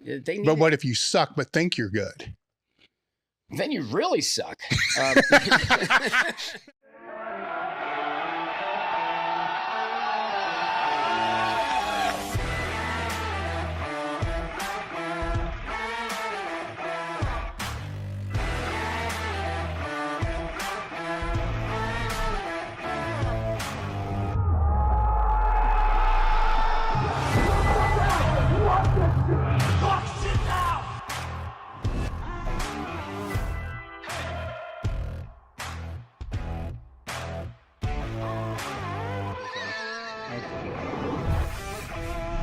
They need But what if you suck but think you're good? Then you really suck.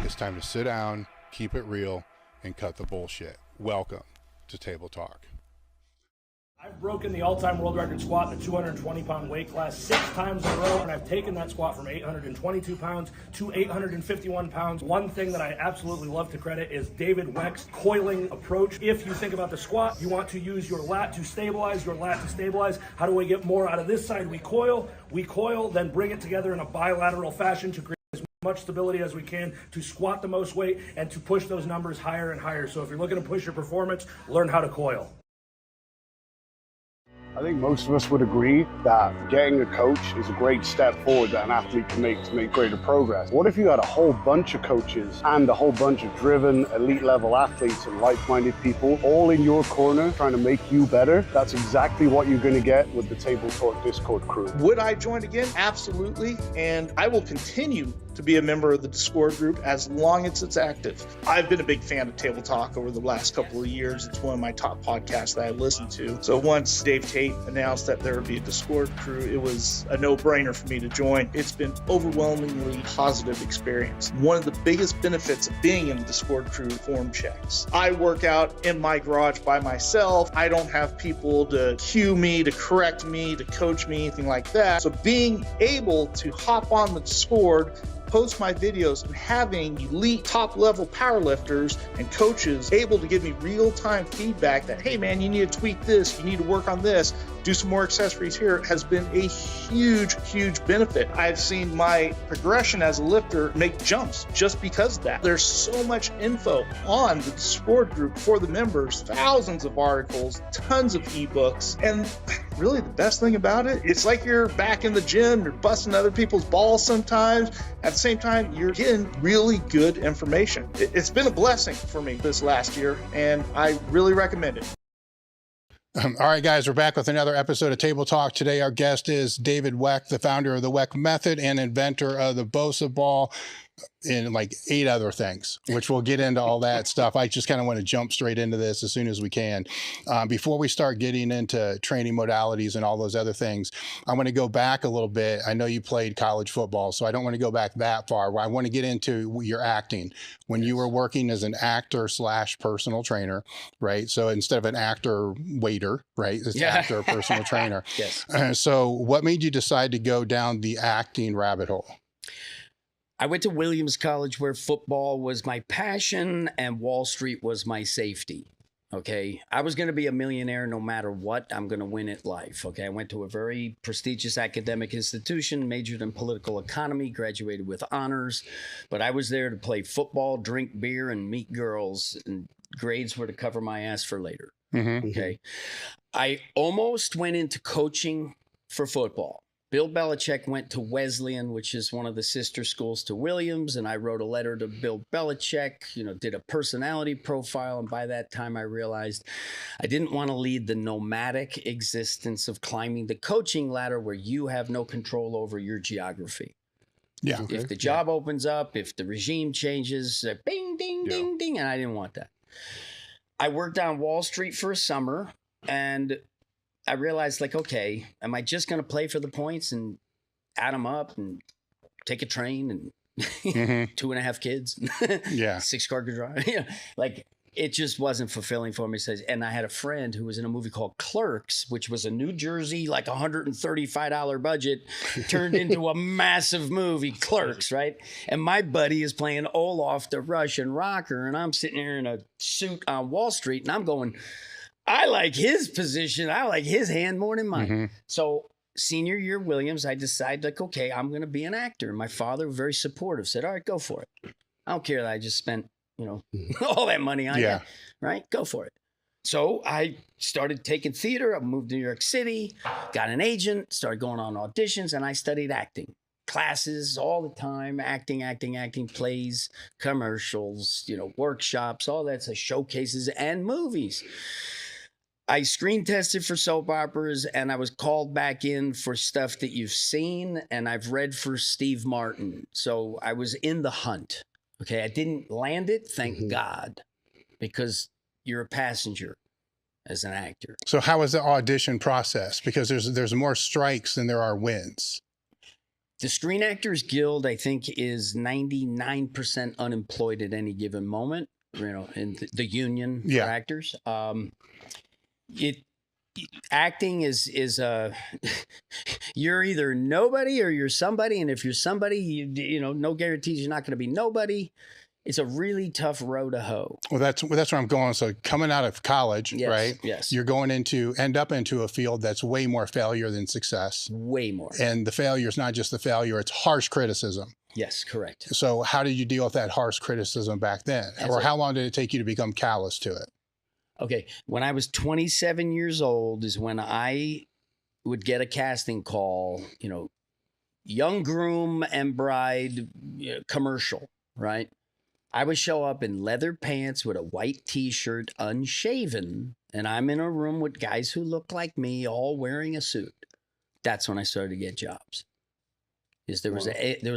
It's time to sit down, keep it real, and cut the bullshit. Welcome to Table Talk. I've broken the all-time world record squat in the 220-pound weight class 6 times in a row, and I've taken that squat from 822 pounds to 851 pounds. One thing that I absolutely love to credit is David Weck's coiling approach. If you think about the squat, you want to use your lat to stabilize, How do we get more out of this side? We coil, then bring it together in a bilateral fashion to create as much stability as we can to squat the most weight and to push those numbers higher and higher. So if you're looking to push your performance, learn how to coil. I think most of us would agree that getting a coach is a great step forward that an athlete can make to make greater progress. What if you had a whole bunch of coaches and a whole bunch of driven elite level athletes and like-minded people all in your corner trying to make you better? That's exactly what you're going to get with the Table Talk Discord crew. Would I join again? Absolutely. And I will continue to be a member of the Discord group as long as it's active. I've been a big fan of Table Talk over the last couple of years. It's one of my top podcasts that I listen to. So once Dave Tate announced that there would be a Discord crew, it was a no-brainer for me to join. It's been overwhelmingly positive experience. One of the biggest benefits of being in the Discord crew, form checks. I work out in my garage by myself. I don't have people to cue me, to correct me, to coach me, anything like that. So being able to hop on the Discord, post my videos, and having elite top-level powerlifters and coaches able to give me real-time feedback that, hey man, you need to tweak this, you need to work on this, do some more accessories here, has been a huge, huge benefit. I've seen my progression as a lifter make jumps just because of that. There's so much info on the Discord group for the members, thousands of articles, tons of ebooks, and really the best thing about it, it's like you're back in the gym, you're busting other people's balls sometimes. At the same time, you're getting really good information. It's been a blessing for me this last year, and I really recommend it. All right, guys, we're back with another episode of Table Talk. Today, our guest is David Weck, the founder of the Weck Method and inventor of the BOSU ball and like 8 other things, which we'll get into all that stuff. I just kind of want to jump straight into this as soon as we can. Before we start getting into training modalities and all those other things, I want to go back a little bit. I know you played college football, so I don't want to go back that far. I want to get into your acting. When you were working as an actor / personal trainer, right? So instead of an actor waiter, right? It's actor personal trainer. Yes. So what made you decide to go down the acting rabbit hole? I went to Williams College where football was my passion and Wall Street was my safety. Okay. I was going to be a millionaire no matter what. I'm going to win at life. Okay. I went to a very prestigious academic institution, majored in political economy, graduated with honors, but I was there to play football, drink beer, and meet girls, and grades were to cover my ass for later. Mm-hmm. Okay. I almost went into coaching for football. Bill Belichick went to Wesleyan, which is one of the sister schools to Williams, and I wrote a letter to Bill Belichick, did a personality profile, and by that time I realized I didn't want to lead the nomadic existence of climbing the coaching ladder where you have no control over your geography. Yeah. If the job opens up, if the regime changes, bing, ding, ding, ding, and I didn't want that. I worked on Wall Street for a summer, and I realized, okay, am I just going to play for the points and add them up and take a train and 2.5 kids? Yeah. 6-car garage. It just wasn't fulfilling for me. And I had a friend who was in a movie called Clerks, which was a New Jersey, $135 budget, turned into a massive movie, Clerks, right? And my buddy is playing Olaf, the Russian rocker, and I'm sitting here in a suit on Wall Street, and I'm going, I like his position. I like his hand more than mine. Mm-hmm. So senior year Williams, I decided okay, I'm going to be an actor. And my father, very supportive, said, all right, go for it. I don't care that I just spent all that money on Yeah. you, right? Go for it. So I started taking theater. I moved to New York City, got an agent, started going on auditions, and I studied acting. Classes all the time, acting, plays, commercials, workshops, all that's showcases and movies. I screen tested for soap operas, and I was called back in for stuff that you've seen, and I've read for Steve Martin. So I was in the hunt. Okay, I didn't land it, thank God, because you're a passenger as an actor. So how is the audition process? Because there's more strikes than there are wins. The Screen Actors Guild, I think, is 99% unemployed at any given moment, in the union for actors. Acting is you're either nobody or you're somebody, and if you're somebody, no guarantees you're not going to be nobody. It's a really tough row to hoe. Well, that's where I'm going. So coming out of college, right? Yes. You're going end up into a field that's way more failure than success. Way more. And the failure is not just the failure, it's harsh criticism. Yes, correct. So how did you deal with that harsh criticism back then? Or how long did it take you to become callous to it? Okay. When I was 27 years old is when I would get a casting call, young groom and bride commercial, right? I would show up in leather pants with a white t-shirt, unshaven, and I'm in a room with guys who look like me, all wearing a suit. That's when I started to get jobs. There was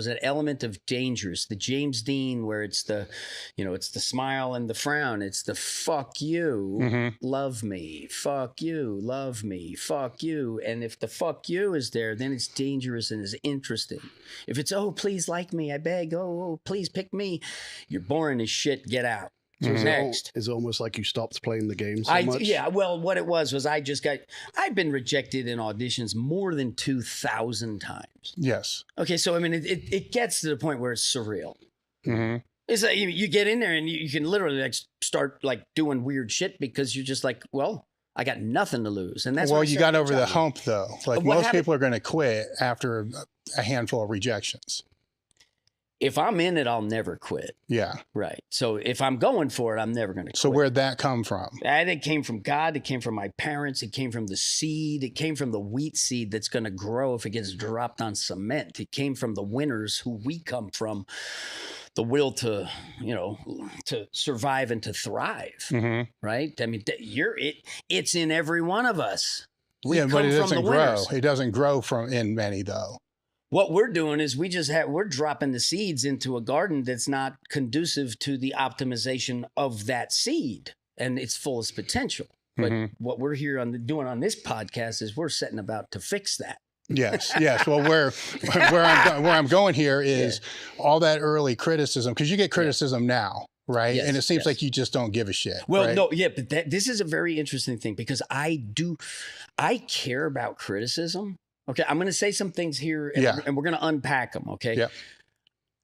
an element of dangerous, the James Dean, where it's the smile and the frown. It's the fuck you, love me, fuck you, love me, fuck you. And if the fuck you is there, then it's dangerous and is interesting. If it's, oh, please like me, I beg, oh, please pick me, you're boring as shit, get out. So next. Is it almost like you stopped playing the game so much? Yeah, well, what it was I've been rejected in auditions more than 2,000 times. Yes. Okay, so I mean, it gets to the point where it's surreal. Mm-hmm. It's like you get in there and you can literally start doing weird shit because you're just like, well, I got nothing to lose. And that's you got over the hump though. Like most people are going to quit after a handful of rejections. If I'm in it, I'll never quit. Yeah. Right. So if I'm going for it, I'm never going to quit. So where'd that come from? It came from God. It came from my parents. It came from the seed. It came from the wheat seed that's going to grow if it gets dropped on cement. It came from the winners who we come from, the will to, to survive and to thrive. Right. I mean, it's in every one of us. But it doesn't grow. It doesn't grow in many though. What we're doing is we're dropping the seeds into a garden that's not conducive to the optimization of that seed and its fullest potential. But what we're here doing on this podcast is we're setting about to fix that. Yes. Well, where I'm going here is all that early criticism, because you get criticism now, right? Yes, and it seems like you just don't give a shit. Well, right? no, yeah, but this is a very interesting thing because I care about criticism. Okay, I'm going to say some things here, and we're going to unpack them, okay? Yeah.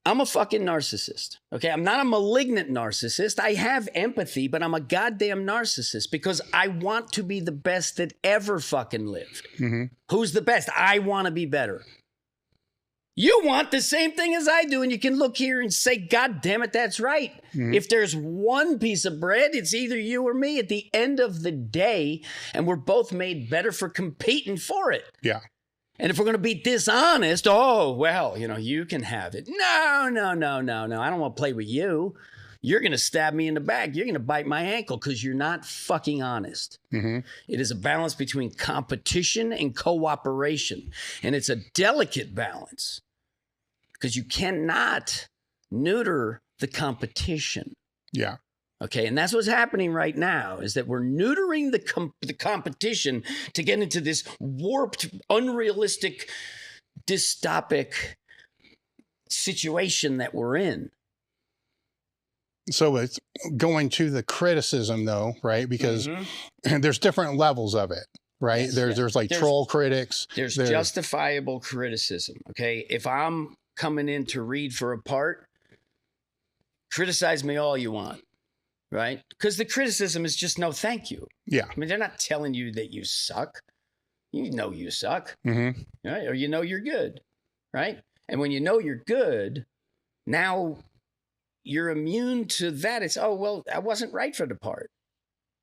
I'm a fucking narcissist, okay? I'm not a malignant narcissist. I have empathy, but I'm a goddamn narcissist because I want to be the best that ever fucking lived. Who's the best? I want to be better. You want the same thing as I do, and you can look here and say, God damn it, that's right. If there's one piece of bread, it's either you or me at the end of the day, and we're both made better for competing for it. Yeah. And if we're going to be dishonest, you can have it. No. I don't want to play with you. You're going to stab me in the back. You're going to bite my ankle because you're not fucking honest. It is a balance between competition and cooperation. And it's a delicate balance because you cannot neuter the competition. Yeah. Okay, and that's what's happening right now is that we're neutering the competition to get into this warped, unrealistic, dystopic situation that we're in. So it's going to the criticism though, right? Because there's different levels of it, right? Yes, there's troll critics. There's justifiable criticism, okay? If I'm coming in to read for a part, criticize me all you want. Right? Because the criticism is just no thank you. Yeah. I mean, they're not telling you that you suck. You know you suck. Right? Or you know you're good. Right? And when you know you're good, now you're immune to that. It's, oh, well, I wasn't right for the part,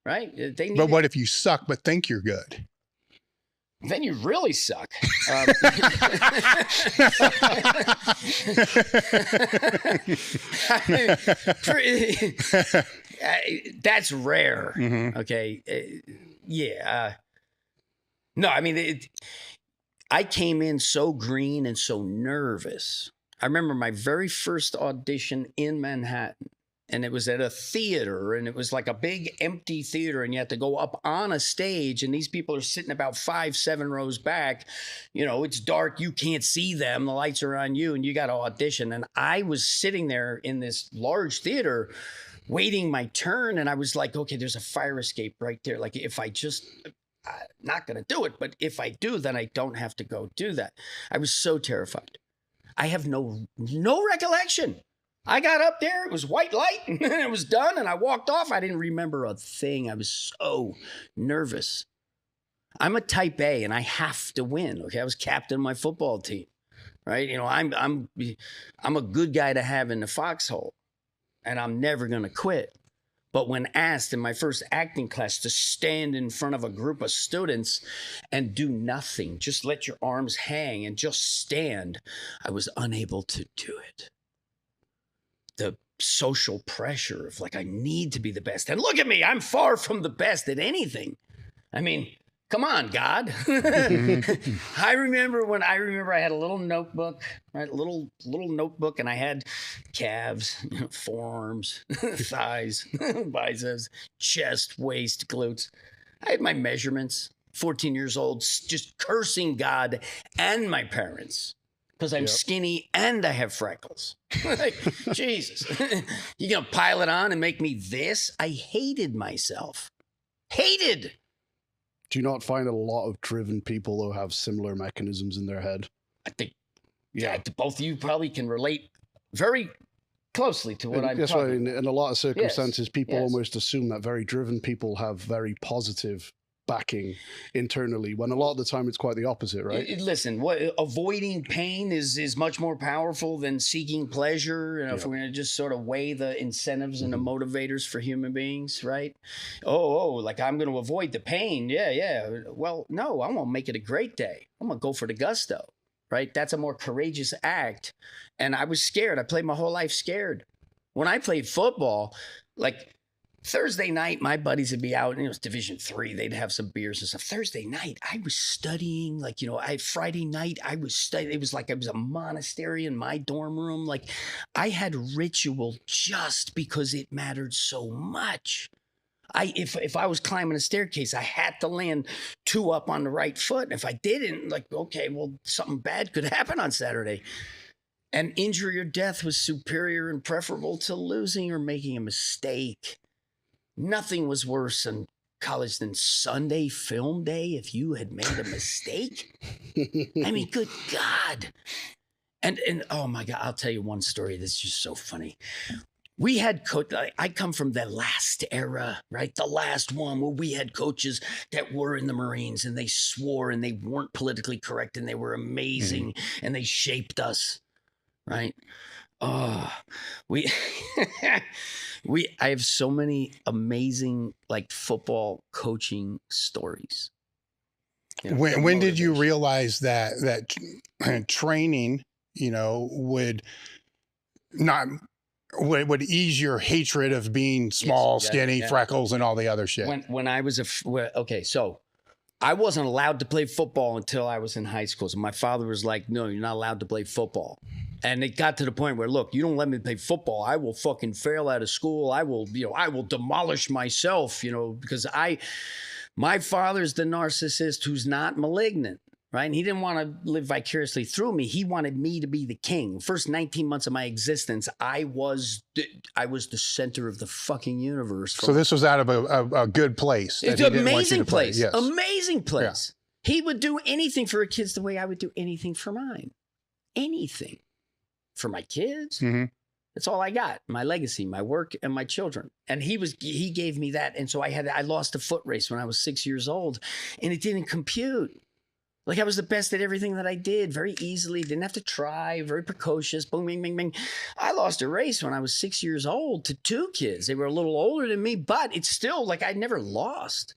right? But what if you suck but think you're good? Then you really suck. That's rare. Okay. Yeah. No, I mean, I came in so green and so nervous. I remember my very first audition in Manhattan, and it was at a theater, and it was like a big empty theater, and you had to go up on a stage, and these people are sitting about 5-7 rows back. You know, it's dark, you can't see them, the lights are on you, and you got to audition. And I was sitting there in this large theater waiting my turn, and I was like, okay, there's a fire escape right there. Like, if I just, I'm not going to do it, but if I do, then I don't have to go do that. I was so terrified. I have no recollection. I got up there, it was white light, and then it was done, and I walked off. I didn't remember a thing. I was so nervous. I'm a type A, and I have to win. Okay, I was captain of my football team, right? You know, I'm a good guy to have in the foxhole, and I'm never gonna quit. But when asked in my first acting class to stand in front of a group of students and do nothing, just let your arms hang and just stand, I was unable to do it. The social pressure of like, I need to be the best. And look at me, I'm far from the best at anything. I mean, come on, God. I remember I had a little notebook, right? A little notebook, and I had calves, forearms, thighs, biceps, chest, waist, glutes. I had my measurements, 14 years old, just cursing God and my parents. Because I'm skinny and I have freckles. Like, Jesus. You're going to pile it on and make me this? I hated myself. Hated. Do you not find a lot of driven people though have similar mechanisms in their head? I think, both of you probably can relate very closely to what I'm That's talking why in a lot of circumstances, people Yes. almost assume that very driven people have very positive backing internally, when a lot of the time it's quite the opposite, right? Listen, avoiding pain is much more powerful than seeking pleasure. You know, if we're going to just sort of weigh the incentives and the motivators for human beings, right? Like I'm going to avoid the pain. Yeah. Well, no, I'm going to make it a great day. I'm going to go for the gusto, right? That's a more courageous act. And I was scared. I played my whole life scared. When I played football, like Thursday night, my buddies would be out, and it was Division III. They'd have some beers and stuff. Thursday night, I was studying. Like, Friday night, I was studying. It was like I was a monastery in my dorm room. Like, I had ritual just because it mattered so much. If I was climbing a staircase, I had to land 2 up on the right foot. And if I didn't, like, okay, well, something bad could happen on Saturday. And injury or death was superior and preferable to losing or making a mistake. Nothing was worse in college than Sunday film day if you had made a mistake. I mean, good God. And oh my God, I'll tell you one story that's just so funny. We had I come from the last era, right? The last one where we had coaches that were in the Marines and they swore and they weren't politically correct and they were amazing and they shaped us, right? Oh, I have so many amazing like football coaching stories. When did you realize that training, would ease your hatred of being small, skinny, freckles, and all the other shit? When I was so I wasn't allowed to play football until I was in high school. So my father was like, "No, you're not allowed to play football." And it got to the point where, look, you don't let me play football, I will fucking fail out of school. I will demolish myself, because my father's the narcissist who's not malignant, right? And he didn't want to live vicariously through me. He wanted me to be the king. First 19 months of my existence, I was the center of the fucking universe. So this was out of a good place. It's an amazing place. Yes. Amazing place. Yeah. He would do anything for his kids the way I would do anything for mine. Anything. For my kids, that's all I got. My legacy, my work, and my children. And he gave me that. And so I lost a foot race when I was 6 years old, and it didn't compute. Like I was the best at everything that I did very easily. Didn't have to try, very precocious. Boom, bing, bing, bing. I lost a race when I was 6 years old to 2 kids. They were a little older than me, but it's still like I never lost.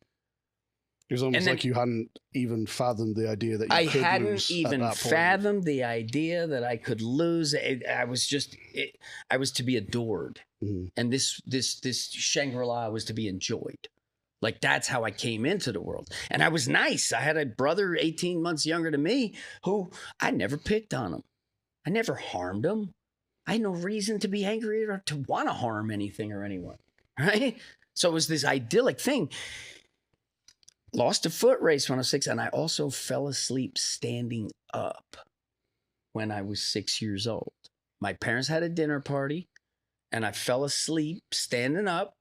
It was almost like you hadn't even fathomed the idea that you could lose. I hadn't even fathomed the idea that I could lose. I was to be adored. Mm-hmm. And this Shangri-La was to be enjoyed. Like that's how I came into the world. And I was nice. I had a brother 18 months younger than me who I never picked on him. I never harmed him. I had no reason to be angry or to want to harm anything or anyone. Right? So it was this idyllic thing. Lost a foot race when I was 6, and I also fell asleep standing up when I was 6 years old. My parents had a dinner party, and I fell asleep standing up,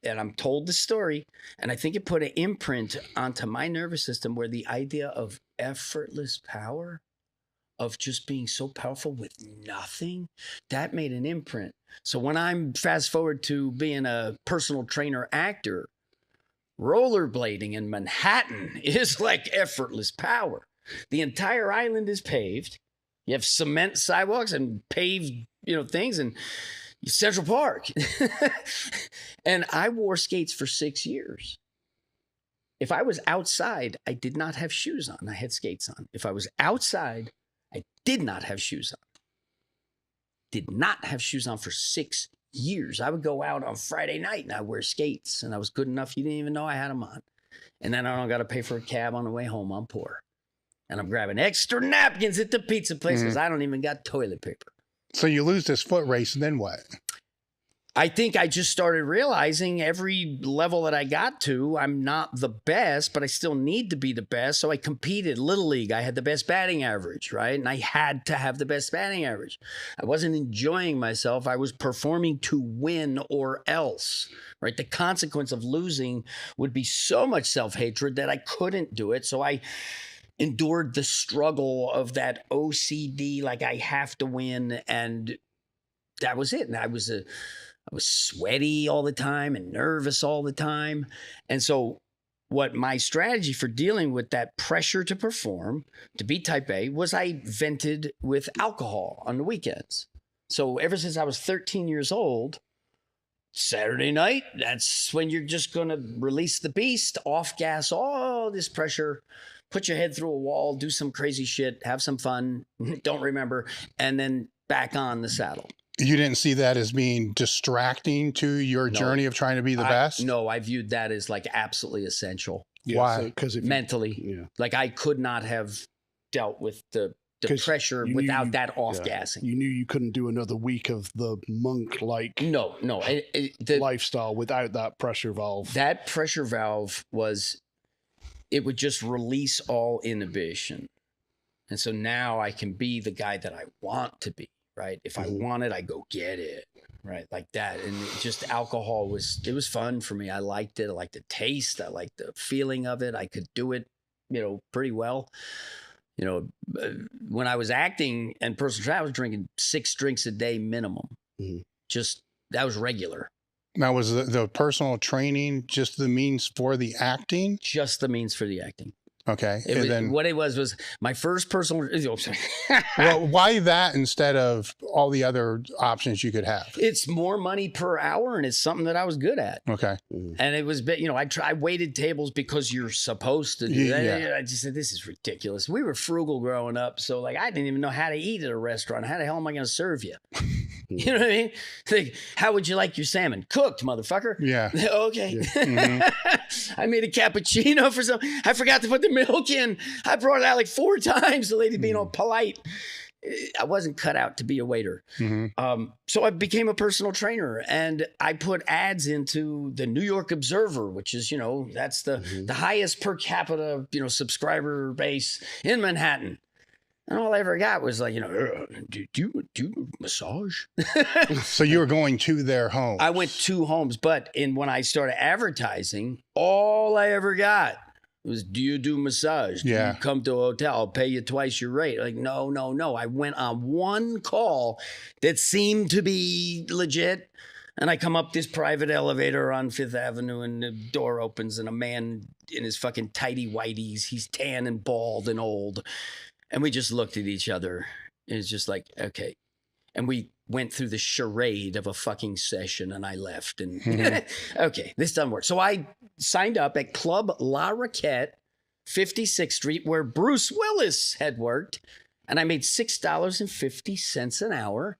and I'm told the story, and I think it put an imprint onto my nervous system where the idea of effortless power, of just being so powerful with nothing, that made an imprint. So when I'm fast forward to being a personal trainer actor, rollerblading in Manhattan is like effortless power. The entire island is paved. You have cement sidewalks and paved, things, and Central Park. And I wore skates for 6 years. If I was outside, I did not have shoes on. I had skates on. If I was outside, I did not have shoes on. Did not have shoes on for 6 years. I would go out on Friday night and I'd wear skates, and I was good enough you didn't even know I had them on. And then I don't got to pay for a cab on the way home. I'm poor. And I'm grabbing extra napkins at the pizza place because I don't even got toilet paper. So you lose this foot race, and then what? I think I just started realizing every level that I got to, I'm not the best, but I still need to be the best. So I competed. Little League, I had the best batting average, right? And I had to have the best batting average. I wasn't enjoying myself. I was performing to win or else, right? The consequence of losing would be so much self-hatred that I couldn't do it. So I endured the struggle of that OCD, like I have to win. And that was it. And I was sweaty all the time and nervous all the time. And so what my strategy for dealing with that pressure to perform, to be type A, was I vented with alcohol on the weekends. So ever since I was 13 years old, Saturday night, that's when you're just going to release the beast, off gas all this pressure, put your head through a wall, do some crazy shit, have some fun, don't remember, and then back on the saddle. You didn't see that as being distracting to your journey of trying to be the best? No, I viewed that as like absolutely essential. Yeah, why? Because mentally, like I could not have dealt with the pressure without that off gassing. You knew you couldn't do another week of the monk-like the lifestyle without that pressure valve. That pressure valve it would just release all inhibition. And so now I can be the guy that I want to be. Right. If I want it, I go get it. Right. Like that. And just alcohol it was fun for me. I liked it. I liked the taste. I liked the feeling of it. I could do it, pretty well. When I was acting and personal training, I was drinking 6 drinks a day minimum. Just that was regular. Now, was the personal training just the means for the acting? Just the means for the acting. Okay. What it was my first personal. Well, why that instead of all the other options you could have? It's more money per hour, and it's something that I was good at. Okay. And it was, I waited tables because you're supposed to do that. Yeah. I just said, this is ridiculous. We were frugal growing up, so like I didn't even know how to eat at a restaurant. How the hell am I going to serve you? You know what I mean? Like, how would you like your salmon? Cooked, motherfucker. Yeah. Okay. Yeah. I made a cappuccino for some. I forgot to put the milk in. I brought it out like 4 times. The lady being all polite. I wasn't cut out to be a waiter. So I became a personal trainer, and I put ads into the New York Observer, which is, that's the highest per capita, subscriber base in Manhattan. And all I ever got was like, do you massage? So you were going to their home. I went to homes, but when I started advertising, all I ever got was, do you do massage? Do you come to a hotel? I'll pay you twice your rate. Like, no. I went on one call that seemed to be legit. And I come up this private elevator on Fifth Avenue, and the door opens, and a man in his fucking tighty whities, he's tan and bald and old. And we just looked at each other. And it's just like, okay. And we went through the charade of a fucking session, and I left. And okay, this doesn't work. So I signed up at Club La Raquette, 56th Street, where Bruce Willis had worked. And I made $6.50 an hour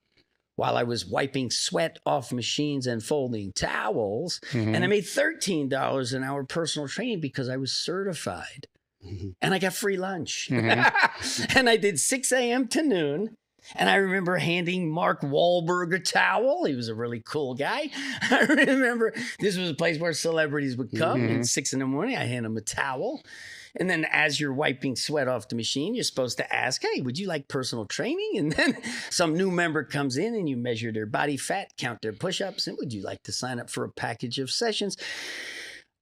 while I was wiping sweat off machines and folding towels. And I made $13 an hour personal training because I was certified. And I got free lunch. And I did 6 a.m. to noon. And I remember handing Mark Wahlberg a towel. He was a really cool guy. I remember this was a place where celebrities would come at 6 in the morning. I hand him a towel. And then as you're wiping sweat off the machine, you're supposed to ask, hey, would you like personal training? And then some new member comes in and you measure their body fat, count their push-ups, and would you like to sign up for a package of sessions?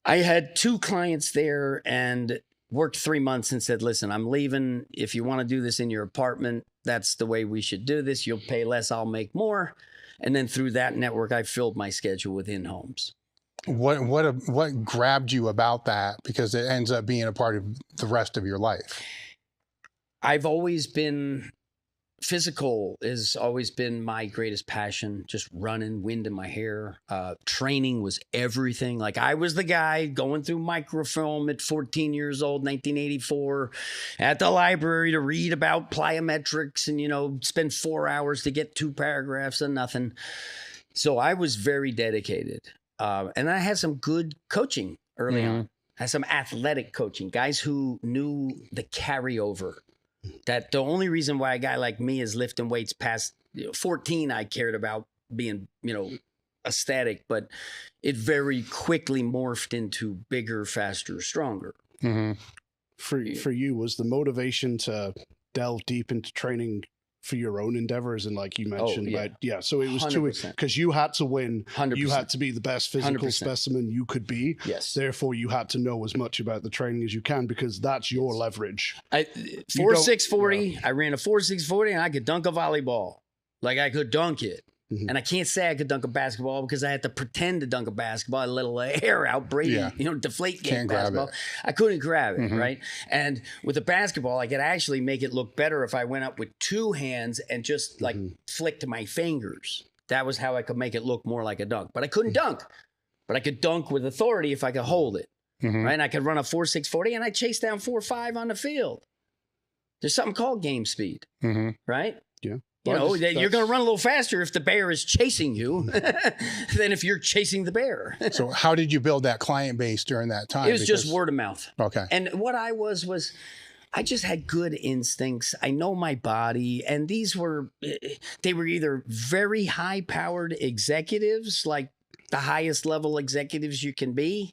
I had 2 clients there and worked 3 months and said, listen, I'm leaving. If you want to do this in your apartment, that's the way we should do this. You'll pay less, I'll make more. And then through that network, I filled my schedule with in-homes. What grabbed you about that? Because it ends up being a part of the rest of your life. I've always been physical, has always been my greatest passion. Just running, wind in my hair. Training was everything. Like I was the guy going through microfilm at 14 years old, 1984, at the library to read about plyometrics and, you know, spend 4 hours to get 2 paragraphs and nothing. So I was very dedicated. And I had some good coaching early on. I had some athletic coaching, guys who knew the carryover. That the only reason why a guy like me is lifting weights past 14, I cared about being, you know, a static, but it very quickly morphed into bigger, faster, stronger. For you, was the motivation to delve deep into training for your own endeavors? And like you mentioned, so it was 2 because you had to win. 100%. You had to be the best physical 100%. specimen you could be. Yes. Therefore, you had to know as much about the training as you can because that's your leverage. 4.640. I ran a 4.640 and I could dunk a volleyball. Like I could dunk it. And I can't say I could dunk a basketball because I had to pretend to dunk a basketball. I let a little hair out, Brady, you know, deflate game basketball. I couldn't grab it, right? And with the basketball, I could actually make it look better if I went up with 2 hands and just like flicked my fingers. That was how I could make it look more like a dunk. But I couldn't dunk. But I could dunk with authority if I could hold it, right? And I could run a 4.640 and I chase down 4.5 on the field. There's something called game speed, right? Yeah. You know, you're going to run a little faster if the bear is chasing you than if you're chasing the bear. So how did you build that client base during that time? It was just word of mouth. Okay. And what I was I just had good instincts. I know my body. And they were either very high powered executives, like the highest level executives you can be.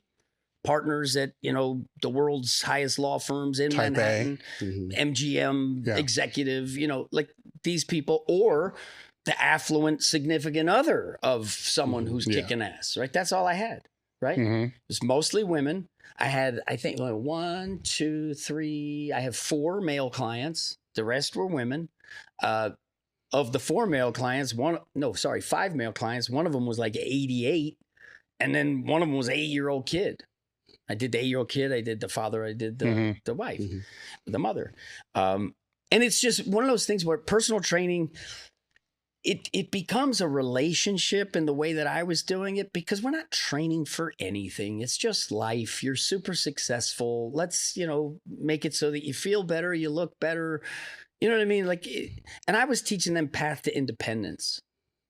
Partners at, you know, the world's highest law firms in Type Manhattan, MGM executive, you know, like these people, or the affluent significant other of someone who's kicking ass, right? That's all I had, right? It was mostly women. I had, I think, 1, 2, 3, I have 4 male clients. The rest were women. Of the 4 male clients, 5 male clients, one of them was like 88. And then one of them was an 8-year-old kid. I did the 8-year-old kid. I did the father. I did the wife, the mother. And it's just one of those things where personal training, it becomes a relationship in the way that I was doing it, because we're not training for anything. It's just life. You're super successful. Let's, you know, make it so that you feel better, you look better. You know what I mean? Like, and I was teaching them path to independence.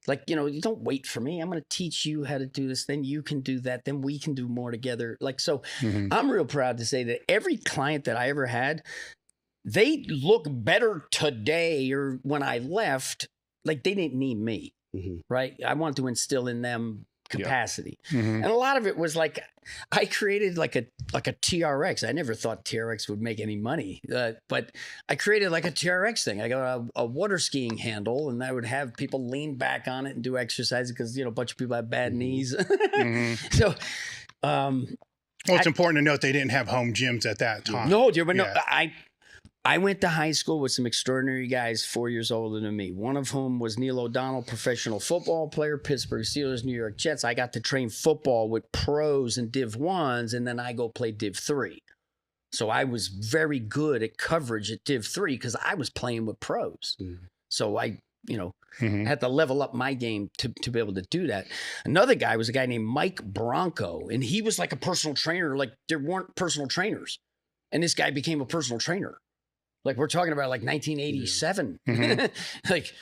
Like, you know, you don't wait for me. I'm going to teach you how to do this. Then you can do that. Then we can do more together. Like, so I'm real proud to say that every client that I ever had, they look better today or when I left, like they didn't need me, right? I wanted to instill in them capacity. And a lot of it was like, I created like a TRX. I never thought TRX would make any money, but I created like a TRX thing. I got a water skiing handle, and I would have people lean back on it and do exercises because, you know, a bunch of people have bad knees. So, well, it's important to note they didn't have home gyms at that time. No, but no, I went to high school with some extraordinary guys 4 years older than me, one of whom was Neil O'Donnell, professional football player, Pittsburgh Steelers, New York Jets. I got to train football with pros and Div 1s, and then I go play Div 3. So I was very good at coverage at Div 3 because I was playing with pros. So I, had to level up my game to be able to do that. Another guy was a guy named Mike Bronco, and he was like a personal trainer. Like there weren't personal trainers. And this guy became a personal trainer. Like we're talking about like 1987. Like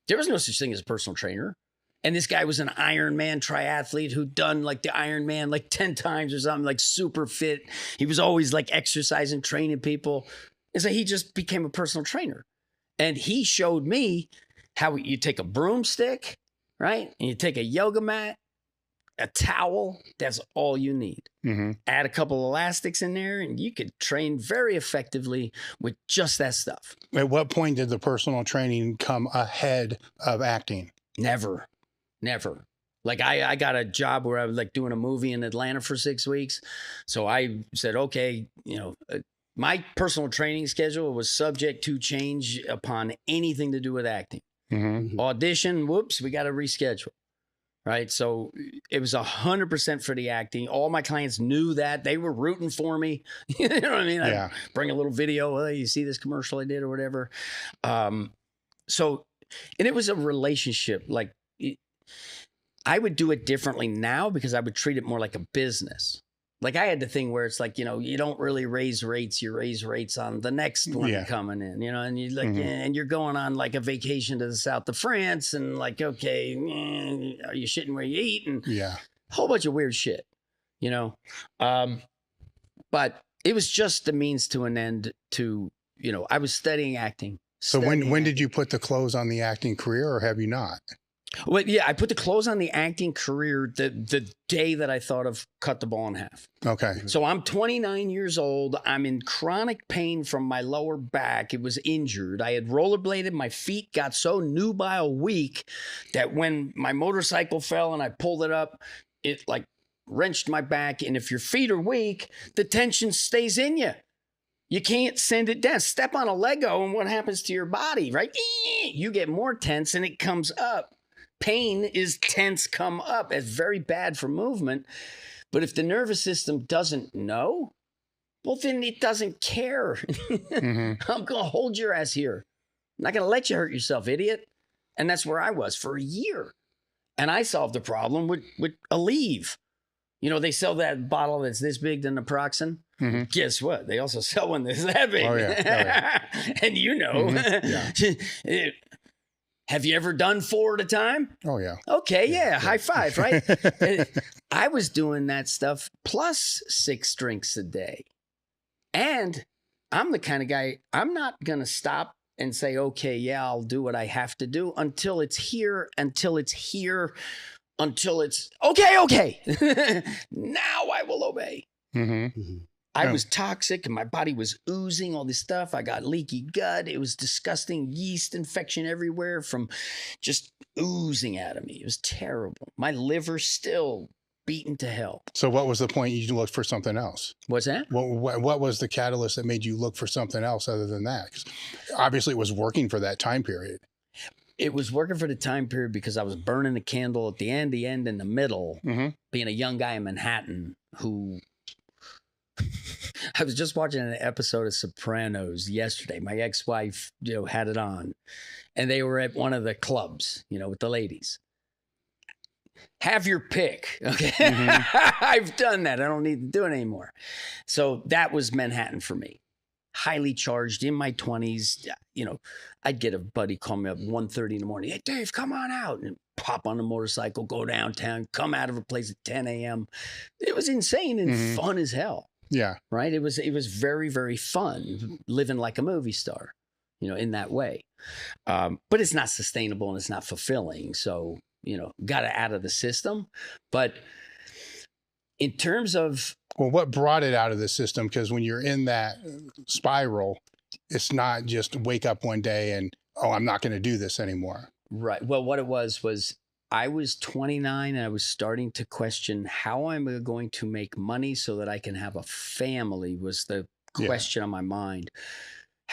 there was no such thing as a personal trainer. And this guy was an Ironman triathlete who'd done like the Ironman like 10 times or something, like super fit. He was always like exercising, training people. And so he just became a personal trainer. And he showed me how you take a broomstick, right? And you take a yoga mat, a towel, that's all you need. Add a couple elastics in there and you could train very effectively with just that stuff. At what point did the personal training come ahead of acting? Never. Like I got a job where I was like doing a movie in Atlanta for 6 weeks. So I said, okay, my personal training schedule was subject to change upon anything to do with acting. Audition, whoops, we got to reschedule. Right. So it was 100% for the acting. All my clients knew that. They were rooting for me. You know what I mean? Yeah. I'd bring a little video. Oh, you see this commercial I did or whatever. And it was a relationship. Like I would do it differently now because I would treat it more like a business. Like I had the thing where it's like, you don't really raise rates. You raise rates on the next one coming in, and you like, and you're going on like a vacation to the south of France and like, okay, are you shitting where you eat? And a whole bunch of weird shit, but it was just the means to an end to, I was studying acting. So when did you put the close on the acting career or have you not? Well, yeah, I put the close on the acting career the day that I thought of cut the ball in half. Okay. So I'm 29 years old. I'm in chronic pain from my lower back. It was injured. I had rollerbladed. My feet got so nubile weak that when my motorcycle fell and I pulled it up, it like wrenched my back. And if your feet are weak, the tension stays in you. You can't send it down. Step on a Lego and what happens to your body, right? You get more tense and it comes up. Pain is tense come up. It's very bad for movement. But if the nervous system doesn't know, well, then it doesn't care. I'm going to hold your ass here. I'm not going to let you hurt yourself, idiot. And that's where I was for a year. And I solved the problem with Aleve. They sell that bottle that's this big than naproxen. Guess what? They also sell one that's that big. Oh, yeah. And have you ever done 4 at a time? Oh, yeah. Okay, yeah. High five, right? I was doing that stuff plus 6 drinks a day. And I'm the kind of guy, I'm not going to stop and say, okay, yeah, I'll do what I have to do until it's here, until it's okay. Now I will obey. I was toxic and my body was oozing all this stuff. I got leaky gut. It was disgusting, yeast infection everywhere from just oozing out of me. It was terrible. My liver still beaten to hell. So what was the point you looked for something else? What's that? What was the catalyst that made you look for something else other than that? 'Cause obviously it was working for that time period. It was working for the time period because I was burning the candle at the end, and the middle, being a young guy in Manhattan who... I was just watching an episode of Sopranos yesterday. My ex-wife, had it on, and they were at one of the clubs, with the ladies. Have your pick, okay? I've done that. I don't need to do it anymore. So that was Manhattan for me. Highly charged in my 20s. I'd get a buddy call me up 1:30 in the morning. Hey, Dave, come on out. And pop on a motorcycle, go downtown, come out of a place at 10 a.m. It was insane and fun as hell. Yeah. Right. It was very, very fun living like a movie star, in that way. But it's not sustainable and it's not fulfilling. So, got it out of the system. But in terms of. Well, what brought it out of the system? Because when you're in that spiral, it's not just wake up one day and, oh, I'm not going to do this anymore. Right. Well, what it was I was 29 and I was starting to question how I'm going to make money so that I can have a family was the question on my mind.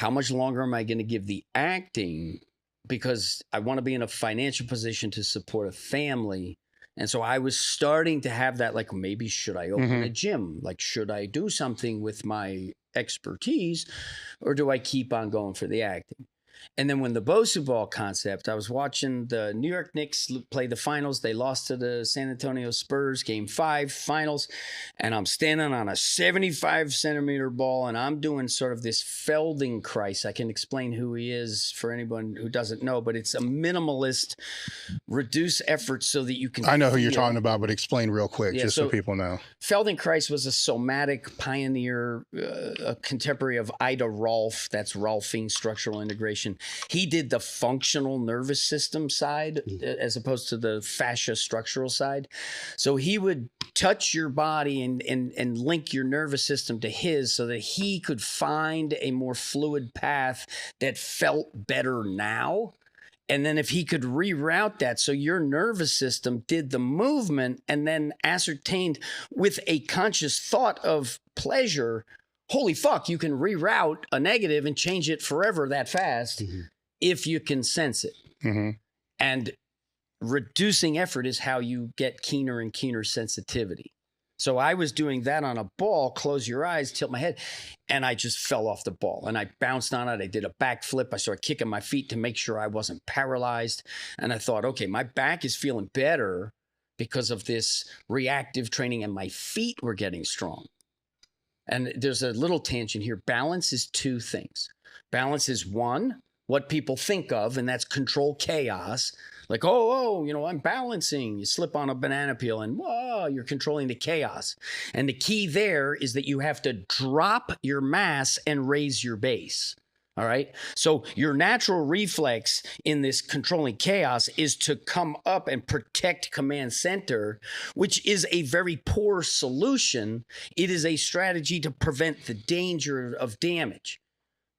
how much longer am I going to give the acting? Because I want to be in a financial position to support a family. And so I was starting to have that, like, maybe should I open a gym? Like, should I do something with my expertise, or do I keep on going for the acting? And then when the BOSU ball concept, I was watching the New York Knicks play the finals. They lost to the San Antonio Spurs, Game 5 finals. And I'm standing on a 75-centimeter ball, and I'm doing sort of this Feldenkrais. I can explain who he is for anyone who doesn't know, but it's a minimalist, reduce effort so that you can I know who you're talking about, but explain real quick, just so people know. Feldenkrais was a somatic pioneer, a contemporary of Ida Rolf. That's Rolfing, structural integration. He did the functional nervous system side as opposed to the fascia structural side. So he would touch your body and link your nervous system to his so that he could find a more fluid path that felt better now. And then if he could reroute that so your nervous system did the movement and then ascertained with a conscious thought of pleasure, holy fuck, you can reroute a negative and change it forever that fast if you can sense it. And reducing effort is how you get keener and keener sensitivity. So I was doing that on a ball, close your eyes, tilt my head, and I just fell off the ball. And I bounced on it. I did a backflip. I started kicking my feet to make sure I wasn't paralyzed. And I thought, okay, my back is feeling better because of this reactive training, and my feet were getting strong. And there's a little tangent here. Balance is two things. Balance is one, what people think of, and that's control chaos. Like, oh, you know, I'm balancing. You slip on a banana peel and whoa, you're controlling the chaos. And the key there is that you have to drop your mass and raise your base. All right. So your natural reflex in this controlling chaos is to come up and protect command center, which is a very poor solution. It is a strategy to prevent the danger of damage.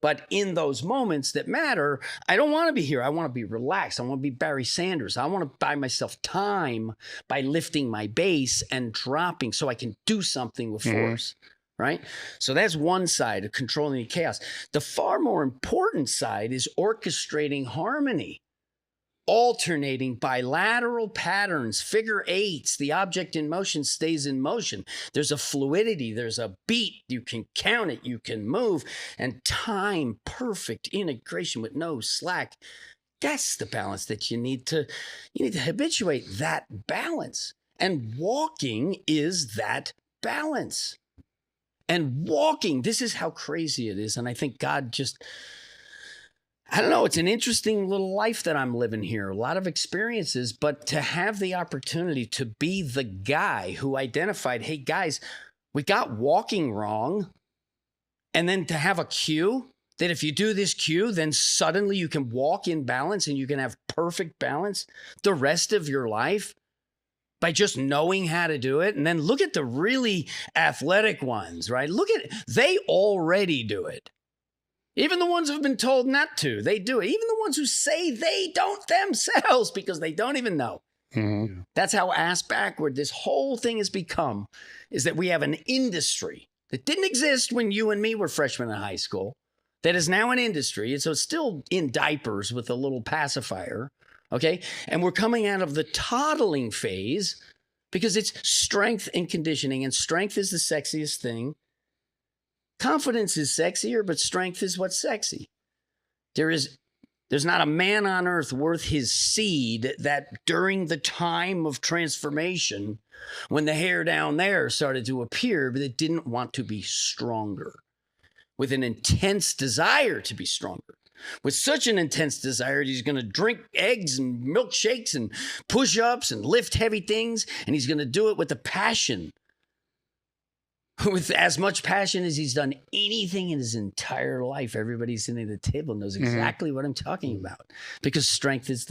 But in those moments that matter, I don't want to be here. I want to be relaxed. I want to be Barry Sanders. I want to buy myself time by lifting my base and dropping so I can do something with force. Right? So that's one side of controlling the chaos. The far more important side is orchestrating harmony, alternating bilateral patterns, figure eights. The object in motion stays in motion. There's a fluidity, there's a beat. You can count it, you can move, and time, perfect integration with no slack. That's the balance that you need to habituate that balance. And walking is that balance. And walking, this is how crazy it is. And I think God just, I don't know, it's an interesting little life that I'm living here. A lot of experiences, but to have the opportunity to be the guy who identified, hey guys, we got walking wrong. And then to have a cue that if you do this cue, then suddenly you can walk in balance and you can have perfect balance the rest of your life. By just knowing how to do it. And then look at the really athletic ones, right? Look at it. They already do it. Even the ones who've been told not to, they do it. Even the ones who say they don't themselves because they don't even know. That's how ass backward this whole thing has become, is that we have an industry that didn't exist when you and me were freshmen in high school, that is now an industry. And so it's still in diapers with a little pacifier. Okay. And we're coming out of the toddling phase because it's strength and conditioning, and strength is the sexiest thing. Confidence is sexier, but strength is what's sexy. There's not a man on earth worth his seed that during the time of transformation, when the hair down there started to appear, but it didn't want to be stronger, with an intense desire to be stronger. With such an intense desire, he's going to drink eggs and milkshakes and push-ups and lift heavy things, and he's going to do it with a passion, with as much passion as he's done anything in his entire life. Everybody sitting at the table knows exactly what I'm talking about, because strength is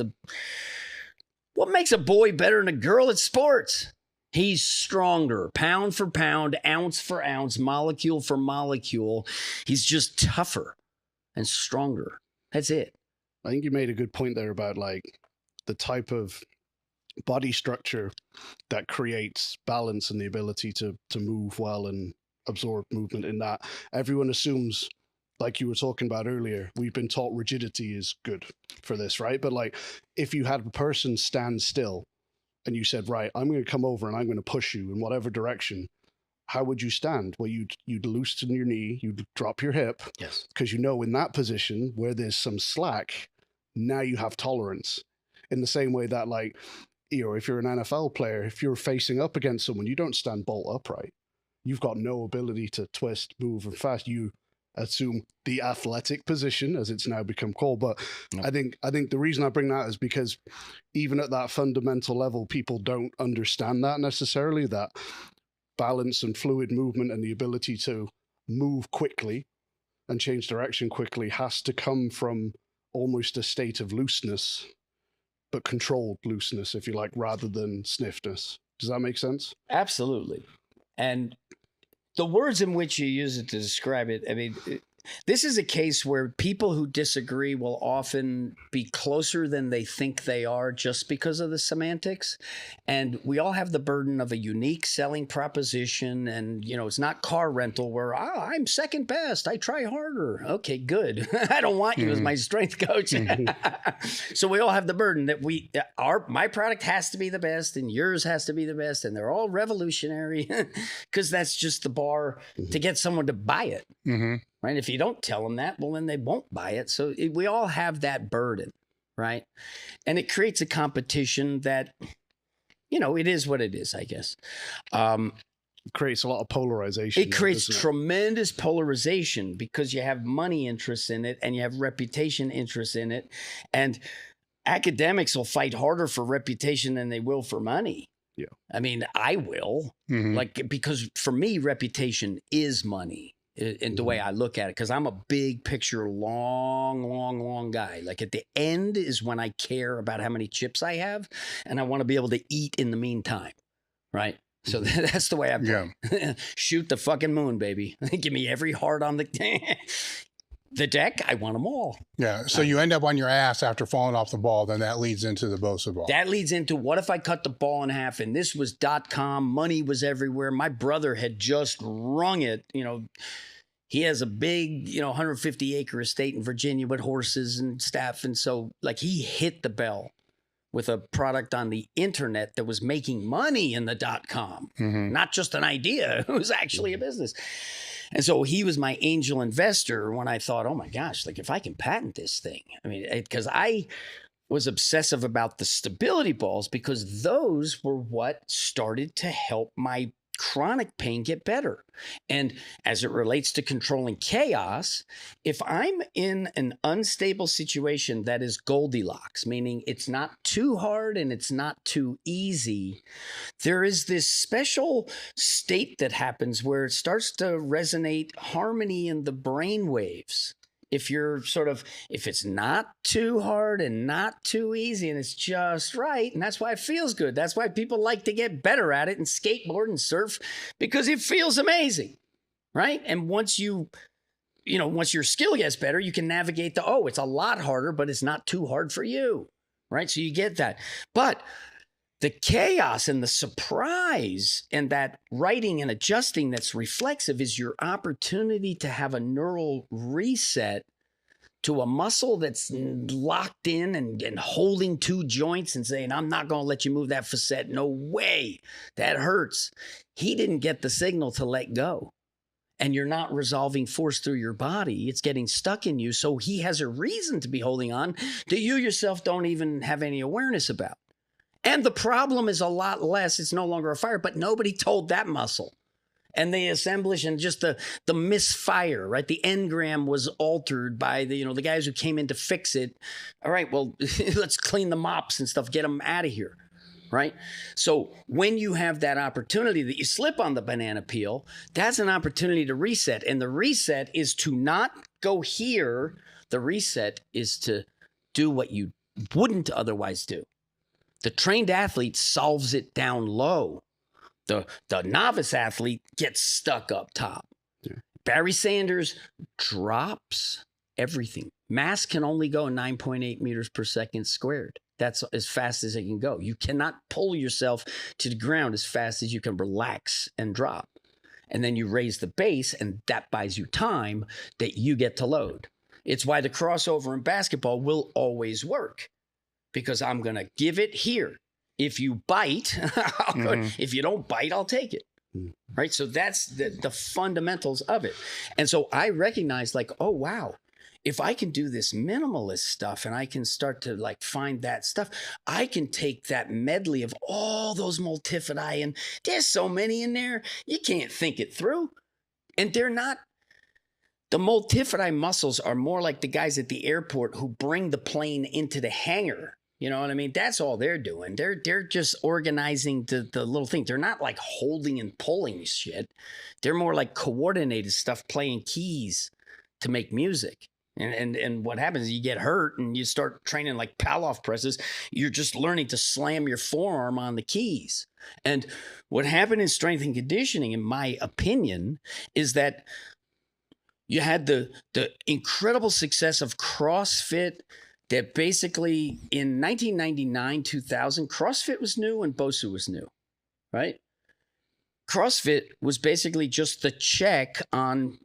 what makes a boy better than a girl at sports. He's stronger, pound for pound, ounce for ounce, molecule for molecule. He's just tougher and stronger. That's it. I think you made a good point there about like the type of body structure that creates balance and the ability to move well and absorb movement. In that everyone assumes like you were talking about earlier, we've been taught rigidity is good for this, right? But like, if you had a person stand still and you said, right, I'm going to come over and I'm going to push you in whatever direction, how would you stand? Well, you'd loosen your knee, you'd drop your hip. Yes. Because you know in that position where there's some slack, now you have tolerance. In the same way that, like, you know, if you're an NFL player, if you're facing up against someone, you don't stand bolt upright. You've got no ability to twist, move, and fast. You assume the athletic position, as it's now become called. But I think the reason I bring that is because even at that fundamental level, people don't understand that necessarily, that balance and fluid movement and the ability to move quickly and change direction quickly has to come from almost a state of looseness, but controlled looseness, if you like, rather than stiffness. Does that make sense? Absolutely. And the words in which you use it to describe it, I mean, this is a case where people who disagree will often be closer than they think they are just because of the semantics. And we all have the burden of a unique selling proposition. And, you know, it's not car rental where I'm second best. I try harder. Okay, good. I don't want you as my strength coach. So we all have the burden that my product has to be the best and yours has to be the best. And they're all revolutionary because that's just the bar to get someone to buy it. Right? If you don't tell them that, well, then they won't buy it. So we all have that burden, right? And it creates a competition that, you know, it is what it is, I guess. It creates a lot of polarization. It creates tremendous polarization because you have money interests in it and you have reputation interests in it. And academics will fight harder for reputation than they will for money. Yeah. I mean, I will, like, because for me, reputation is money. In the way I look at it, because I'm a big picture, long guy. Like at the end is when I care about how many chips I have, and I want to be able to eat in the meantime, right? So that's the way I shoot the fucking moon, baby. Give me every heart on the deck. I want them all. Yeah. So you end up on your ass after falling off the ball. Then that leads into the BOSU ball. That leads into what if I cut the ball in half? And this was .com. Money was everywhere. My brother had just rung it. You know, he has a big, 150 acre estate in Virginia with horses and stuff. And so like he hit the bell with a product on the internet that was making money in the .com, not just an idea. It was actually a business. And so he was my angel investor when I thought, oh my gosh, like if I can patent this thing, I mean, because I was obsessive about the stability balls because those were what started to help my chronic pain get better. And as it relates to controlling chaos, if I'm in an unstable situation that is Goldilocks, meaning it's not too hard and it's not too easy, there is this special state that happens where it starts to resonate harmony in the brain waves. If it's not too hard and not too easy and it's just right, and that's why it feels good. That's why people like to get better at it and skateboard and surf, because it feels amazing, right? And once your skill gets better, you can navigate it's a lot harder, but it's not too hard for you, right? So you get that. But the chaos and the surprise and that writing and adjusting that's reflexive is your opportunity to have a neural reset to a muscle that's locked in and holding two joints and saying, I'm not going to let you move that facet. No way. That hurts. He didn't get the signal to let go. And you're not resolving force through your body. It's getting stuck in you. So he has a reason to be holding on that you yourself don't even have any awareness about. And the problem is a lot less. It's no longer a fire, but nobody told that muscle. And the assemblage and just the misfire, right? The engram was altered by the guys who came in to fix it. All right, well, let's clean the mops and stuff, get them out of here, right? So when you have that opportunity that you slip on the banana peel, that's an opportunity to reset. And the reset is to not go here. The reset is to do what you wouldn't otherwise do. The trained athlete solves it down low. The novice athlete gets stuck up top. Yeah. Barry Sanders drops everything. Mass can only go 9.8 meters per second squared. That's as fast as it can go. You cannot pull yourself to the ground as fast as you can relax and drop. And then you raise the base, and that buys you time that you get to load. It's why the crossover in basketball will always work, because I'm going to give it here. If you bite, if you don't bite, I'll take it. Right? So that's the fundamentals of it. And so I recognize, like, oh, wow, if I can do this minimalist stuff and I can start to like find that stuff, I can take that medley of all those multifidi, and there's so many in there, you can't think it through. And they're not, the multifidi muscles are more like the guys at the airport who bring the plane into the hangar. You know what I mean? That's all they're doing. They're just organizing the little thing. They're not like holding and pulling shit. They're more like coordinated stuff, playing keys to make music. And what happens is you get hurt and you start training like Palloff presses. You're just learning to slam your forearm on the keys. And what happened in strength and conditioning, in my opinion, is that you had the incredible success of CrossFit, that basically in 1999, 2000, CrossFit was new and BOSU was new, right? CrossFit was basically just the check on,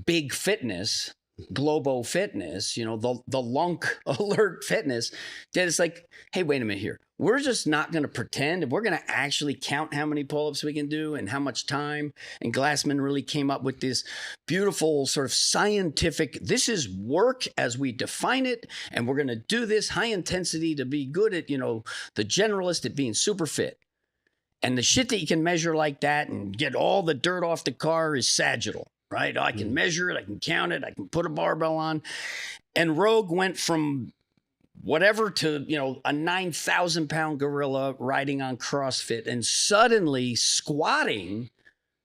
big fitness, Globo fitness, the lunk alert fitness, that it's like, hey, wait a minute here. We're just not going to pretend, and we're going to actually count how many pull-ups we can do and how much time. And Glassman really came up with this beautiful sort of scientific, this is work as we define it, and we're going to do this high intensity to be good at, the generalist at being super fit. And the shit that you can measure like that and get all the dirt off the car is sagittal, right? I can measure it, I can count it, I can put a barbell on. And Rogue went from whatever to, a 9,000 pound gorilla riding on CrossFit, and suddenly squatting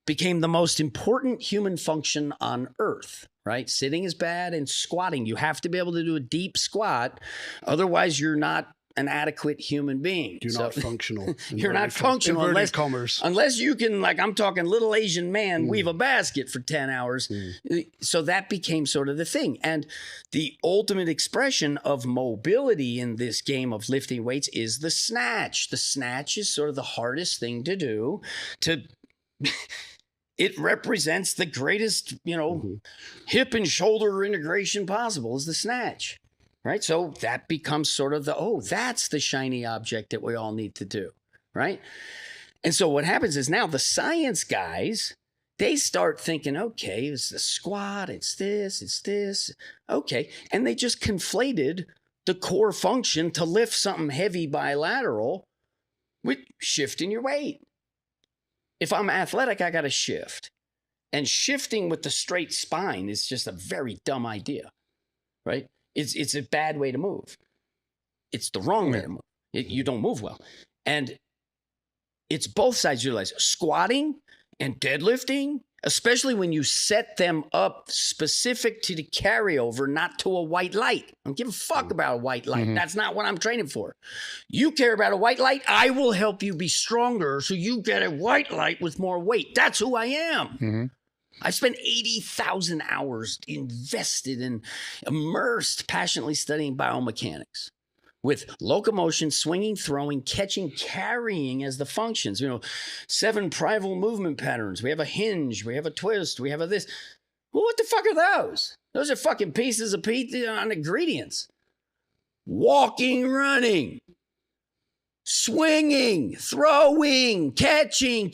became the most important human function on earth, right? Sitting is bad and squatting. You have to be able to do a deep squat. Otherwise you're not an adequate human being. You're not functional. You're not functional unless you can, like I'm talking little Asian man, weave a basket for 10 hours. So that became sort of the thing. And the ultimate expression of mobility in this game of lifting weights is the snatch. The snatch is sort of the hardest thing to do. It represents the greatest, hip and shoulder integration possible is the snatch. Right. So that becomes sort of that's the shiny object that we all need to do. Right. And so what happens is now the science guys, they start thinking, okay, it's the squat, it's this. Okay. And they just conflated the core function to lift something heavy bilateral with shifting your weight. If I'm athletic, I got to shift. And shifting with the straight spine is just a very dumb idea. Right. It's a bad way to move. It's the wrong way to move. You don't move well. And it's both sides utilized. Squatting and deadlifting, especially when you set them up specific to the carryover, not to a white light. I don't give a fuck about a white light. That's not what I'm training for. You care about a white light, I will help you be stronger so you get a white light with more weight. That's who I am. I spent 80,000 hours invested and immersed, passionately studying biomechanics with locomotion, swinging, throwing, catching, carrying as the functions. 7 primal movement patterns. We have a hinge. We have a twist. We have a this. Well, what the fuck are those? Those are fucking pieces of pizza on ingredients. Walking, running. Swinging, throwing, catching,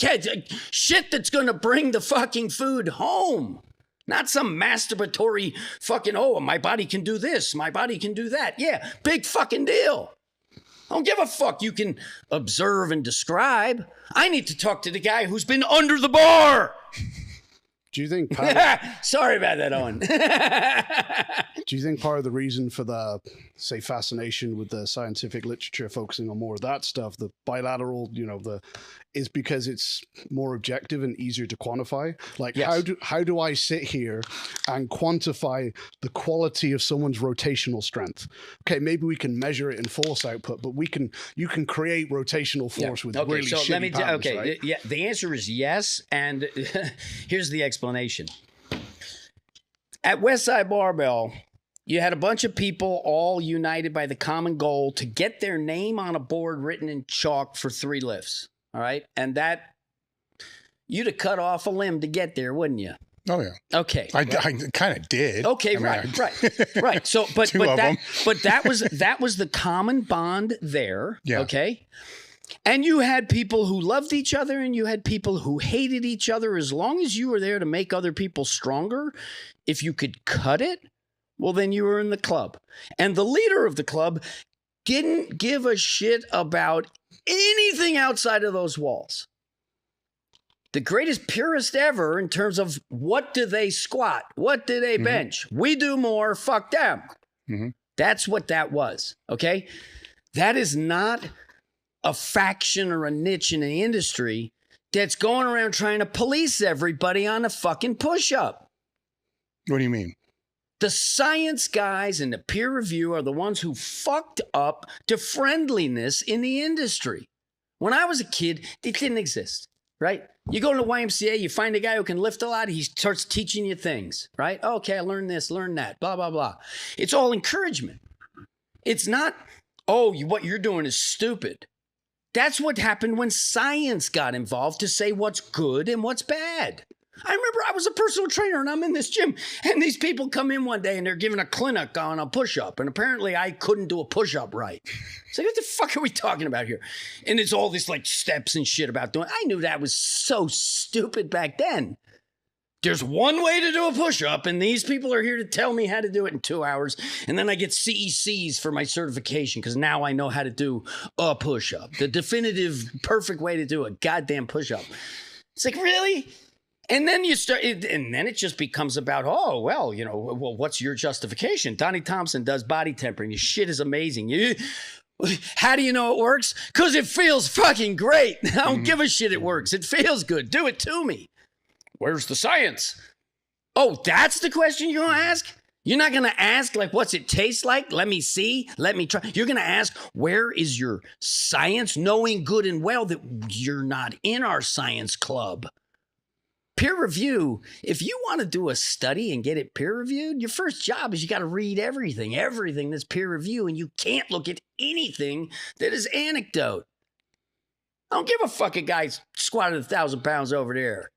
shit that's going to bring the fucking food home. Not some masturbatory fucking, my body can do this, my body can do that. Yeah, big fucking deal. I don't give a fuck. You can observe and describe. I need to talk to the guy who's been under the bar. Do you think sorry about that, Owen. Do you think part of the reason for the, say, fascination with the scientific literature focusing on more of that stuff, the bilateral, is because it's more objective and easier to quantify? Like, yes. How do I sit here and quantify the quality of someone's rotational strength? Okay, maybe we can measure it in force output, but you can create rotational force with really shitty patterns, right? Yeah, the answer is yes, and here's the explanation. At Westside Barbell, you had a bunch of people all united by the common goal to get their name on a board written in chalk for 3 lifts. All right. And that you'd have cut off a limb to get there, wouldn't you? Oh yeah. Okay. I kind of did. Okay, right. So, but that was the common bond there. Yeah. Okay. And you had people who loved each other and you had people who hated each other. As long as you were there to make other people stronger, if you could cut it, well, then you were in the club. And the leader of the club didn't give a shit about anything outside of those walls. The greatest purist ever in terms of what do they squat? What do they bench? We do more, fuck them. That's what that was, okay? That is not a faction or a niche in the industry that's going around trying to police everybody on a fucking push-up. What do you mean? The science guys and the peer review are the ones who fucked up to friendliness in the industry. When I was a kid, it didn't exist, right? You go to the YMCA, you find a guy who can lift a lot, he starts teaching you things, right? Okay, I learned this, learn that, blah, blah, blah. It's all encouragement. It's not, what you're doing is stupid. That's what happened when science got involved to say what's good and what's bad. I remember I was a personal trainer and I'm in this gym and these people come in one day and they're giving a clinic on a push-up and apparently I couldn't do a push-up right. It's like, what the fuck are we talking about here? And it's all this like steps and shit about doing. I knew that was so stupid back then. There's one way to do a push-up and these people are here to tell me how to do it in 2 hours. And then I get CECs for my certification because now I know how to do a push-up. The definitive perfect way to do a goddamn push-up. It's like, really? And then you start, and then it just becomes about, what's your justification? Donnie Thompson does body tempering. Your shit is amazing. How do you know it works? Because it feels fucking great. I don't give a shit it works. It feels good. Do it to me. Where's the science? Oh, that's the question you're going to ask? You're not going to ask, like, what's it taste like? Let me see. Let me try. You're going to ask, where is your science? Knowing good and well that you're not in our science club. Peer review, if you want to do a study and get it peer reviewed, your first job is you got to read everything that's peer review, and you can't look at anything that is anecdote. I don't give a fuck a guy squatted 1,000 pounds over there.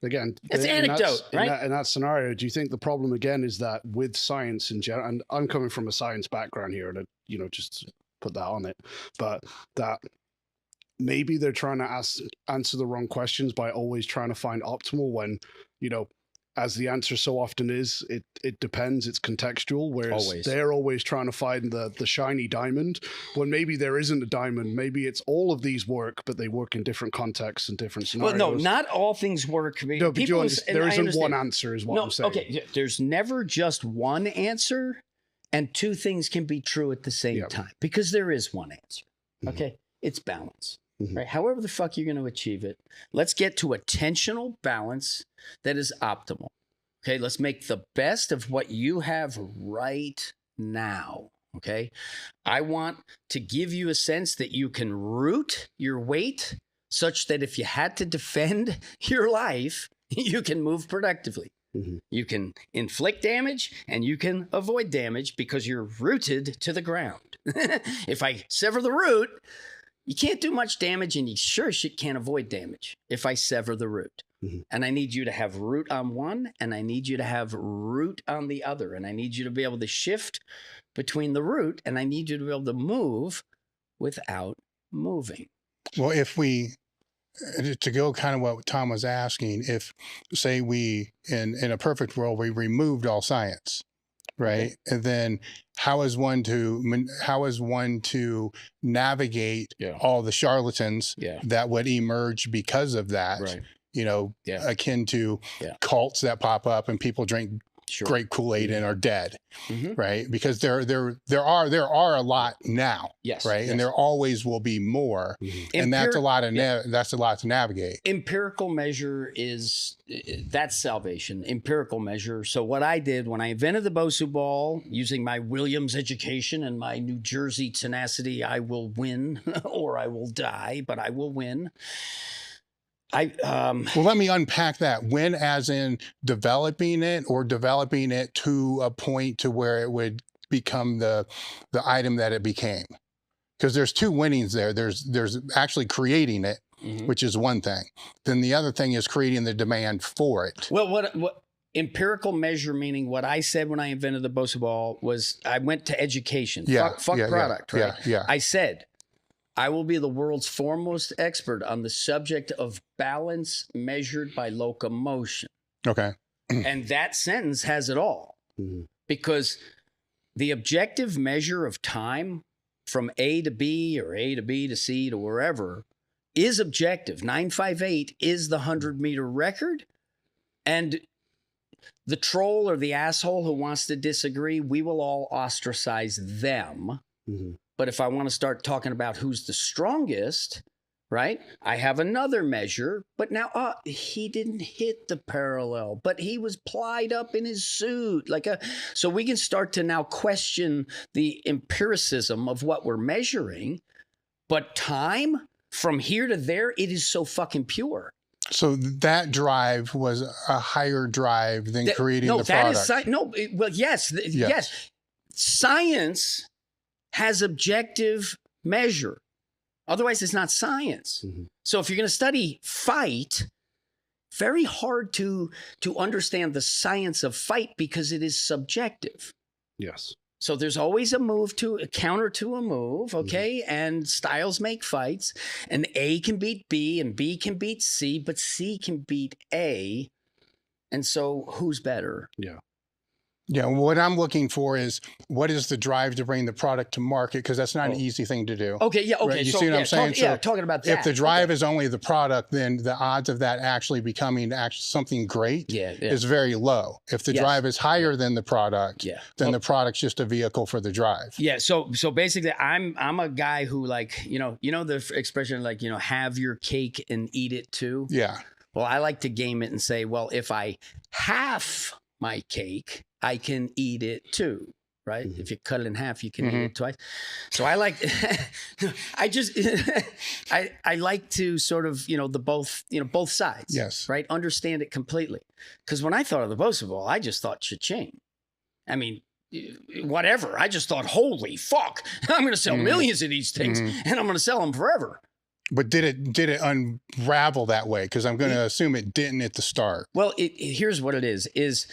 Again, it's anecdote, right? In that scenario, do you think the problem again is that with science in general, and I'm coming from a science background here, and just put that on it, but that maybe they're trying to answer the wrong questions by always trying to find optimal when, as the answer so often is, it depends, it's contextual, whereas they're always trying to find the shiny diamond when maybe there isn't a diamond. Maybe it's all of these work, but they work in different contexts and different scenarios. Well, no, not all things work. No, but there isn't one answer is what I'm saying. Okay, there's never just one answer, and two things can be true at the same time, because there is one answer. Okay, it's balance. Right? However the fuck you're going to achieve it, let's get to a tensional balance that is optimal. Okay, let's make the best of what you have right now. Okay, I want to give you a sense that you can root your weight such that if you had to defend your life, you can move productively. You can inflict damage and you can avoid damage because you're rooted to the ground. If I sever the root, you can't do much damage, and you sure shit can't avoid damage if I sever the root. And I need you to have root on one, and I need you to have root on the other. And I need you to be able to shift between the root, and I need you to be able to move without moving. Well, if we, to go kind of what Tom was asking, if, say we, in a perfect world, we removed all science, right? And then how is one to navigate all the charlatans that would emerge because of that? Right. Akin to cults that pop up and people drink great Kool-Aid and are dead, right? Because there are a lot now, right? And there always will be more, and that's a lot of that's a lot to navigate. Empirical measure that's salvation. Empirical measure. So what I did when I invented the BOSU ball, using my Williams education and my New Jersey tenacity, I will win or I will die, but I will win. Well, let me unpack that. When, as in developing it, or developing it to a point to where it would become the item that it became? Because there's two winnings there. There's actually creating it, which is one thing. Then the other thing is creating the demand for it. Well, what empirical measure, meaning what I said when I invented the BOSU ball, was I went to education. Fuck product, right? Yeah. I said, I will be the world's foremost expert on the subject of balance measured by locomotion. Okay. And that sentence has it all. Because the objective measure of time from A to B or A to B to C to wherever is objective. 958 is the 100-meter record. And the troll or the asshole who wants to disagree, we will all ostracize them. But if I want to start talking about who's the strongest, right? I have another measure, but now he didn't hit the parallel, but he was plied up in his suit. So we can start to now question the empiricism of what we're measuring. But time from here to there, it is so fucking pure. So that drive was a higher drive than creating the product. Yes. Science has objective measure. Otherwise, it's not science. So if you're going to study fight, very hard to understand the science of fight because it is subjective. Yes. So there's always a counter to a move, okay? And styles make fights. And A can beat B and B can beat C, but C can beat A. And so who's better? Yeah. Yeah, what I'm looking for is what is the drive to bring the product to market? Because that's not an easy thing to do. Okay, yeah, okay. Right? You see what I'm saying? Talking about that. If the drive is only the product, then the odds of that actually becoming something great is very low. If the drive is higher than the product, then the product's just a vehicle for the drive. Yeah, so basically I'm a guy who you know the expression have your cake and eat it too? Yeah. Well, I like to game it and say, well, if I half my cake, I can eat it too, right? If you cut it in half, you can eat it twice. So I like, I like to sort of, both sides. Yes. Right. Understand it completely. Because when I thought of the BOSU ball, I just thought cha-ching. I mean, whatever. I just thought, holy fuck, I'm going to sell millions of these things and I'm going to sell them forever. But did it unravel that way? Because I'm going to assume it didn't at the start. Well, here's what it is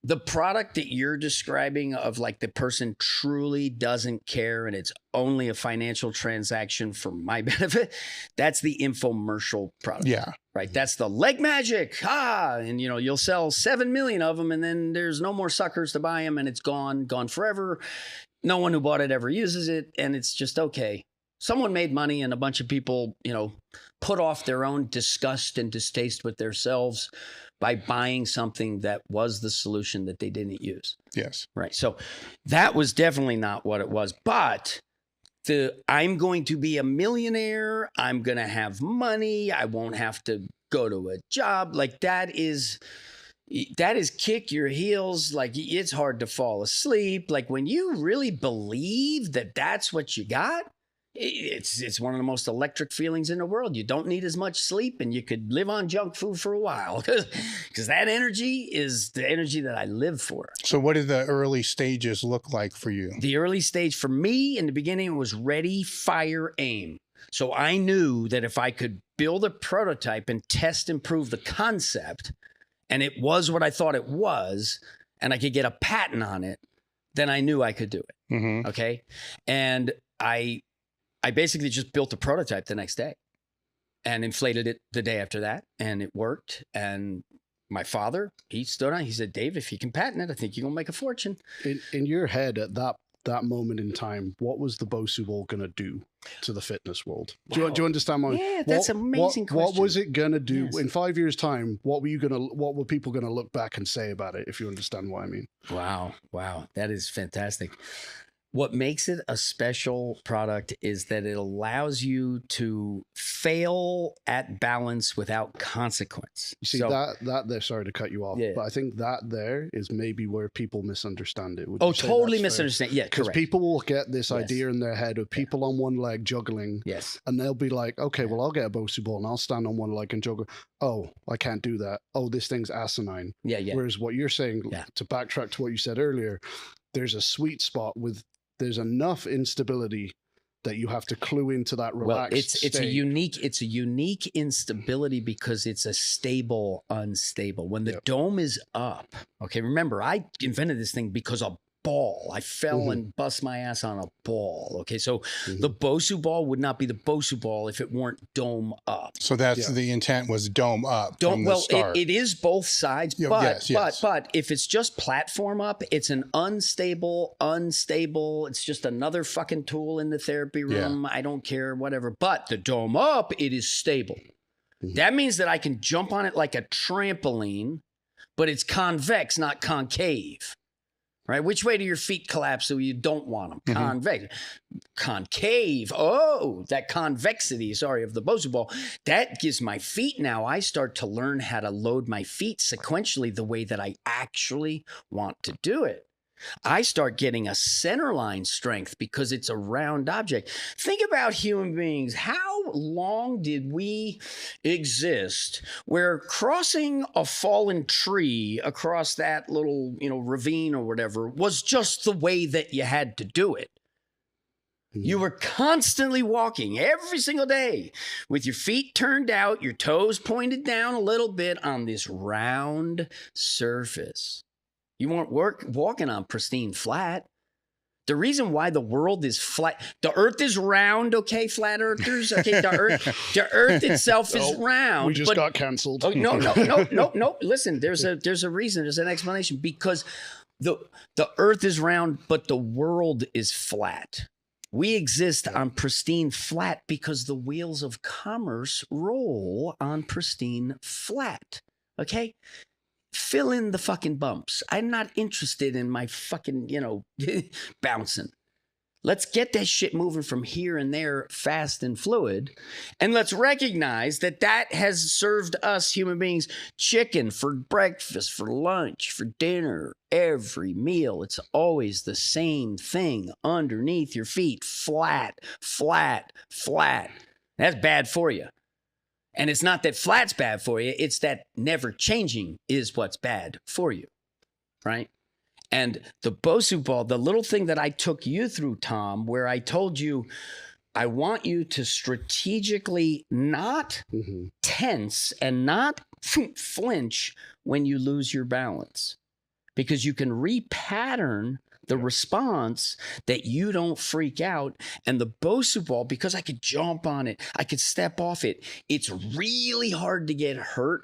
the product that you're describing of the person truly doesn't care and it's only a financial transaction for my benefit. That's the infomercial product. Yeah. Right. That's the leg magic. And you'll sell 7 million of them and then there's no more suckers to buy them and it's gone forever. No one who bought it ever uses it. And it's just, okay. Someone made money and a bunch of people, put off their own disgust and distaste with themselves by buying something that was the solution that they didn't use. Yes. Right. So that was definitely not what it was. But I'm going to be a millionaire. I'm going to have money. I won't have to go to a job. That is kick your heels. It's hard to fall asleep. When you really believe that that's what you got, it's one of the most electric feelings in the world. You don't need as much sleep and you could live on junk food for a while because that energy is the energy that I live for. So what did the early stages look like for you? The early stage for me in the beginning was ready, fire, aim. So I knew that if I could build a prototype and test and prove the concept and it was what I thought it was and I could get a patent on it, then I knew I could do it. Okay. And I basically just built a prototype the next day and inflated it the day after that. And it worked. And my father, he stood on, he said, Dave, if you can patent it, I think you're going to make a fortune. In your head at that moment in time, what was the BOSU ball going to do to the fitness world? Do you understand my? Yeah, that's an amazing question. What was it going to do in 5 years' time? What were people going to look back and say about it? If you understand what I mean. Wow. That is fantastic. What makes it a special product is that it allows you to fail at balance without consequence. You see, that there, sorry to cut you off, but I think that there is maybe where people misunderstand it. Totally misunderstand. Yeah, because people will get this idea in their head of people on one leg juggling. Yes. And they'll be like, okay, well, I'll get a BOSU ball and I'll stand on one leg and juggle. Oh, I can't do that. Oh, this thing's asinine. Yeah. Whereas what you're saying, to backtrack to what you said earlier, there's a sweet spot there's enough instability that you have to clue into that relaxed it's state. a unique instability because it's a stable unstable. When the dome is up, okay, remember I invented this thing because a ball. I fell and bust my ass on a ball. Okay, so the BOSU ball would not be the BOSU ball if it weren't dome up. So that's the intent was dome up. Dome, from the start. It is both sides, but but if it's just platform up, it's an unstable. It's just another fucking tool in the therapy room. I don't care, whatever. But the dome up, it is stable. That means that I can jump on it like a trampoline, but it's convex, not concave. Right? Which way do your feet collapse so you don't want them? Convex. Concave. Oh, that convexity, of the BOSU ball. That gives my feet now. I start to learn how to load my feet sequentially the way that I actually want to do it. I start getting a centerline strength because it's a round object. Think about human beings. How long did we exist where crossing a fallen tree across that little, ravine or whatever was just the way that you had to do it? You were constantly walking every single day with your feet turned out, your toes pointed down a little bit on this round surface. You weren't walking on pristine flat. The reason why the world is flat, the earth is round, okay, flat earthers? Okay, the earth itself is round. We just got canceled. Oh, no. Listen, there's a reason, there's an explanation. Because the earth is round, but the world is flat. We exist on pristine flat because the wheels of commerce roll on pristine flat, okay? Fill in the fucking bumps. I'm not interested in my fucking, bouncing. Let's get that shit moving from here and there fast and fluid. And let's recognize that has served us human beings chicken for breakfast, for lunch, for dinner, every meal. It's always the same thing underneath your feet. Flat, flat, flat. That's bad for you. And it's not that flat's bad for you. It's that never changing is what's bad for you, right? And the BOSU ball, the little thing that I took you through, Tom, where I told you, I want you to strategically not tense and not flinch when you lose your balance, because you can repattern the response that you don't freak out. And the BOSU ball, because I could jump on it, I could step off it. It's really hard to get hurt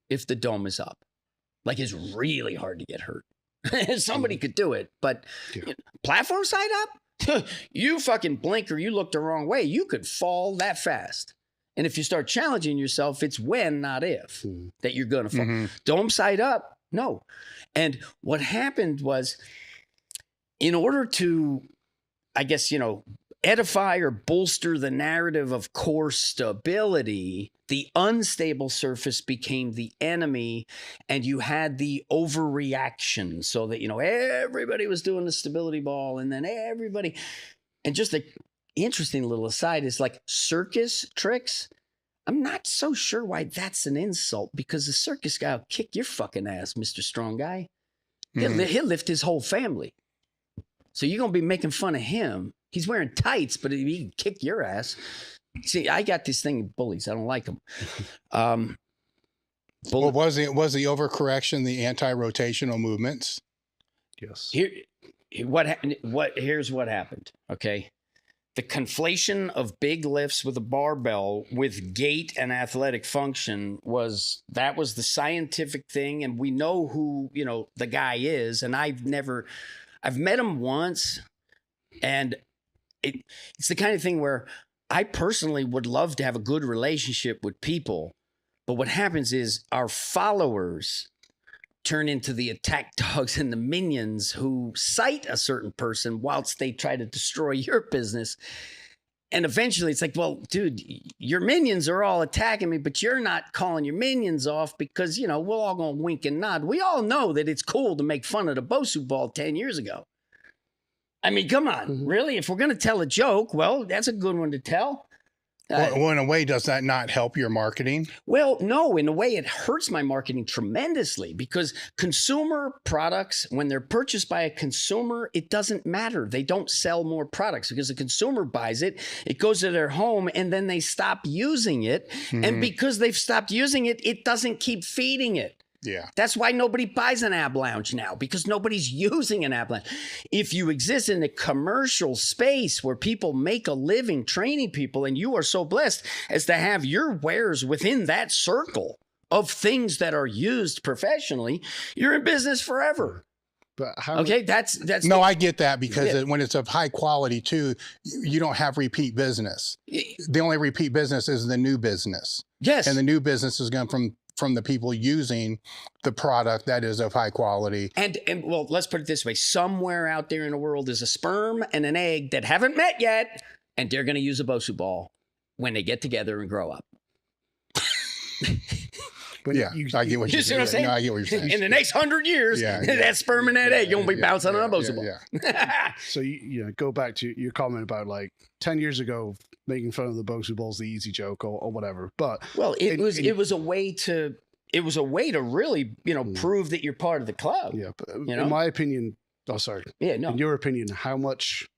if the dome is up. Like, it's really hard to get hurt. Somebody could do it, but platform side up, you fucking blink or you look the wrong way, you could fall that fast. And if you start challenging yourself, it's when, not if, that you're going to fall. Dome side up, no. And what happened was, in order to, I guess, edify or bolster the narrative of core stability, the unstable surface became the enemy, and you had the overreaction, so that, everybody was doing the stability ball, and then everybody, and just an interesting little aside is like circus tricks. I'm not so sure why that's an insult, because the circus guy will kick your fucking ass, Mr. Strong Guy. He'll lift his whole family. So you're going to be making fun of him. He's wearing tights, but he can kick your ass. See, I got this thing with bullies. I don't like them. Well, was the overcorrection the anti-rotational movements? Yes. Here's what happened, okay? The conflation of big lifts with a barbell with gait and athletic function was the scientific thing, and we know who, the guy is, and I've met him once, and it's the kind of thing where I personally would love to have a good relationship with people, but what happens is our followers turn into the attack dogs and the minions who cite a certain person whilst they try to destroy your business. And eventually it's like, well, dude, your minions are all attacking me, but you're not calling your minions off because, we're all going to wink and nod. We all know that it's cool to make fun of the BOSU ball 10 years ago. I mean, come on, really? If we're going to tell a joke, well, that's a good one to tell. Well, in a way, does that not help your marketing? Well, no, in a way, it hurts my marketing tremendously because consumer products, when they're purchased by a consumer, it doesn't matter. They don't sell more products because the consumer buys it, it goes to their home, and then they stop using it. And because they've stopped using it, it doesn't keep feeding it. Yeah. That's why nobody buys an ab lounge now, because nobody's using an ab lounge. If you exist in a commercial space where people make a living training people, and you are so blessed as to have your wares within that circle of things that are used professionally, you're in business forever. But how? Okay, that's No, I get that because when it's of high quality too, you don't have repeat business. The only repeat business is the new business. Yes. And the new business is going from the people using the product that is of high quality. And well, let's put it this way. Somewhere out there in the world is a sperm and an egg that haven't met yet, and they're going to use a BOSU ball when they get together and grow up. But Yeah, I get what you're see what I'm saying. saying? No, I get what you're saying. In the next 100 years, that sperm and that egg, you're going to be bouncing on a BOSU ball. Yeah. So you know, go back to your comment about like 10 years ago, making fun of the BOSU ball's the easy joke or whatever. But Well, it was a way to really, prove that you're part of the club. yeah, but know? in my opinion, sorry. Yeah, no. In your opinion, how much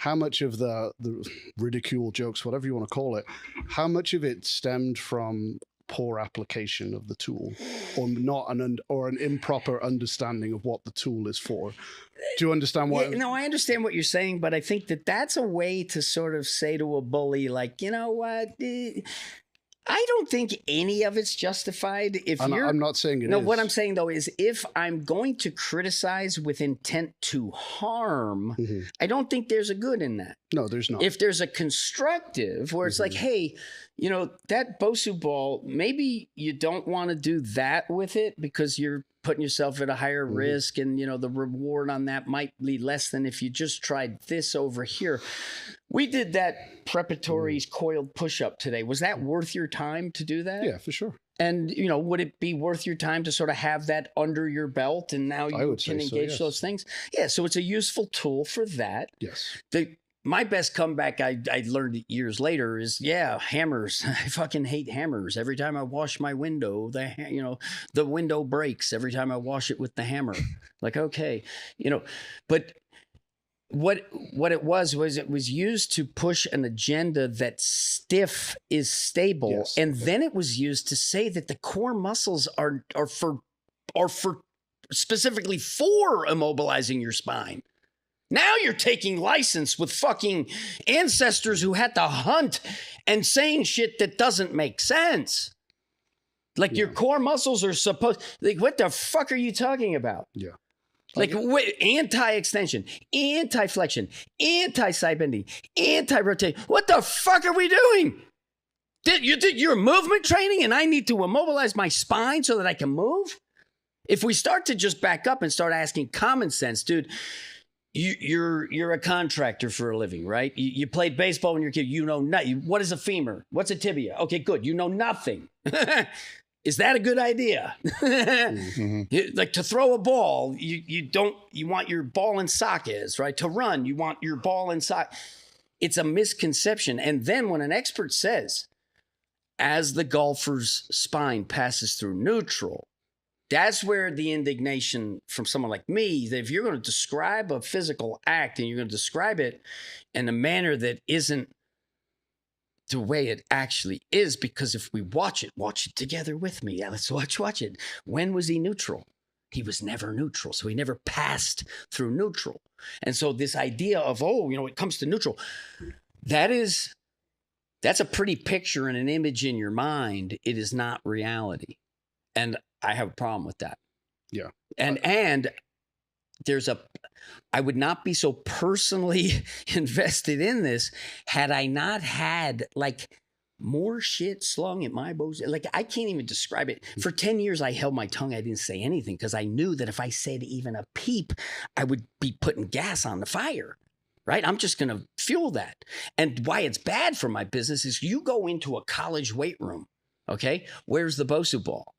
of the ridicule jokes, whatever you want to call it, how much of it stemmed from poor application of the tool, or not an improper understanding of what the tool is for? Do you understand what? Yeah, no, I understand what you're saying, but I think that that's a way to sort of say to a bully, like, you know what? I don't think any of it's justified. I'm not saying it No, is. what I'm saying, though, is if I'm going to criticize with intent to harm, I don't think there's a good in that. No, there's not. If there's a constructive where it's like, hey, that BOSU ball, maybe you don't want to do that with it because you're putting yourself at a higher risk, and the reward on that might be less than if you just tried this over here. We did that preparatory coiled push-up today. Was that worth your time to do that? Yeah, for sure. And, would it be worth your time to sort of have that under your belt, and now you can engage those things? Yeah, so it's a useful tool for that. Yes. My best comeback I learned years later is, hammers. I fucking hate hammers. Every time I wash my window, the window breaks every time I wash it with the hammer. Like, okay, but what it was it was used to push an agenda that stiff is stable. Yes. And then it was used to say that the core muscles are for specifically for immobilizing your spine. Now you're taking license with fucking ancestors who had to hunt and saying shit that doesn't make sense. Like your core muscles are supposed, like, what the fuck are you talking about? Yeah. Like anti-extension, anti-flexion, anti-side bending, anti-rotation. What the fuck are we doing? You're movement training and I need to immobilize my spine so that I can move? If we start to just back up and start asking common sense, dude, you're a contractor for a living, right? You played baseball when you're a kid. You know nothing. What is a femur? What's a tibia? Okay, good. You know nothing. Is that a good idea? Like to throw a ball, you want your ball in sockets, right? To run, you want your ball in sock. It's a misconception. And then when an expert says, as the golfer's spine passes through neutral, that's where the indignation from someone like me, that if you're going to describe a physical act and you're going to describe it in a manner that isn't the way it actually is, because if we watch it together with me. Yeah, let's watch it. When was he neutral? He was never neutral. So he never passed through neutral. And so this idea of, it comes to neutral, that's a pretty picture and an image in your mind. It is not reality. And I have a problem with that. Yeah. And I would not be so personally invested in this had I not had like more shit slung at my bows. Like, I can't even describe it. For 10 years, I held my tongue. I didn't say anything because I knew that if I said even a peep, I would be putting gas on the fire, right? I'm just going to fuel that. And why it's bad for my business is you go into a college weight room, okay? Where's the BOSU ball?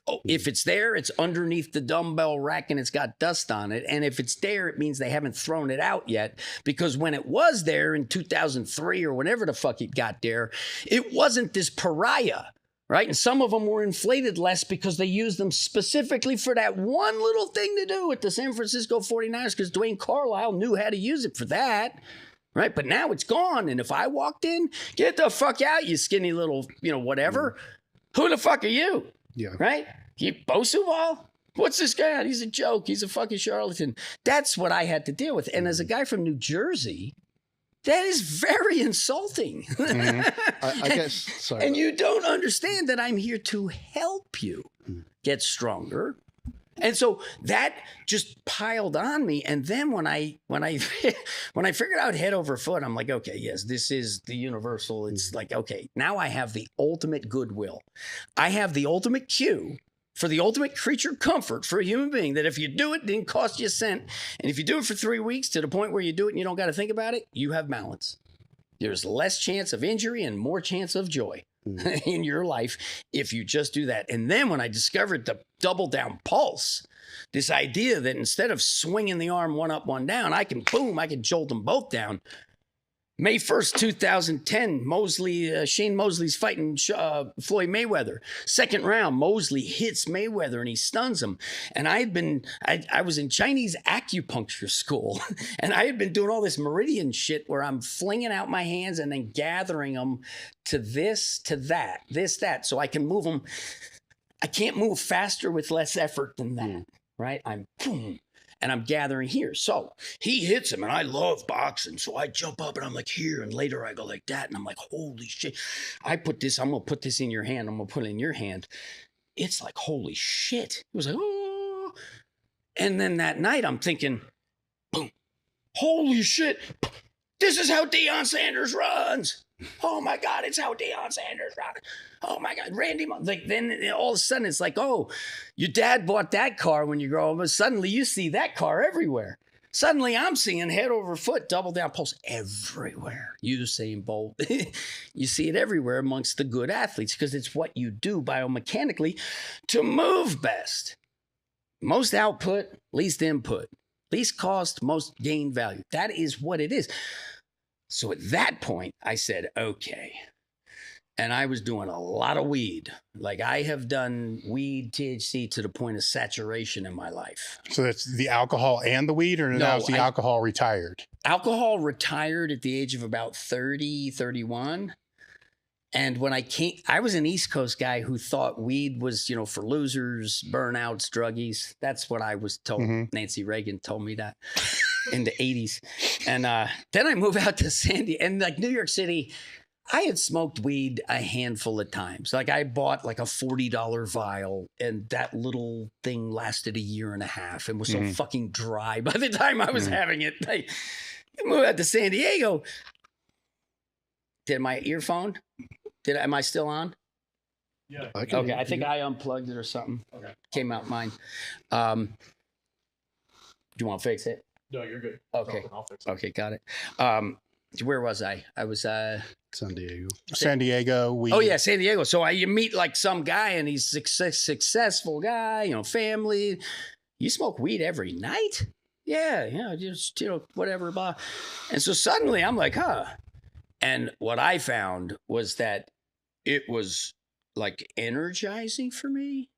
Oh, if it's there, it's underneath the dumbbell rack and it's got dust on it. And if it's there, it means they haven't thrown it out yet. Because when it was there in 2003 or whenever the fuck it got there, it wasn't this pariah, right? And some of them were inflated less because they used them specifically for that one little thing to do with the San Francisco 49ers because Dwayne Carlisle knew how to use it for that. Right. But now it's gone. And if I walked in, get the fuck out, you skinny little, whatever. Who the fuck are you? Yeah. Right? You BOSU ball? What's this guy? He's a joke. He's a fucking charlatan. That's what I had to deal with. And as a guy from New Jersey, that is very insulting. I guess. Sorry. And you don't understand that I'm here to help you get stronger. And so that just piled on me. And then when I figured out head over foot, I'm like, okay, yes, this is the universal. It's like, okay, now I have the ultimate goodwill. I have the ultimate cue for the ultimate creature comfort for a human being that if you do it, it didn't cost you a cent. And if you do it for 3 weeks to the point where you do it and you don't got to think about it, you have balance. There's less chance of injury and more chance of joy in your life if you just do that. And then when I discovered the double down pulse, this idea that instead of swinging the arm one up, one down, I can jolt them both down. May 1st, 2010, Shane Mosley's fighting Floyd Mayweather. Second round, Mosley hits Mayweather and he stuns him. And I was in Chinese acupuncture school and I had been doing all this meridian shit where I'm flinging out my hands and then gathering them to this, to that, this, that. So I can move them. I can't move faster with less effort than that, right? I'm boom. And I'm gathering here. So he hits him, and I love boxing. So I jump up, and I'm like here, and later I go like that, and I'm like, holy shit. I'm going to put this in your hand. I'm going to put it in your hand. It's like, holy shit. It was like, oh. And then that night, I'm thinking, boom, holy shit. This is how Deion Sanders runs. Oh, my God, it's how Deion Sanders runs. Oh, my God, Randy. Like, then all of a sudden, it's like, oh, your dad bought that car when you grow up. But suddenly, you see that car everywhere. Suddenly, I'm seeing head over foot, double down pulse everywhere. Usain Bolt. You see it everywhere amongst the good athletes because it's what you do biomechanically to move best. Most output, least input. Least cost, most gain value. That is what it is. So at that point, I said, okay. And I was doing a lot of weed. Like I have done weed, THC to the point of saturation in my life. So that's the alcohol and the weed, or now is the alcohol retired? Alcohol retired at the age of about 30, 31. And when I was an East Coast guy who thought weed was, for losers, burnouts, druggies. That's what I was told. Nancy Reagan told me that in the 80s. And then I moved out to San Diego. And like New York City, I had smoked weed a handful of times. Like I bought like a $40 vial and that little thing lasted a year and a half and was so fucking dry by the time I was having it. I moved out to San Diego. Did my earphone? Am I still on? Yeah. Okay, I think I unplugged it or something. Okay. Came out mine. Do you want to fix it? No, you're good. Okay. I'll fix it. Okay, got it. Where was I? I was San Diego. San Diego. Oh yeah, San Diego. So you meet like some guy and he's successful guy, family. You smoke weed every night? Yeah, just whatever. Blah. And so suddenly I'm like, huh. And what I found was that it was like energizing for me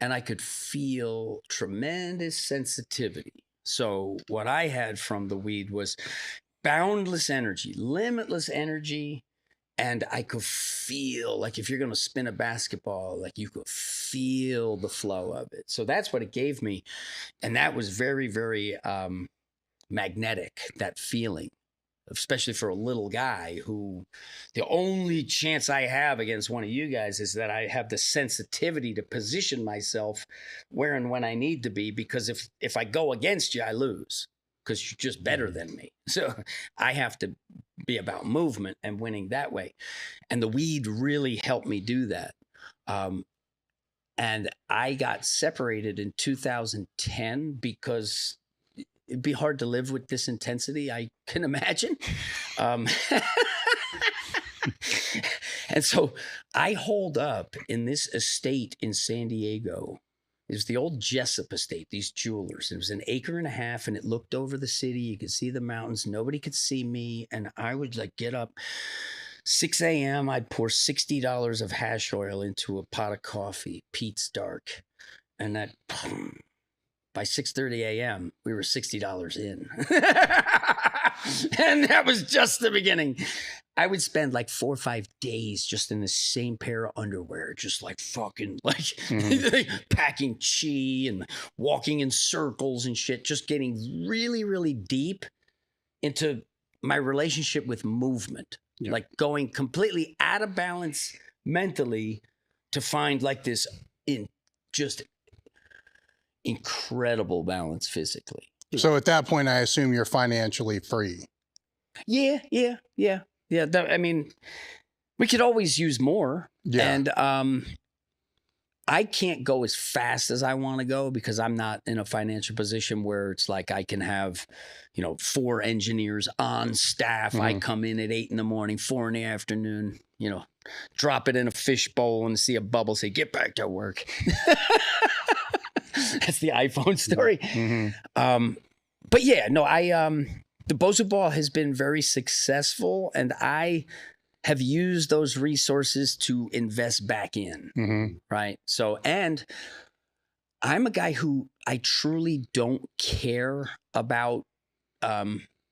and I could feel tremendous sensitivity. So what I had from the weed was boundless energy, limitless energy. And I could feel like if you're going to spin a basketball, like you could feel the flow of it. So that's what it gave me. And that was very, very magnetic, that feeling. Especially for a little guy who the only chance I have against one of you guys is that I have the sensitivity to position myself where and when I need to be, because if I go against you, I lose because you're just better than me. So I have to be about movement and winning that way. And the weed really helped me do that. And I got separated in 2010 because it'd be hard to live with this intensity, I can imagine. And so I holed up in this estate in San Diego. It was the old Jessup estate, these jewelers. It was an acre and a half, and it looked over the city. You could see the mountains. Nobody could see me. And I would like get up 6 a.m. I'd pour $60 of hash oil into a pot of coffee, Pete's Dark. And that, by 6:30 a.m., we were $60 in. And that was just the beginning. I would spend like 4 or 5 days just in the same pair of underwear, just like fucking like packing chi and walking in circles and shit, just getting really, really deep into my relationship with movement, like going completely out of balance mentally to find like this just incredible balance physically. So at that point, I assume you're financially free. Yeah. I mean, we could always use more. Yeah. And I can't go as fast as I want to go because I'm not in a financial position where it's like I can have, 4 engineers on staff. I come in at 8 a.m, 4 p.m, drop it in a fish bowl and see a bubble, say, get back to work. That's the iPhone story. But yeah, no, the BOSU ball has been very successful, and I have used those resources to invest back in, right? So, and I'm a guy who I truly don't care about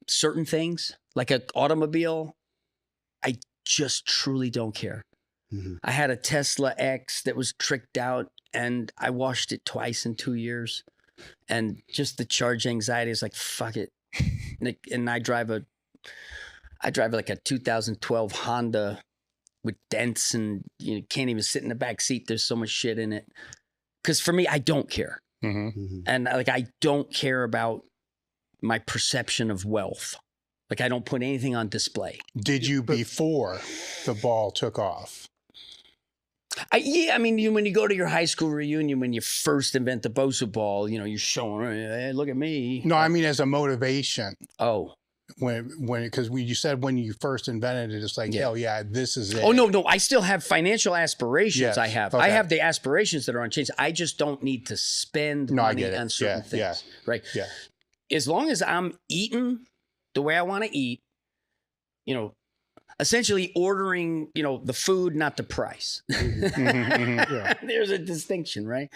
certain things, like an automobile. I just truly don't care. I had a Tesla X that was tricked out, and I washed it twice in 2 years. And just the charge anxiety is like, fuck it. And I drive like a 2012 Honda with dents, and you can't even sit in the back seat. There's so much shit in it. Because for me, I don't care. And like, I don't care about my perception of wealth. Like, I don't put anything on display. Did you before the ball took off? I mean, when you go to your high school reunion, when you first invent the BOSU ball, you're showing, hey, look at me. No, I mean as a motivation. Oh. Because you said when you first invented it, it's like, hell yeah, this is it. Oh, no, I still have financial aspirations. Yes. I have. Okay. I have the aspirations that are unchanged. I just don't need to spend money on certain things. Right? Yeah. As long as I'm eating the way I want to eat, essentially ordering, the food, not the price. There's a distinction, right?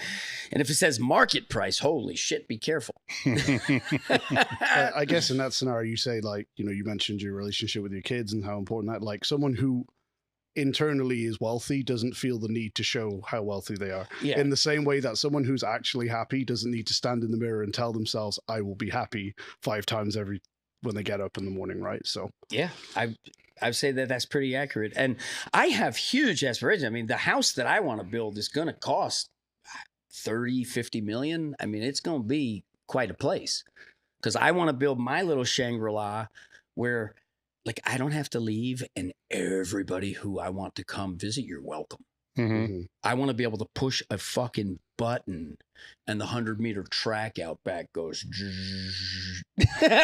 And if it says market price, holy shit, be careful. I guess in that scenario, you say like, you mentioned your relationship with your kids and how important that, like someone who internally is wealthy doesn't feel the need to show how wealthy they are. Yeah. In the same way that someone who's actually happy doesn't need to stand in the mirror and tell themselves, I will be happy 5 times when they get up in the morning, right? So yeah, I'd say that that's pretty accurate. And I have huge aspirations. I mean, the house that I want to build is going to cost 30, 50 million. I mean, it's going to be quite a place because I want to build my little Shangri-La where like I don't have to leave and everybody who I want to come visit, you're welcome. I want to be able to push a fucking button and the 100-meter track out back goes. Like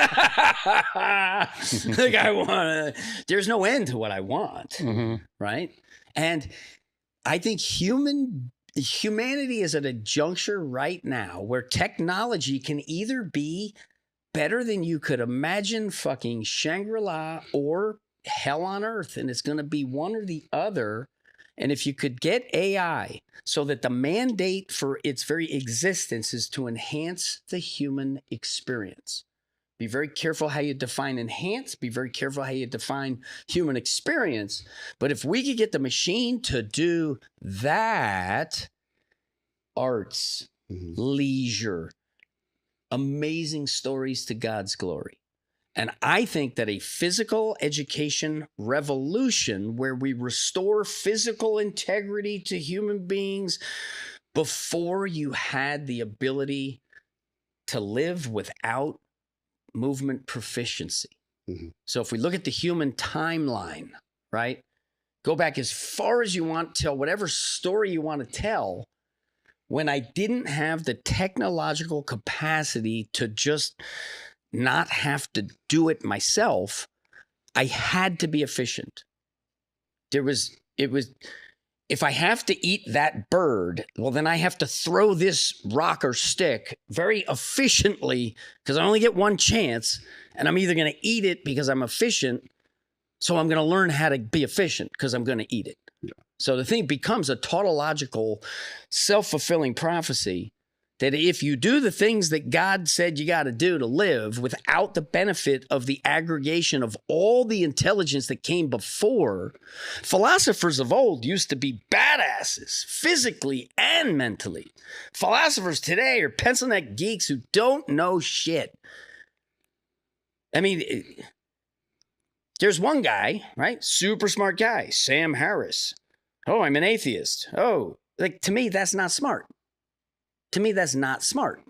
I want to, there's no end to what I want. Right. And I think humanity is at a juncture right now where technology can either be better than you could imagine, fucking Shangri-La, or hell on earth. And it's going to be one or the other. And if you could get AI so that the mandate for its very existence is to enhance the human experience. Be very careful how you define enhance. Be very careful how you define human experience. But if we could get the machine to do that, arts, leisure, amazing stories to God's glory. And I think that a physical education revolution where we restore physical integrity to human beings before you had the ability to live without movement proficiency. So if we look at the human timeline, right? Go back as far as you want, tell whatever story you want to tell. When I didn't have the technological capacity to just not have to do it myself, I had to be efficient. There was if I have to eat that bird, well, then I have to throw this rock or stick very efficiently because I only get one chance, and I'm either going to eat it because I'm efficient, so I'm going to learn how to be efficient because I'm going to eat it. Yeah. So the thing becomes a tautological, self-fulfilling prophecy that if you do the things that God said you got to do to live without the benefit of the aggregation of all the intelligence that came before, philosophers of old used to be badasses, physically and mentally. Philosophers today are pencil neck geeks who don't know shit. I mean, there's one guy, right? Super smart guy, Sam Harris. Oh, I'm an atheist. Oh, like to me, that's not smart. To me, that's not smart.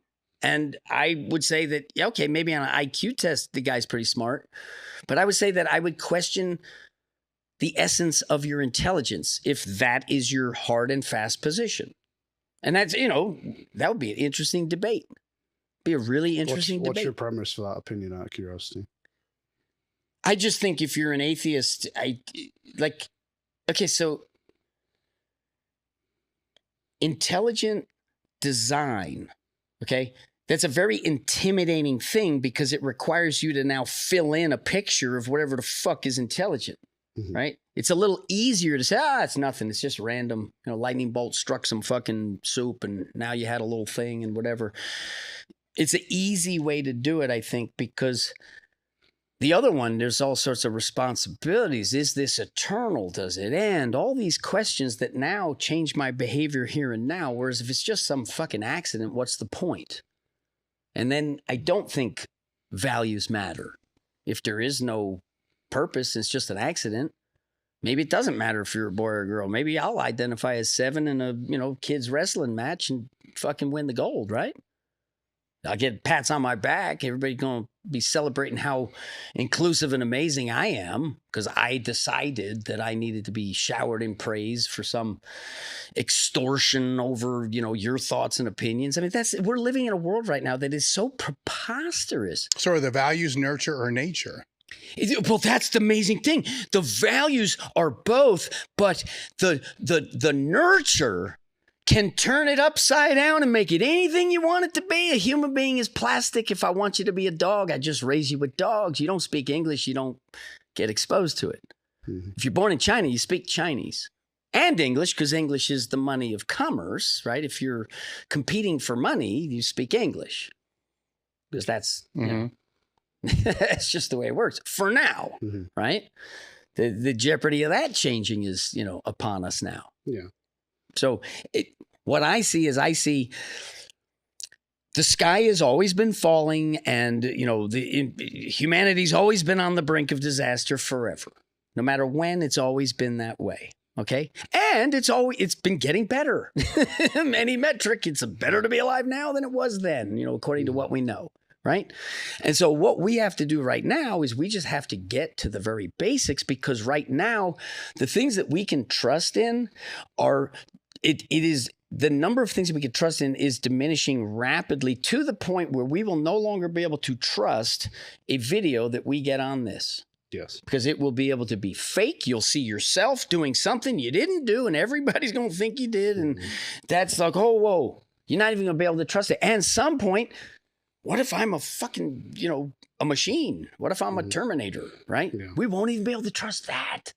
And I would say that, okay, maybe on an IQ test, the guy's pretty smart. But I would say that I would question the essence of your intelligence if that is your hard and fast position. And that's, that would be an interesting debate. Be a really interesting debate. What's your premise for that opinion, out of curiosity? I just think if you're an atheist, so intelligent design, okay? That's a very intimidating thing because it requires you to now fill in a picture of whatever the fuck is intelligent, right? It's a little easier to say, it's nothing. It's just random. Lightning bolt struck some fucking soup and now you had a little thing and whatever. It's an easy way to do it, I think, because the other one, there's all sorts of responsibilities. Is this eternal? Does it end? All these questions that now change my behavior here and now. Whereas if it's just some fucking accident, what's the point? And then I don't think values matter. If there is no purpose, it's just an accident. Maybe it doesn't matter if you're a boy or a girl. Maybe I'll identify as 7 in a, kids wrestling match and fucking win the gold, right? I'll get pats on my back. Everybody's going to be celebrating how inclusive and amazing I am because I decided that I needed to be showered in praise for some extortion over, your thoughts and opinions. I mean, we're living in a world right now that is so preposterous. So are the values nurture or nature? Well, that's the amazing thing. The values are both, but the nurture can turn it upside down and make it anything you want it to be. A human being is plastic. If I want you to be a dog, I just raise you with dogs. You don't speak English, you don't get exposed to it. Mm-hmm. If you're born in China, you speak Chinese and English because English is the money of commerce, right? If you're competing for money, you speak English because that's, that's just the way it works for now, right? The jeopardy of that changing is, upon us now. Yeah. So what I see the sky has always been falling and, humanity's always been on the brink of disaster forever. No matter when, it's always been that way. Okay. And it's been getting better. Any metric, it's better to be alive now than it was then, according to what we know. Right. And so what we have to do right now is we just have to get to the very basics because right now, the things that we can trust in are it is the number of things that we can trust in is diminishing rapidly to the point where we will no longer be able to trust a video that we get on this. Yes. Because it will be able to be fake. You'll see yourself doing something you didn't do and everybody's going to think you did. And that's like, oh, whoa, you're not even going to be able to trust it. And at some point, what if I'm a fucking, a machine? What if I'm a Terminator, right? Yeah. We won't even be able to trust that.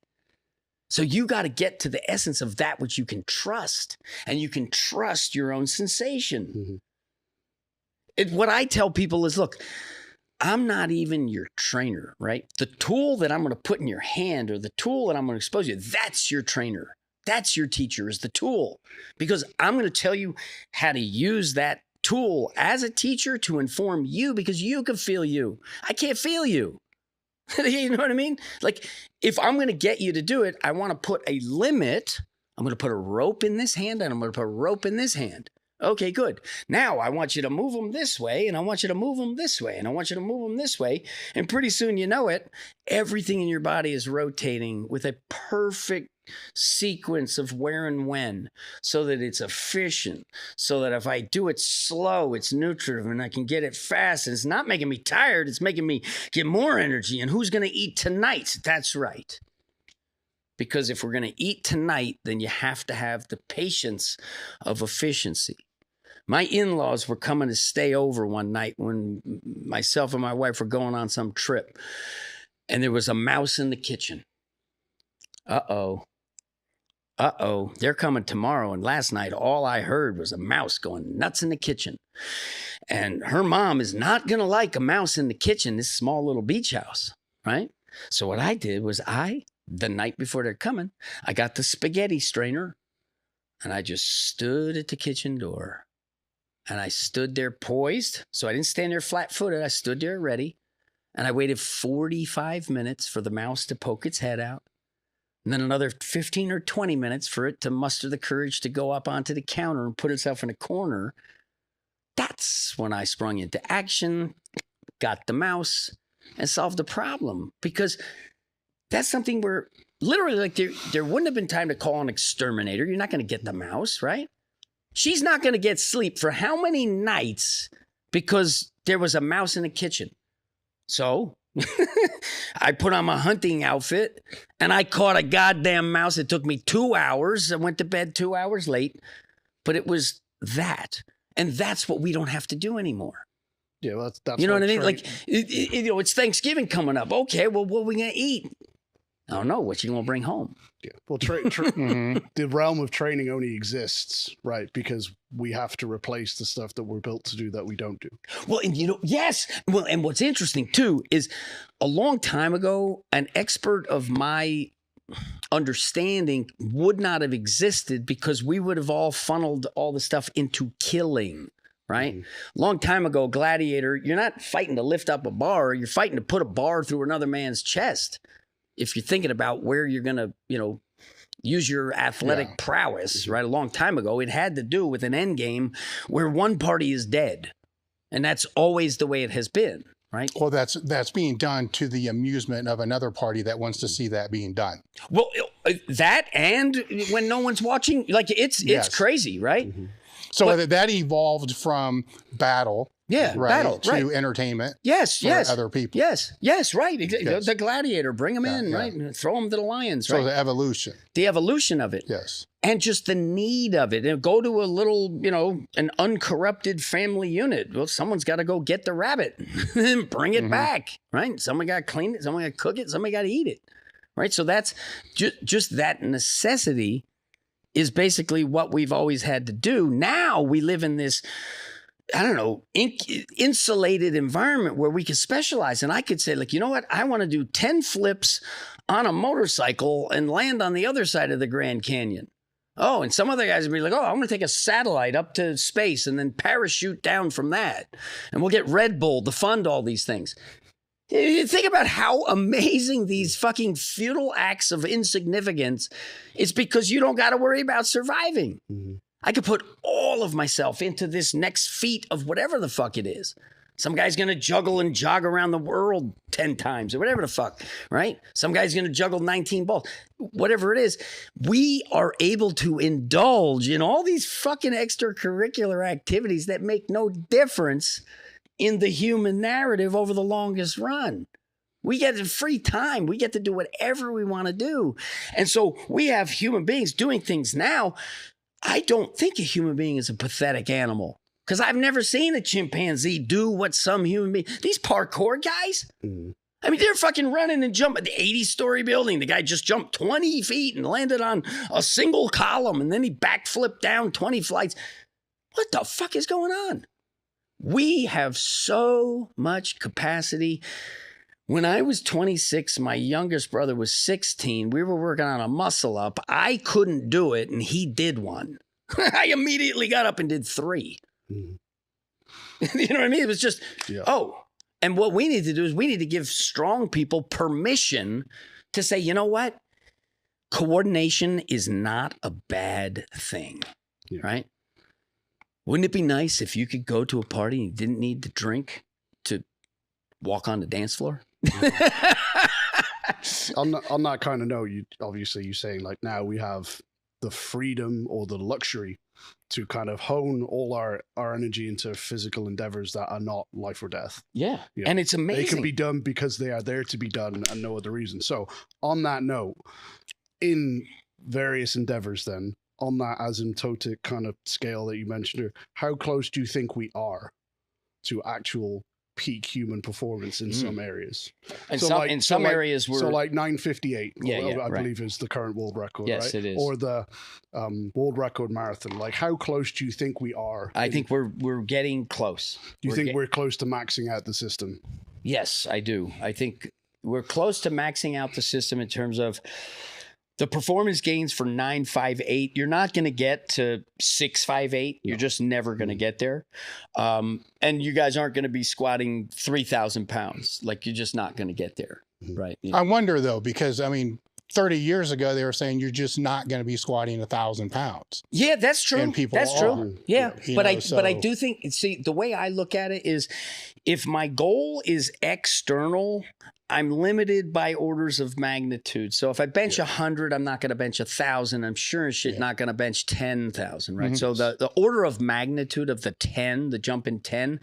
So you got to get to the essence of that which you can trust, and you can trust your own sensation. What I tell people is, look, I'm not even your trainer, right? The tool that I'm going to put in your hand or the tool that I'm going to expose you, that's your trainer. That's your teacher is the tool, because I'm going to tell you how to use that tool as a teacher to inform you because you can feel you. I can't feel you. You know what I mean? Like, if I'm going to get you to do it, I want to put a limit. I'm going to put a rope in this hand and I'm going to put a rope in this hand. Okay, good. Now I want you to move them this way and I want you to move them this way and I want you to move them this way. And pretty soon, you know it, everything in your body is rotating with a perfect sequence of where and when so that it's efficient, so that if I do it slow, it's nutritive and I can get it fast. And it's not making me tired. It's making me get more energy. And who's going to eat tonight? That's right. Because if we're going to eat tonight, then you have to have the patience of efficiency. My in-laws were coming to stay over one night when myself and my wife were going on some trip. And there was a mouse in the kitchen. Uh-oh. They're coming tomorrow. And last night, all I heard was a mouse going nuts in the kitchen. And her mom is not going to like a mouse in the kitchen, this small little beach house, right? So what I did was the night before they're coming, I got the spaghetti strainer and I just stood at the kitchen door. And I stood there poised. So I didn't stand there flat-footed. I stood there ready. And I waited 45 minutes for the mouse to poke its head out. And then another 15 or 20 minutes for it to muster the courage to go up onto the counter and put itself in a corner. That's when I sprung into action, got the mouse, and solved the problem. Because that's something where literally, like, there wouldn't have been time to call an exterminator. You're not going to get the mouse, right? She's not going to get sleep for how many nights because there was a mouse in the kitchen. So I put on my hunting outfit and I caught a goddamn mouse. It took me 2 hours. I went to bed 2 hours late, but it was that. And that's what we don't have to do anymore. Yeah, well, that's you know what I mean? train- Like, it's Thanksgiving coming up. Okay, well, what are we going to eat? I don't know. What you going to bring home? Yeah. Well, the realm of training only exists, right? Because we have to replace the stuff that we're built to do that we don't do. Well, and yes. Well, and what's interesting too is a long time ago, an expert of my understanding would not have existed because we would have all funneled all the stuff into killing. Right? Long time ago, gladiator, you're not fighting to lift up a bar. You're fighting to put a bar through another man's chest. If you're thinking about where you're going to, use your athletic prowess, right? A long time ago, it had to do with an end game where one party is dead. And that's always the way it has been, right? Well, that's being done to the amusement of another party that wants to see that being done. Well, that and when no one's watching, like it's crazy, right? Mm-hmm. So that evolved from battle. Yeah, right, battle, to right. entertainment. Yes, for yes. other people. Yes, right. Yes. The gladiator, bring them in, right? And throw them to the lions, so right? the evolution. The evolution of it. Yes. And just the need of it. And go to a little, an uncorrupted family unit. Well, someone's got to go get the rabbit and bring it back, right? Someone got to clean it. Someone got to cook it. Somebody got to eat it, right? So that's just that necessity is basically what we've always had to do. Now we live in this, I don't know, insulated environment where we can specialize. And I could say, like, you know what? I want to do 10 flips on a motorcycle and land on the other side of the Grand Canyon. Oh, and some other guys would be like, oh, I'm going to take a satellite up to space and then parachute down from that. And we'll get Red Bull to fund all these things. You think about how amazing these fucking futile acts of insignificance is because you don't got to worry about surviving. Mm-hmm. I could put all of myself into this next feat of whatever the fuck it is. Some guy's going to juggle and jog around the world 10 times or whatever the fuck, right? Some guy's going to juggle 19 balls. Whatever it is, we are able to indulge in all these fucking extracurricular activities that make no difference in the human narrative over the longest run. We get free time. We get to do whatever we want to do. And so we have human beings doing things now. I don't think a human being is a pathetic animal because I've never seen a chimpanzee do what some human being. These parkour guys, I mean, they're fucking running and jumping. The 80-story building, the guy just jumped 20 feet and landed on a single column, and then he backflipped down 20 flights. What the fuck is going on? We have so much capacity. When I was 26, my youngest brother was 16. We were working on a muscle up. I couldn't do it, and he did one. I immediately got up and did 3. You know what I mean? It was just, And what we need to do is we need to give strong people permission to say, you know what? Coordination is not a bad thing, right? Wouldn't it be nice if you could go to a party and you didn't need to drink to walk on the dance floor? on that kind of note, you're saying like now we have the freedom or the luxury to kind of hone all our energy into physical endeavors that are not life or death. Yeah. And it's amazing. They can be done because they are there to be done and no other reason. So on that note, in various endeavors then, on that asymptotic kind of scale that you mentioned here, how close do you think we are to actual peak human performance in some areas? And in some areas we're... So like 9:58, I right. believe is the current world record, yes, right? It is. Or the world record marathon. Like, how close do you think we are? I think we're getting close. Do you think we're close to maxing out the system? Yes, I do. I think we're close to maxing out the system in terms of the performance gains for 958. You're not going to get to 658. You're just never going to get there. And you guys aren't going to be squatting 3,000 pounds. Like, you're just not going to get there. Right. You know? I wonder though, because I mean, 30 years ago, they were saying you're just not going to be squatting 1,000 pounds. Yeah, that's true. And people that's are. true. Yeah. But know, I do think, see, the way I look at it is, if my goal is external, I'm limited by orders of magnitude. So if I bench 100, I'm not going to bench 1,000. I'm sure as shit not going to bench 10,000, right? So the order of magnitude of the 10, the jump in 10.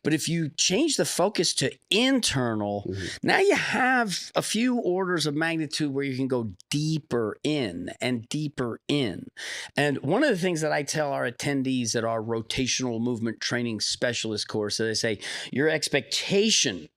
But if you change the focus to internal, now you have a few orders of magnitude where you can go deeper in and deeper in. And one of the things that I tell our attendees at our rotational movement training specialist course, that I say, your expectation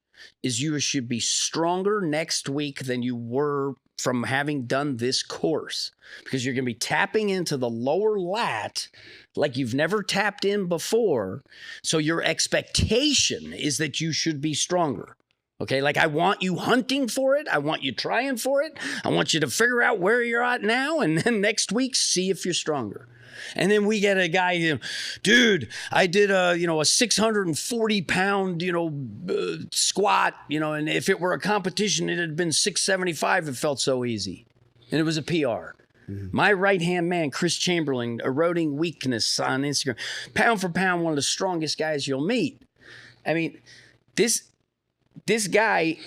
is you should be stronger next week than you were from having done this course, because you're going to be tapping into the lower lat like you've never tapped in before. So your expectation is that you should be stronger. Okay, like, I want you hunting for it. I want you trying for it. I want you to figure out where you're at now, and then next week, see if you're stronger. And then we get a guy, dude, I did a 640 pound, squat, and if it were a competition, it had been 675. It felt so easy. And it was a PR. My right-hand man, Chris Chamberlain, eroding weakness on Instagram, pound for pound, one of the strongest guys you'll meet. I mean, this guy,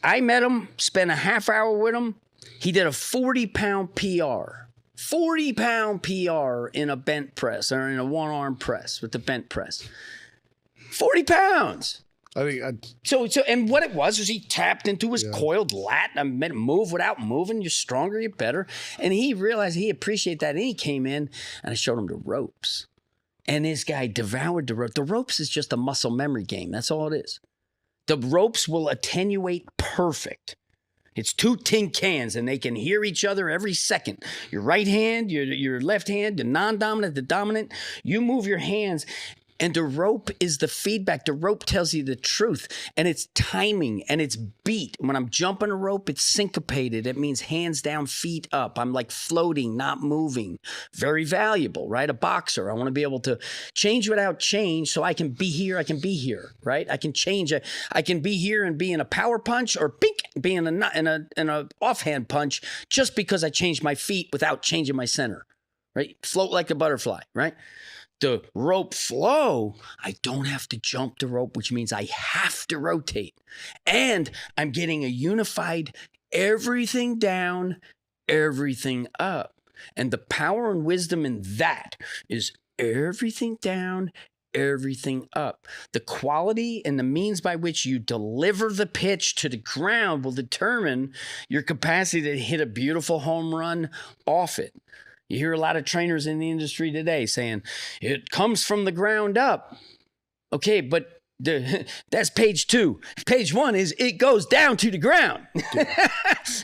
I met him, spent a half hour with him. He did a 40-pound PR. 40-pound PR in a bent press, or in a one-arm press with the bent press. 40 pounds. I think So and what it was is he tapped into his coiled lat. I meant move without moving. You're stronger, you're better. And he realized he appreciated that. And he came in, and I showed him the ropes. And this guy devoured the rope. The ropes is just a muscle memory game. That's all it is. The ropes will attenuate perfect. It's two tin cans, and they can hear each other every second. Your right hand, your left hand, the non-dominant, the dominant. You move your hands, and the rope is the feedback. The rope tells you the truth, and it's timing, and it's beat. When I'm jumping a rope, it's syncopated. It means hands down, feet up. I'm like floating, not moving. Very valuable, right? A boxer. I want to be able to change without change, so I can be here, I can be here, right? I can change. I can be here and be in a power punch, or bink, be in a offhand punch, just because I changed my feet without changing my center, right? Float like a butterfly, right? The rope flow, I don't have to jump the rope, which means I have to rotate. And I'm getting a unified everything down, everything up. And the power and wisdom in that is everything down, everything up. The quality and the means by which you deliver the pitch to the ground will determine your capacity to hit a beautiful home run off it. You hear a lot of trainers in the industry today saying, it comes from the ground up. Okay, but that's page 2. Page 1 is it goes down to the ground.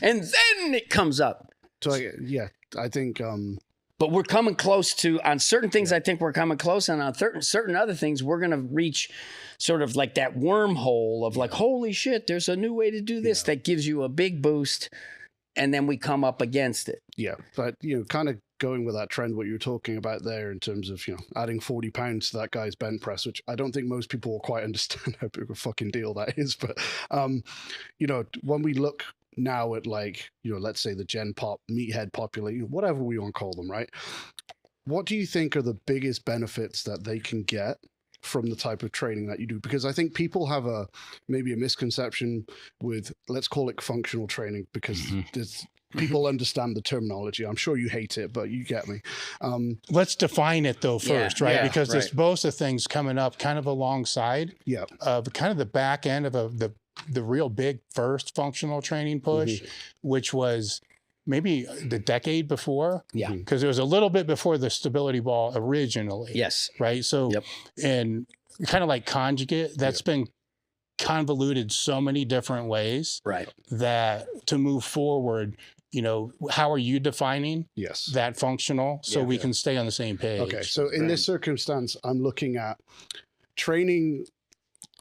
And then it comes up. So, I think... But we're coming close to, on certain things, I think we're coming close. And on certain other things, we're going to reach sort of like that wormhole of like, holy shit, there's a new way to do this that gives you a big boost. And then we come up against it. Yeah. But, kind of going with that trend, what you were talking about there in terms of, adding 40 pounds to that guy's bench press, which I don't think most people will quite understand how big a fucking deal that is. But, when we look now at let's say the Gen Pop, meathead population, whatever we want to call them, right? What do you think are the biggest benefits that they can get from the type of training that you do? Because I think people have maybe a misconception with, let's call it functional training, because people understand the terminology. I'm sure you hate it, but you get me. Let's define it though first, right? Because right. this BOSU thing's coming up kind of alongside of kind of the back end of the real big first functional training push, which was maybe the decade before. Yeah. Because it was a little bit before the stability ball originally. Yes. Right. So, and kind of like conjugate, that's been convoluted so many different ways. Right. That to move forward, you know, how are you defining that functional so we can stay on the same page? Okay. So in this circumstance, I'm looking at training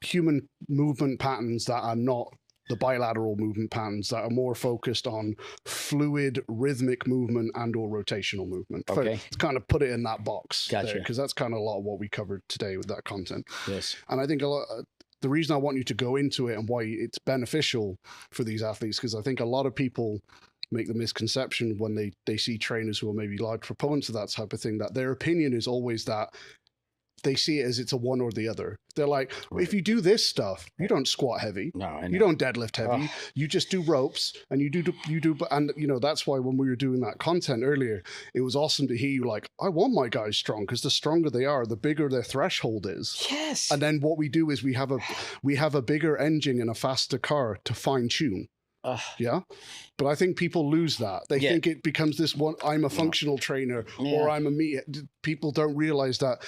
human movement patterns that are not the bilateral movement patterns, that are more focused on fluid, rhythmic movement and or rotational movement. Okay. To kind of put it in that box. Gotcha. Because that's kind of a lot of what we covered today with that content. Yes. And I think the reason I want you to go into it and why it's beneficial for these athletes, because I think a lot of people make the misconception when they see trainers who are maybe large proponents of that type of thing, that their opinion is always that they see it as it's a one or the other. They're like, if you do this stuff, you don't squat heavy. No, I know. You don't deadlift heavy. You just do ropes and you do, and you know, that's why when we were doing that content earlier, it was awesome to hear you like, I want my guys strong, because the stronger they are, the bigger their threshold is. Yes. And then what we do is we have a bigger engine and a faster car to fine tune. Yeah. But I think people lose that. They think it becomes this one, I'm a functional trainer or I'm a me. People don't realize that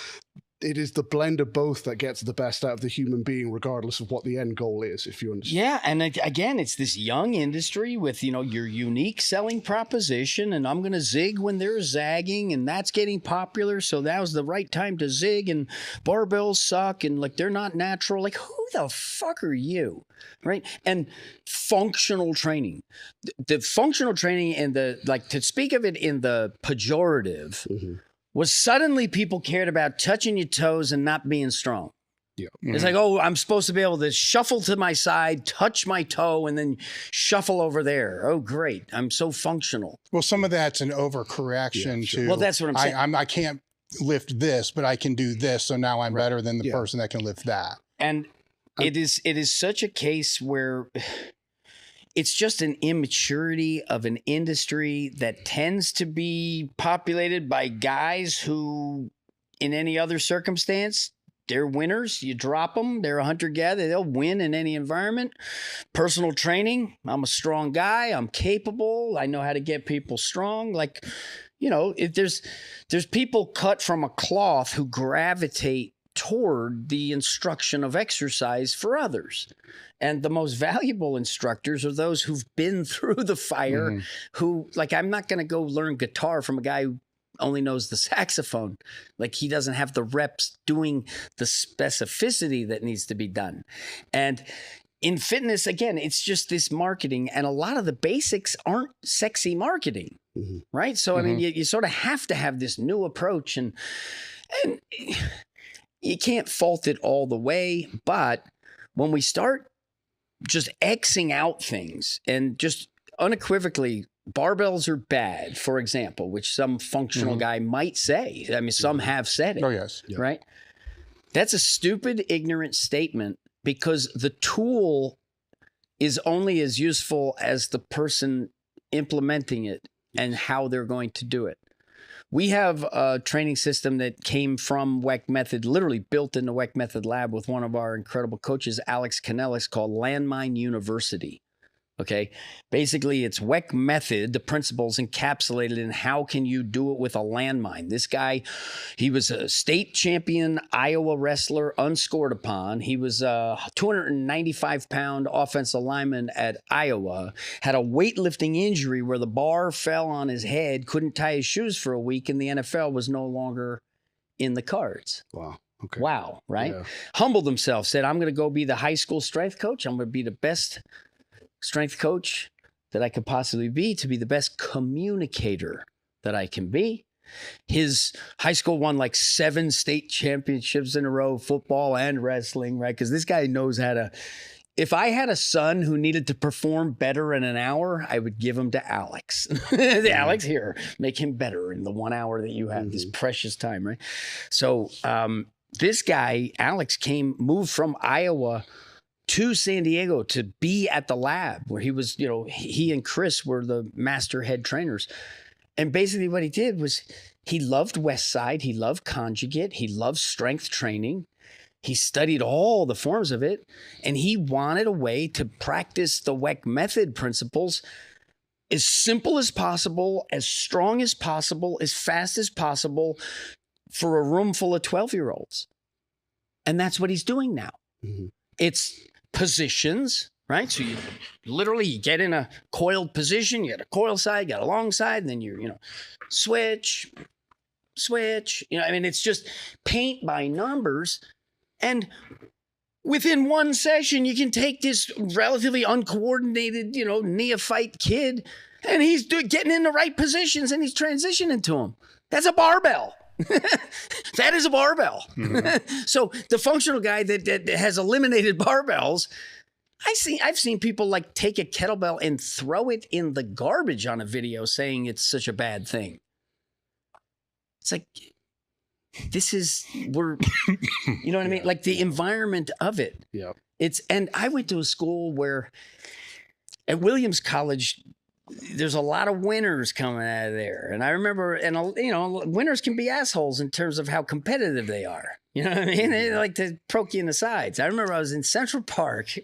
it is the blend of both that gets the best out of the human being, regardless of what the end goal is, if you understand. Yeah. And again, it's this young industry with, you know, your unique selling proposition, and I'm going to zig when they're zagging, and that's getting popular. So that was the right time to zig, and barbells suck, and like, they're not natural. Like, who the fuck are you? Right. And functional training, the functional training and to speak of it in the pejorative, was suddenly people cared about touching your toes and not being strong. Yeah. It's like, oh, I'm supposed to be able to shuffle to my side, touch my toe, and then shuffle over there. Oh, great. I'm so functional. Well, some of that's an overcorrection too. Well, that's what I'm saying. I can't lift this, but I can do this. So now I'm better than the person that can lift that. And it is such a case where it's just an immaturity of an industry that tends to be populated by guys who, in any other circumstance, they're winners. You drop them, they're a hunter-gatherer. They'll win in any environment. Personal training, I'm a strong guy. I'm capable. I know how to get people strong. Like, you know, if there's people cut from a cloth who gravitate toward the instruction of exercise for others. And the most valuable instructors are those who've been through the fire, who, like, I'm not going to go learn guitar from a guy who only knows the saxophone. Like, he doesn't have the reps doing the specificity that needs to be done. And in fitness, again, it's just this marketing, and a lot of the basics aren't sexy marketing, right? So, I mean, you sort of have to have this new approach, and you can't fault it all the way, but when we start just Xing out things and just unequivocally, barbells are bad, for example, which some functional guy might say. I mean, some have said it. Oh, yes. Right? That's a stupid, ignorant statement, because the tool is only as useful as the person implementing it and how they're going to do it. We have a training system that came from Weck Method, literally built in the Weck Method lab with one of our incredible coaches, Alex Kanellis, called Landmine University. Okay. Basically, it's Weck Method, the principles encapsulated in how can you do it with a landmine. This guy, he was a state champion Iowa wrestler, unscored upon. He was a 295-pound offensive lineman at Iowa, had a weightlifting injury where the bar fell on his head, couldn't tie his shoes for a week, and the NFL was no longer in the cards. Wow. Okay. Wow. Right? Yeah. Humbled himself, said, I'm going to go be the high school strength coach. I'm going to be the best strength coach that I could possibly be, to be the best communicator that I can be. His high school won like 7 state championships in a row, football and wrestling, right? Because this guy knows how to. If I had a son who needed to perform better in an hour, I would give him to Alex. Alex, here, make him better in the 1 hour that you have, this precious time, right? So this guy, Alex, moved from Iowa to San Diego to be at the lab where he was, you know, he and Chris were the master head trainers. And basically what he did was he loved West Side. He loved conjugate. He loved strength training. He studied all the forms of it, and he wanted a way to practice the Weck Method principles as simple as possible, as strong as possible, as fast as possible for a room full of 12-year-olds. And that's what he's doing now. Mm-hmm. It's positions, right? So you literally get in a coiled position, you got a coil side, you got a long side, and then you switch. I mean, it's just paint by numbers. And within one session, you can take this relatively uncoordinated, neophyte kid, and he's getting in the right positions and he's transitioning to them. That's a barbell. That is a barbell. Mm-hmm. So the functional guy that has eliminated barbells, I've seen people like take a kettlebell and throw it in the garbage on a video saying it's such a bad thing. It's like, we're, you know what I mean? Like the environment of it. Yeah. And I went to a school where at Williams College, there's a lot of winners coming out of there. And I remember, winners can be assholes in terms of how competitive they are. You know what I mean? They like to poke you in the sides. I remember I was in Central Park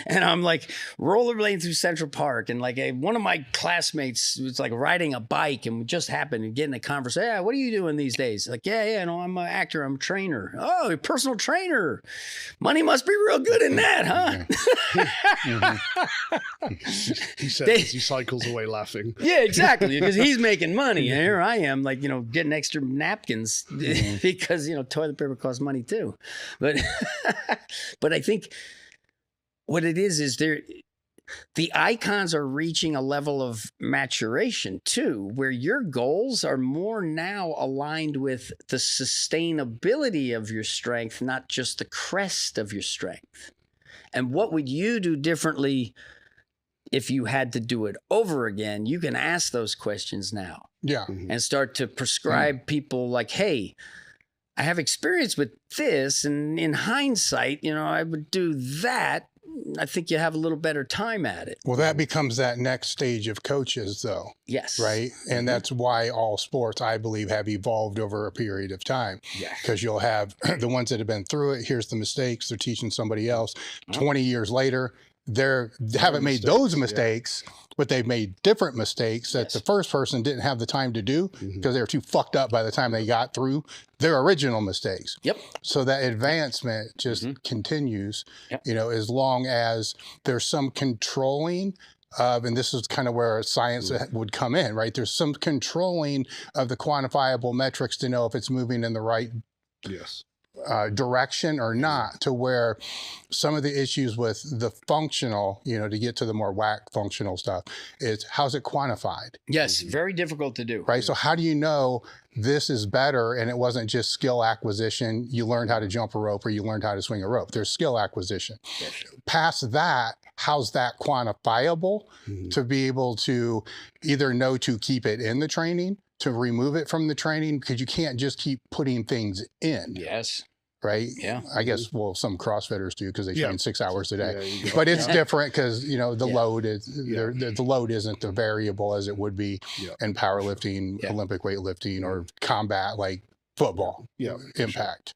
and I'm like rollerblading through Central Park. And like one of my classmates was like riding a bike and we just happened to get in a conversation. Yeah, what are you doing these days? Like, no, I'm an actor. I'm a trainer. Oh, you're a personal trainer. Money must be real good in that, huh? He said as he cycles away laughing. Yeah, exactly. Because he's making money. And here I am like, getting extra napkins because, toilet paper costs money too. But but I think what it is the icons are reaching a level of maturation too, where your goals are more now aligned with the sustainability of your strength, not just the crest of your strength. And what would you do differently if you had to do it over again? You can ask those questions now. Yeah. And start to prescribe people like, hey, I have experience with this, and in hindsight, I would do that. I think you have a little better time at it. Well, that becomes that next stage of coaches, though. Yes. Right? And that's why all sports, I believe, have evolved over a period of time. Yeah. Because you'll have the ones that have been through it. Here's the mistakes. They're teaching somebody else. 20 years later, they haven't made those mistakes, but they've made different mistakes that the first person didn't have the time to do because they were too fucked up by the time they got through their original mistakes. Yep. So that advancement just continues, as long as there's some controlling of, and this is kind of where science would come in, right? There's some controlling of the quantifiable metrics to know if it's moving in the right direction or not, to where some of the issues with the functional, to get to the more whack functional stuff, is how's it quantified? Yes, very difficult to do. Right. So how do you know this is better and it wasn't just skill acquisition? You learned how to jump a rope or you learned how to swing a rope. There's skill acquisition. Yes. Past that, how's that quantifiable to be able to either know to keep it in the training, to remove it from the training, because you can't just keep putting things in. Yes. Right? Yeah. I guess, some CrossFitters do because they train 6 hours a day. But it's different because, the load is, the load isn't the variable as it would be in powerlifting, Olympic weightlifting, or combat like football impact.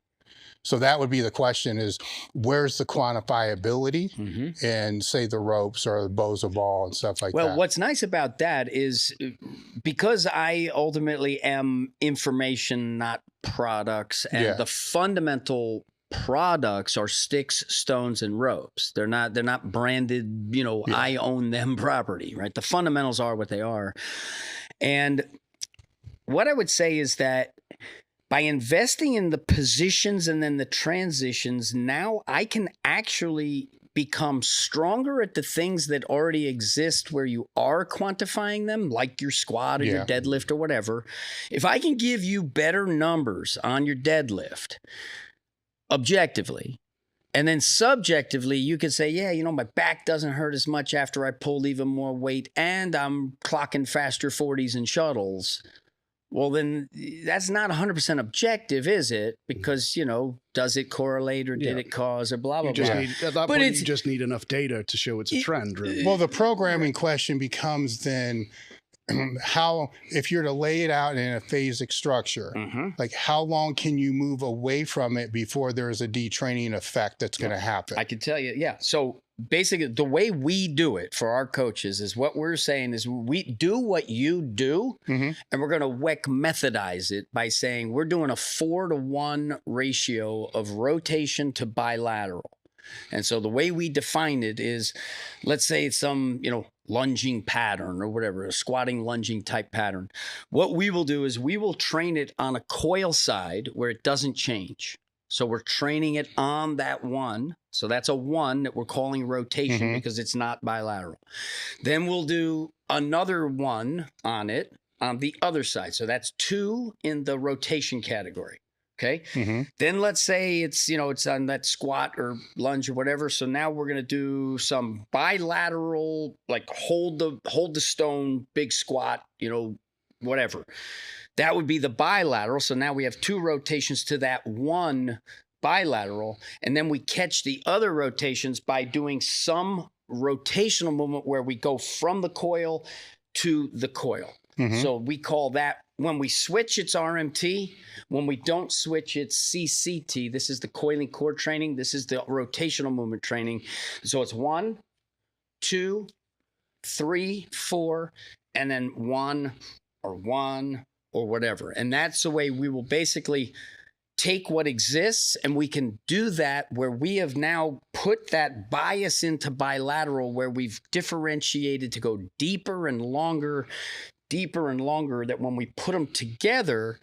So that would be the question is, where's the quantifiability in, say, the ropes or the BOSU ball and stuff like that? Well, what's nice about that is because I ultimately am information, not products, and the fundamental products are sticks, stones, and ropes. They're not branded, I own them property, right? The fundamentals are what they are. And what I would say is that by investing in the positions and then the transitions, now I can actually become stronger at the things that already exist where you are quantifying them, like your squat or your deadlift or whatever. If I can give you better numbers on your deadlift, objectively, and then subjectively, you could say, my back doesn't hurt as much after I pulled even more weight and I'm clocking faster 40s and shuttles. Well, then that's not 100% objective, is it? Because, does it correlate or did it cause or blah, blah, blah. At that point, you just need enough data to show it's a trend, really. Well, the programming question becomes then how, if you're to lay it out in a phasic structure, like how long can you move away from it before there is a detraining effect that's going to happen? I can tell you, So basically the way we do it for our coaches is what we're saying is we do what you do, and we're going to Weck Methodize it by saying we're doing a 4-to-1 ratio of rotation to bilateral. And so the way we define it is, let's say it's some, lunging pattern or whatever, a squatting, lunging type pattern. What we will do is we will train it on a coil side where it doesn't change. So we're training it on that one. So that's a 1 that we're calling rotation because it's not bilateral. Then we'll do another 1 on it on the other side. So that's 2 in the rotation category. Okay. Then let's say it's, it's on that squat or lunge or whatever. So now we're going to do some bilateral, like hold the stone, big squat, whatever. That would be the bilateral. So now we have 2 rotations to that 1 bilateral. And then we catch the other rotations by doing some rotational movement where we go from the coil to the coil. So we call that, when we switch, it's RMT. When we don't switch, it's CCT. This is the coiling core training. This is the rotational movement training. So it's 1, 2, 3, 4, and then 1 or whatever. And that's the way we will basically take what exists, and we can do that where we have now put that bias into bilateral, where we've differentiated to go deeper and longer, that when we put them together,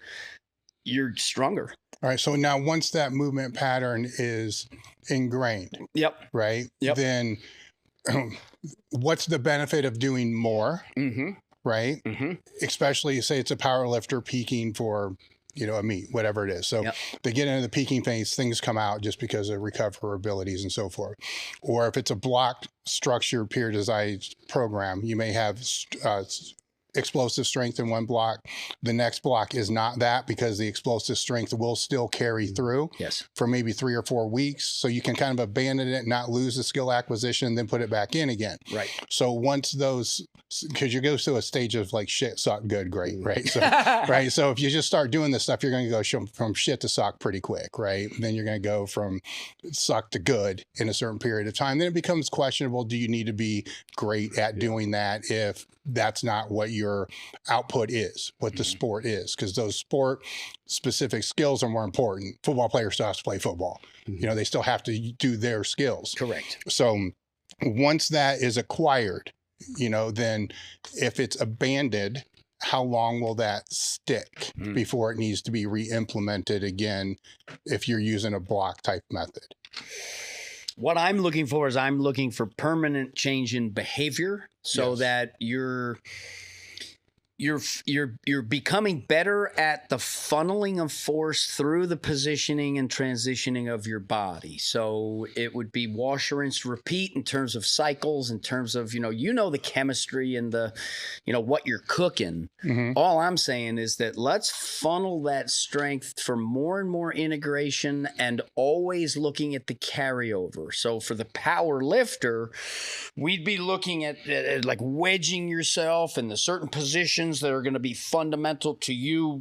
you're stronger. All right. So now once that movement pattern is ingrained, right? Then what's the benefit of doing more, right? Especially say it's a power lifter peaking for, a meet, whatever it is. So they get into the peaking phase, things come out just because of recoverabilities and so forth. Or if it's a blocked structured periodized program, you may have explosive strength in one block. The next block is not that, because the explosive strength will still carry through for maybe 3 or 4 weeks. So you can kind of abandon it, not lose the skill acquisition, then put it back in again. Right. So once those, because you go through a stage of like shit, suck, good, great, right? So, right. So if you just start doing this stuff, you're going to go from shit to suck pretty quick, right? And then you're going to go from suck to good in a certain period of time. Then it becomes questionable. Do you need to be great at doing that if that's not what your output is, what the sport is? Because those sport specific skills are more important. Football players still have to play football. They still have to do their skills. Correct. So once that is acquired, then if it's abandoned, how long will that stick before it needs to be re-implemented again if you're using a block type method? What I'm looking for is I'm looking for permanent change in behavior so that you're becoming better at the funneling of force through the positioning and transitioning of your body. So it would be wash, rinse, repeat in terms of cycles, in terms of, the chemistry and the, what you're cooking. All I'm saying is that let's funnel that strength for more and more integration and always looking at the carryover. So for the power lifter, we'd be looking at like wedging yourself in the certain positions that are going to be fundamental to you,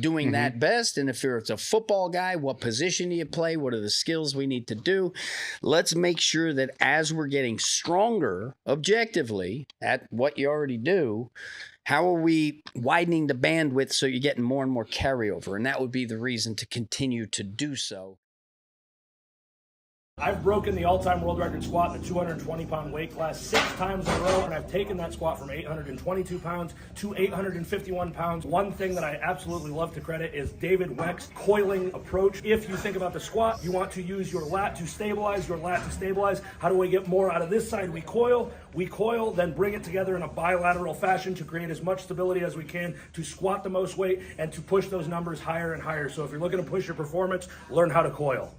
doing that best. And if it's a football guy, what position do you play? What are the skills we need to do? Let's make sure that as we're getting stronger objectively at what you already do, how are we widening the bandwidth so you're getting more and more carryover? And that would be the reason to continue to do so. I've broken the all-time world record squat in the 220-pound weight class 6 times in a row, and I've taken that squat from 822 pounds to 851 pounds. One thing that I absolutely love to credit is David Weck's coiling approach. If you think about the squat, you want to use your lat to stabilize, How do we get more out of this side? We coil, then bring it together in a bilateral fashion to create as much stability as we can to squat the most weight and to push those numbers higher and higher. So if you're looking to push your performance, learn how to coil.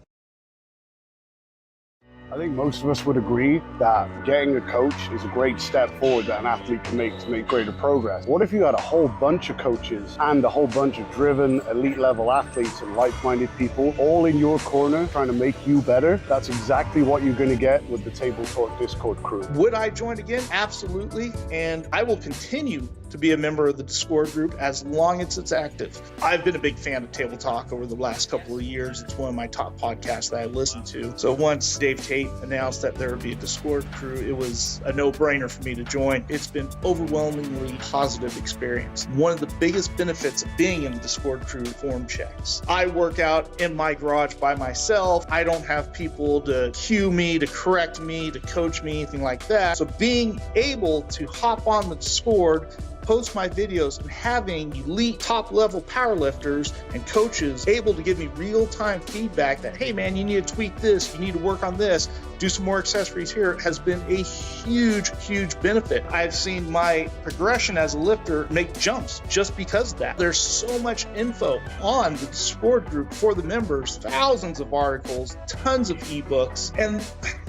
I think most of us would agree that getting a coach is a great step forward that an athlete can make to make greater progress. What if you had a whole bunch of coaches and a whole bunch of driven elite level athletes and like-minded people all in your corner trying to make you better? That's exactly what you're going to get with the Table Talk Discord crew. Would I join again? Absolutely. And I will continue to be a member of the Discord group as long as it's active. I've been a big fan of Table Talk over the last couple of years. It's one of my top podcasts that I listen to. So once Dave Tate announced that there would be a Discord crew, it was a no-brainer for me to join. It's been overwhelmingly positive experience. One of the biggest benefits of being in the Discord crew, form checks. I work out in my garage by myself. I don't have people to cue me, to correct me, to coach me, anything like that. So being able to hop on the Discord, post my videos, and having elite top level powerlifters and coaches able to give me real-time feedback that, hey man, you need to tweak this, you need to work on this, do some more accessories here, has been a huge, huge benefit. I've seen my progression as a lifter make jumps just because of that. There's so much info on the Discord group for the members, thousands of articles, tons of ebooks, and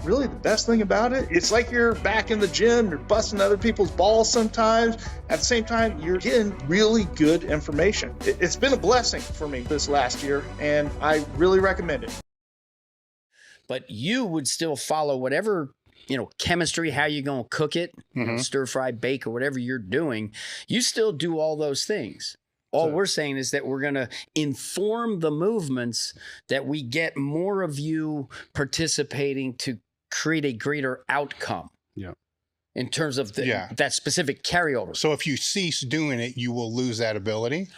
really the best thing about it, it's like you're back in the gym, you're busting other people's balls sometimes. At the same time, you're getting really good information. It's been a blessing for me this last year, and I really recommend it. But you would still follow whatever, chemistry, how you're going to cook it, stir fry, bake, or whatever you're doing. You still do all those things. All we're saying is that we're going to inform the movements that we get more of you participating to create a greater outcome. Yeah. In terms of that specific carryover. So if you cease doing it, you will lose that ability.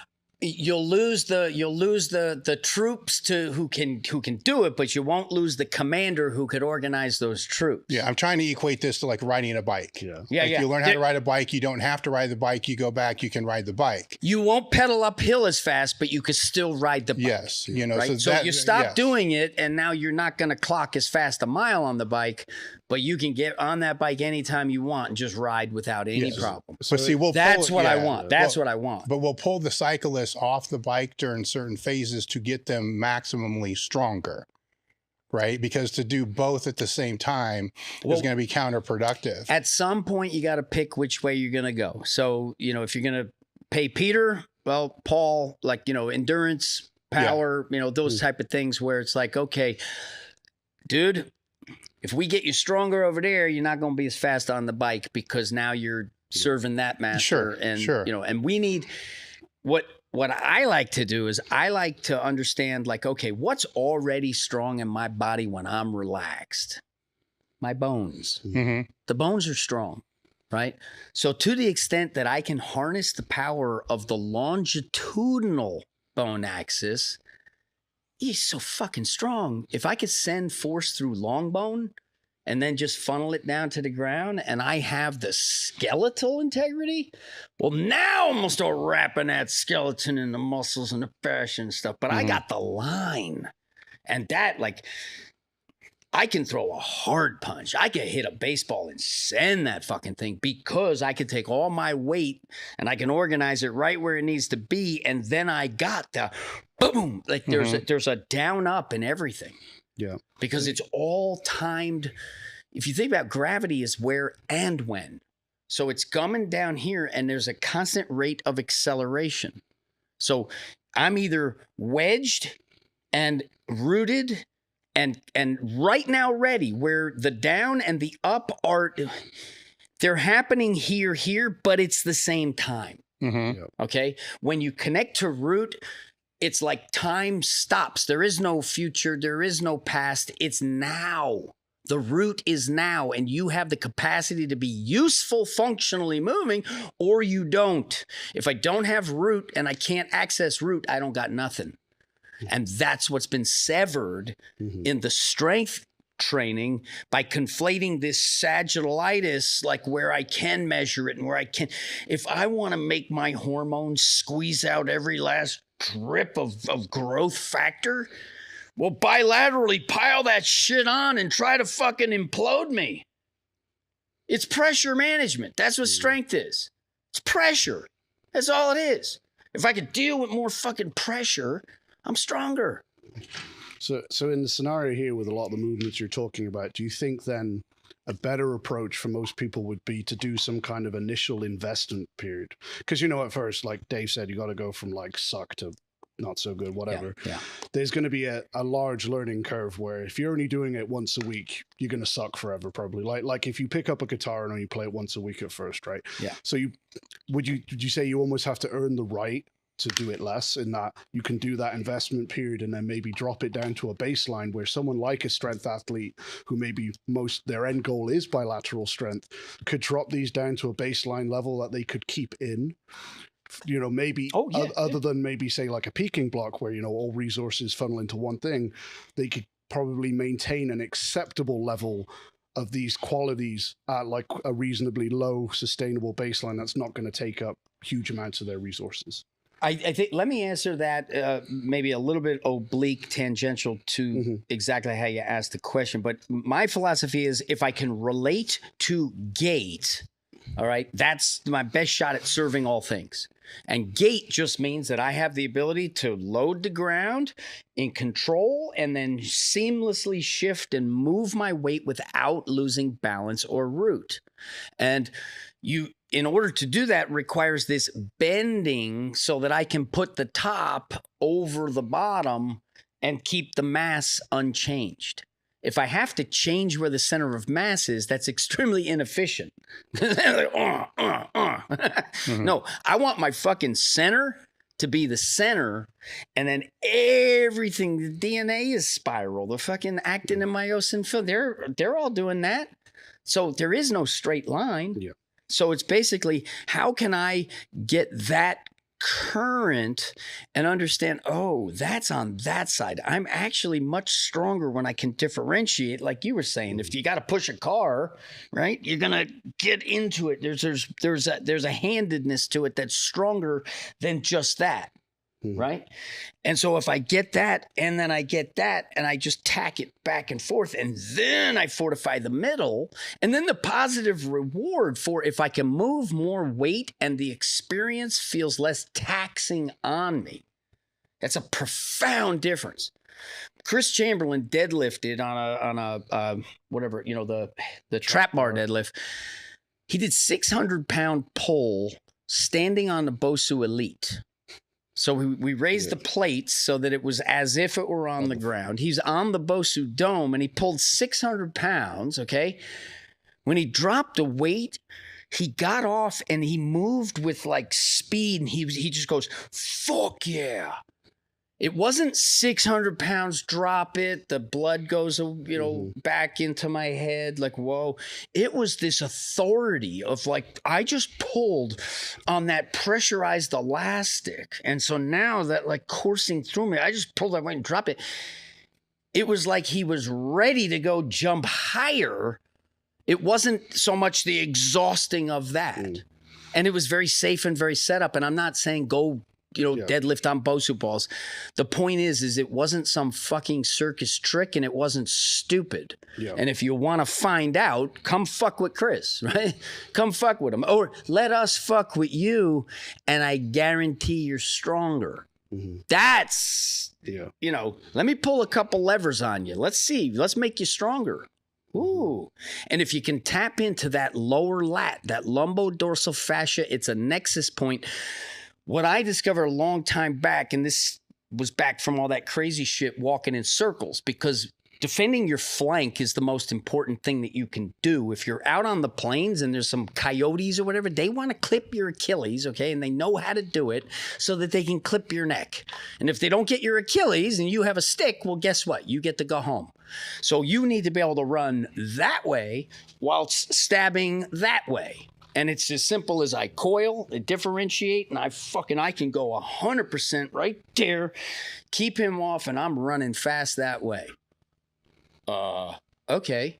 You'll lose the troops who can do it, but you won't lose the commander who could organize those troops. Yeah, I'm trying to equate this to like riding a bike. Yeah. You learn how to ride a bike, you don't have to ride the bike. You go back, you can ride the bike. You won't pedal uphill as fast, but you can still ride the bike. Yes, right? So you stop doing it, and now you're not going to clock as fast a mile on the bike, but you can get on that bike anytime you want and just ride without any problem. But see, that's what I want. That's what I want. But we'll pull the cyclists off the bike during certain phases to get them maximally stronger, right? Because to do both at the same time is going to be counterproductive. At some point, you got to pick which way you're going to go. So, if you're going to pay Peter, well, Paul, like, endurance, power, those type of things where it's like, okay, dude, if we get you stronger over there, you're not going to be as fast on the bike because now you're serving that master. And we need what I like to do is I like to understand, like, okay, what's already strong in my body when I'm relaxed? My bones. The bones are strong, right? So to the extent that I can harness the power of the longitudinal bone axis, he's so fucking strong. If I could send force through long bone and then just funnel it down to the ground, and I have the skeletal integrity, well, now I'm gonna start wrapping that skeleton in the muscles and the fascia and stuff. But I got the line, and that, like, I can throw a hard punch. I can hit a baseball and send that fucking thing because I can take all my weight and I can organize it right where it needs to be, and then I got the boom. Like there's a down up in everything. Yeah. Because it's all timed. If you think about gravity is where and when. So it's coming down here and there's a constant rate of acceleration. So I'm either wedged and rooted and right now ready, where the down and the up are, they're happening here, but it's the same time. Okay. When you connect to root, it's like time stops. There is no future. There is no past. It's now. The root is now, and you have the capacity to be useful functionally moving, or you don't. If I don't have root and I can't access root, I don't got nothing. And that's what's been severed in the strength training by conflating this sagittalitis, like where I can measure it and where I can. If I want to make my hormones squeeze out every last drip of growth factor, well, bilaterally pile that shit on and try to fucking implode me. It's pressure management. That's what strength is. It's pressure. That's all it is. If I could deal with more fucking pressure, I'm stronger. So in the scenario here with a lot of the movements you're talking about, do you think then a better approach for most people would be to do some kind of initial investment period? Because, at first, like Dave said, you got to go from like suck to not so good, whatever. Yeah. There's going to be a large learning curve where if you're only doing it once a week, you're going to suck forever, probably. Like if you pick up a guitar and only play it once a week at first, right? Yeah. So would you say you almost have to earn the right to do it less, in that you can do that investment period and then maybe drop it down to a baseline where someone like a strength athlete who maybe their end goal is bilateral strength could drop these down to a baseline level that they could keep in, you know, maybe other than maybe say like a peaking block where, you know, all resources funnel into one thing, they could probably maintain an acceptable level of these qualities at like a reasonably low sustainable baseline that's not going to take up huge amounts of their resources. I think, let me answer that maybe a little bit oblique, tangential to exactly how you asked the question. But my philosophy is if I can relate to gait, all right, that's my best shot at serving all things. And gait just means that I have the ability to load the ground in control and then seamlessly shift and move my weight without losing balance or root. And in order to do that, requires this bending so that I can put the top over the bottom and keep the mass unchanged. If I have to change where the center of mass is, that's extremely inefficient. No, I want my fucking center to be the center, and then everything, the DNA is spiral. The fucking actin and myosin field, they're all doing that. So there is no straight line. Yeah. So it's basically, how can I get that current and understand, oh, that's on that side. I'm actually much stronger when I can differentiate. Like you were saying, if you got to push a car, right, you're going to get into it. There's a handedness to it that's stronger than just that. Right. And so if I get that and then I get that and I just tack it back and forth and then I fortify the middle, and then the positive reward for if I can move more weight and the experience feels less taxing on me. That's a profound difference. Chris Chamberlain deadlifted on a whatever, you know, the trap bar deadlift. He did 600-pound pull standing on the BOSU Elite. So we raised the plates so that it was as if it were on the ground. He's on the BOSU dome and he pulled 600 pounds, okay? When he dropped the weight, he got off and he moved with like speed and he just goes, fuck yeah. It wasn't 600 pounds, drop it, the blood goes, you know, back into my head, like, whoa. It was this authority of like, I just pulled on that pressurized elastic. And so now that like coursing through me, I just pulled that weight and dropped it. It was like he was ready to go jump higher. It wasn't so much the exhausting of that. And it was very safe and very set up. And I'm not saying go, you know, deadlift on BOSU balls. The point is it wasn't some fucking circus trick and it wasn't stupid. Yeah. And if you want to find out, come fuck with Chris, right? Come fuck with him. Or let us fuck with you and I guarantee you're stronger. That's, you know, let me pull a couple levers on you. Let's see. Let's make you stronger. Ooh. And if you can tap into that lower lat, that lumbodorsal fascia, it's a nexus point. What I discovered a long time back, and this was back from all that crazy shit walking in circles, because defending your flank is the most important thing that you can do. If you're out on the plains and there's some coyotes or whatever, they want to clip your Achilles, okay? And they know how to do it so that they can clip your neck. And if they don't get your Achilles and you have a stick, well, guess what? You get to go home. So you need to be able to run that way whilst stabbing that way. And it's as simple as I coil, I differentiate, and I can go 100% right there, keep him off, and I'm running fast that way. Okay.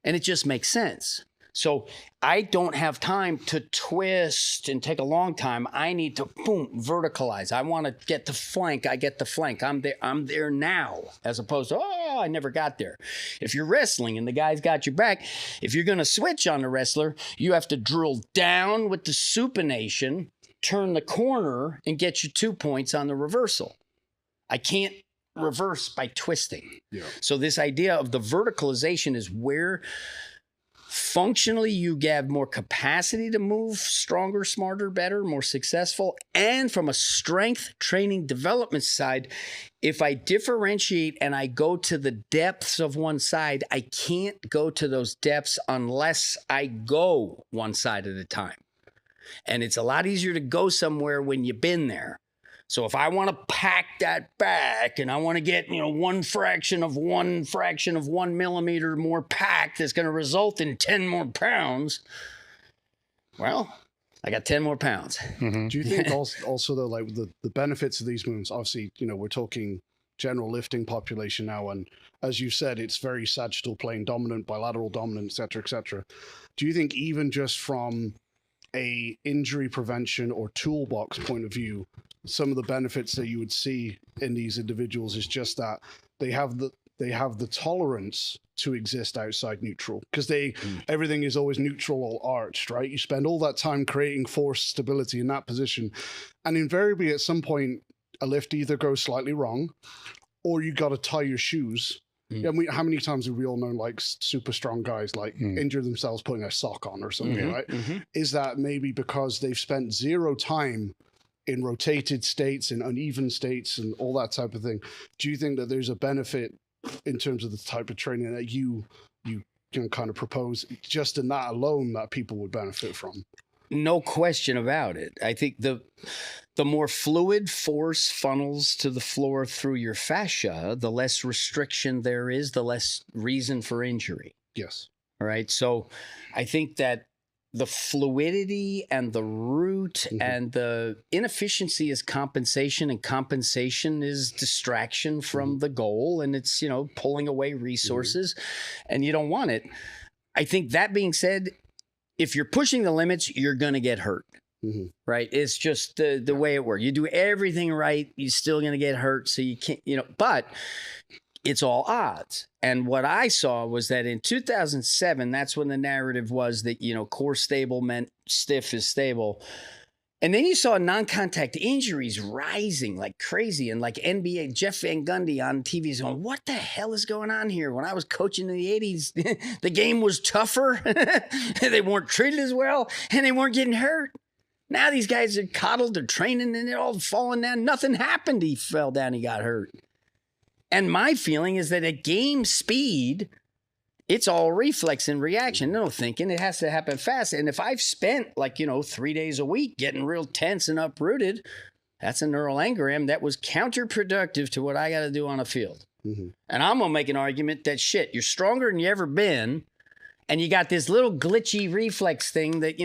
And it just makes sense. So I don't have time to twist and take a long time. I need to, boom, verticalize. I want to get the flank. I get the flank. I'm there now, as opposed to, oh, I never got there. If you're wrestling and the guy's got your back, if you're going to switch on the wrestler, you have to drill down with the supination, turn the corner, and get you 2 points on the reversal. I can't reverse by twisting. Yeah. So this idea of the verticalization is where Functionally, you have more capacity to move stronger, smarter, better, more successful. And from a strength training development side, if I differentiate and I go to the depths of one side, I can't go to those depths unless I go one side at a time. And it's a lot easier to go somewhere when you've been there. So if I want to pack that back and I want to get, one fraction of 1 millimeter more packed that's going to result in 10 more pounds, well, I got 10 more pounds. Do you think also though, like the benefits of these movements, obviously, we're talking general lifting population now, and as you said, it's very sagittal plane dominant, bilateral dominant, et cetera, et cetera. Do you think even just from a injury prevention or toolbox point of view, some of the benefits that you would see in these individuals is just that they have the tolerance to exist outside neutral, because everything is always neutral or arched, right? You spend all that time creating force stability in that position, and invariably at some point a lift either goes slightly wrong or you got to tie your shoes. How many times have we all known like super strong guys injure themselves putting a sock on or something, right? Is that maybe because they've spent zero time in rotated states, in uneven states, and all that type of thing? Do you think that there's a benefit in terms of the type of training that you can kind of propose just in that alone that people would benefit from? No question about it. I think the more fluid force funnels to the floor through your fascia, the less restriction there is, the less reason for injury. Yes. All right. So I think that the fluidity and the root and the inefficiency is compensation, and compensation is distraction from the goal, and it's, pulling away resources, and you don't want it. I think that being said, if you're pushing the limits, you're going to get hurt, right? It's just the way it works. You do everything right, you're still going to get hurt. So you can't, but it's all odds. And what I saw was that in 2007, that's when the narrative was that, core stable meant stiff is stable. And then you saw non-contact injuries rising like crazy. And like NBA, Jeff Van Gundy on TV is going, what the hell is going on here? When I was coaching in the 80s, the game was tougher. They weren't treated as well, and they weren't getting hurt. Now these guys are coddled, they're training, and they're all falling down. Nothing happened. He fell down, he got hurt. And my feeling is that at game speed, it's all reflex and reaction. No thinking. It has to happen fast. And if I've spent 3 days a week getting real tense and uprooted, that's a neural engram that was counterproductive to what I got to do on a field. And I'm going to make an argument that you're stronger than you ever been. And you got this little glitchy reflex thing that,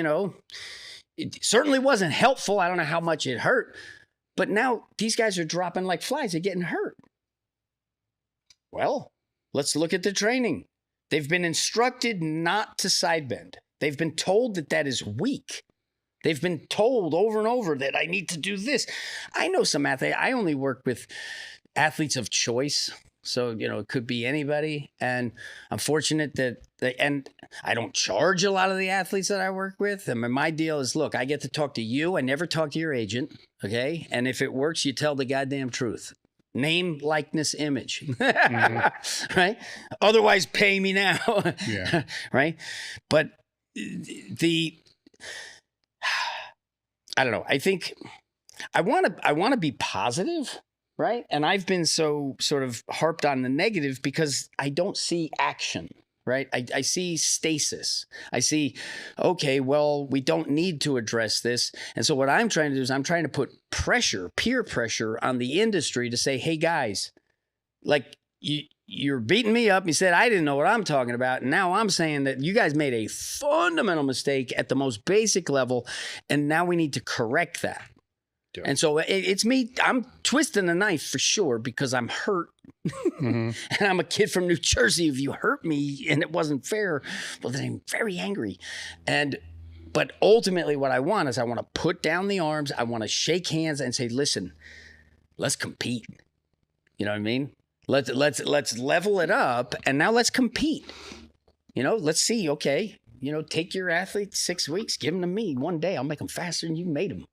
it certainly wasn't helpful. I don't know how much it hurt. But now these guys are dropping like flies. They're getting hurt. Well, let's look at the training. They've been instructed not to side bend. They've been told that that is weak. They've been told over and over that I need to do this. I know some athletes. I only work with athletes of choice. So, it could be anybody. And I'm fortunate that and I don't charge a lot of the athletes that I work with. I mean, my deal is, look, I get to talk to you. I never talk to your agent. Okay. And if it works, you tell the goddamn truth. Name, likeness, image, right? Otherwise, pay me now, right? But I don't know. I think I want to be positive, right? And I've been so sort of harped on the negative because I don't see action. Right? I see stasis. I see, okay, well, we don't need to address this. And so what I'm trying to do is I'm trying to put pressure, peer pressure on the industry to say, hey, guys, you're beating me up. You said I didn't know what I'm talking about. And now I'm saying that you guys made a fundamental mistake at the most basic level. And now we need to correct that. Yeah. And so it's me. I'm twisting the knife for sure because I'm hurt. And I'm a kid from New Jersey. If you hurt me and it wasn't fair, well, then I'm very angry. But ultimately what I want is I want to put down the arms. I want to shake hands and say, listen, let's compete. You know what I mean? Let's level it up. And now let's compete. Let's see. Okay. Take your athlete 6 weeks, give them to me 1 day. I'll make them faster than you made them.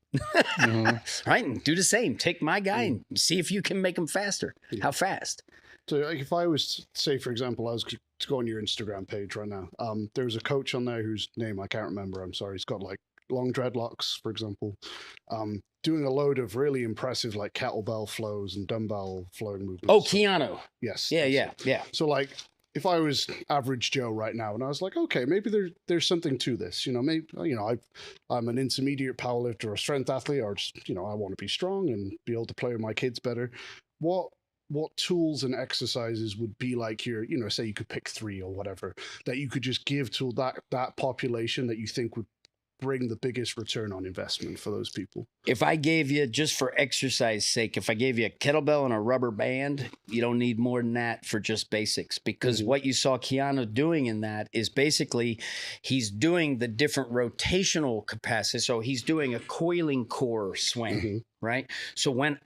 Right? And do the same. Take my guy and see if you can make them faster. How fast? So like if I was to say, for example, I was to go on your Instagram page right now, there's a coach on there whose name I can't remember. I'm sorry. He's got like long dreadlocks, for example, doing a load of really impressive like kettlebell flows and dumbbell flowing movements. Oh, Keanu. Yes. Yeah. So like if I was average Joe right now and I was like, okay, maybe there's something to this, maybe, I'm an intermediate powerlifter or strength athlete, or just, I want to be strong and be able to play with my kids better. What tools and exercises would be like your, say you could pick 3 or whatever that you could just give to that population that you think would bring the biggest return on investment for those people? If I gave you, just for exercise sake, if I gave you a kettlebell and a rubber band, you don't need more than that for just basics, because what you saw Keanu doing in that is basically he's doing the different rotational capacity. So he's doing a coiling core swing, right? So when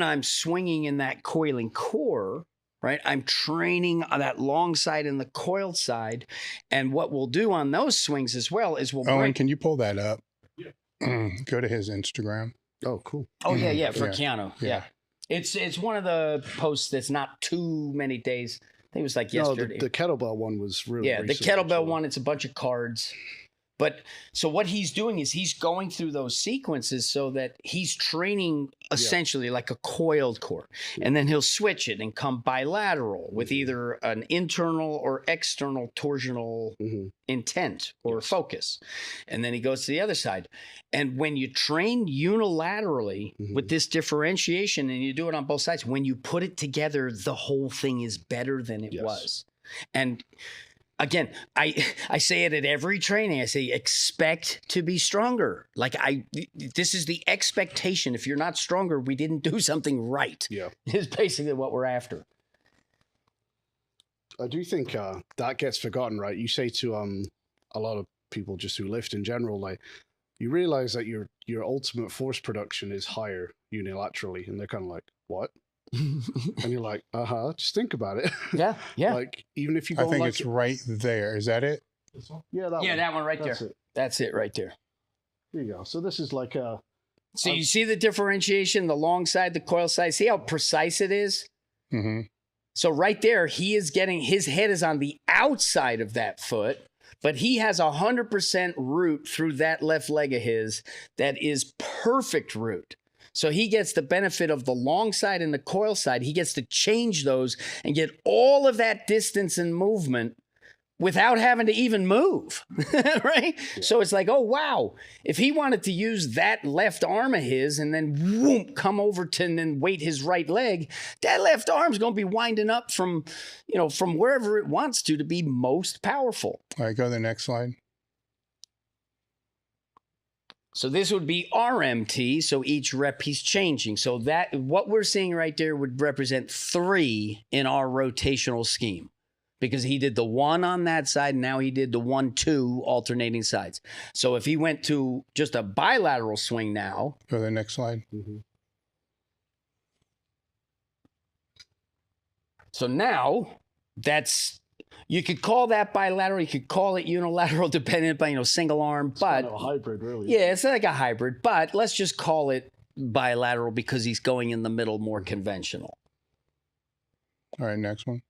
I'm swinging in that coiling core, right, I'm training on that long side and the coiled side. And what we'll do on those swings as well is we'll Owen, can you pull that up? Yeah. Go to his Instagram. Oh, cool. Oh, yeah, for Keanu. Yeah. It's one of the posts that's not too many days. I think it was like yesterday. No, the kettlebell one was really the kettlebell one, it's a bunch of cards. But so what he's doing is he's going through those sequences so that he's training essentially like a coiled core. And then he'll switch it and come bilateral with either an internal or external torsional intent or focus. And then he goes to the other side. And when you train unilaterally with this differentiation and you do it on both sides, when you put it together, the whole thing is better than it was. And again, I say it at every training. I say, expect to be stronger. Like this is the expectation. If you're not stronger, we didn't do something right. Yeah. Is basically what we're after. I do think that gets forgotten, right? You say to a lot of people just who lift in general, like, you realize that your ultimate force production is higher unilaterally. And they're kind of like, what? And you're like, just think about it. Yeah. Like, even if you go, I think it's right there. Is that it? This one? Yeah, that one. That one right there. That's it right there. There you go. So this is like a... So you see the differentiation, the long side, the coil side. See how precise it is? So right there, he is getting, his head is on the outside of that foot, but he has 100% root through that left leg of his that is perfect root. So he gets the benefit of the long side and the coil side. He gets to change those and get all of that distance and movement without having to even move, right? Yeah. So it's like, oh, wow. If he wanted to use that left arm of his and then whoop, come over to and then weight his right leg, that left arm's going to be winding up from, from wherever it wants to be most powerful. All right, go to the next slide. So this would be RMT. So each rep he's changing. So that what we're seeing right there would represent 3 in our rotational scheme, because he did the 1 on that side. And now he did the 1, 2 alternating sides. So if he went to just a bilateral swing now. Go to the next slide. So now you could call that bilateral. You could call it unilateral, depending upon, single arm. It's kind of a hybrid, really. Yeah, it's like a hybrid. But let's just call it bilateral because he's going in the middle, more conventional. All right, next one.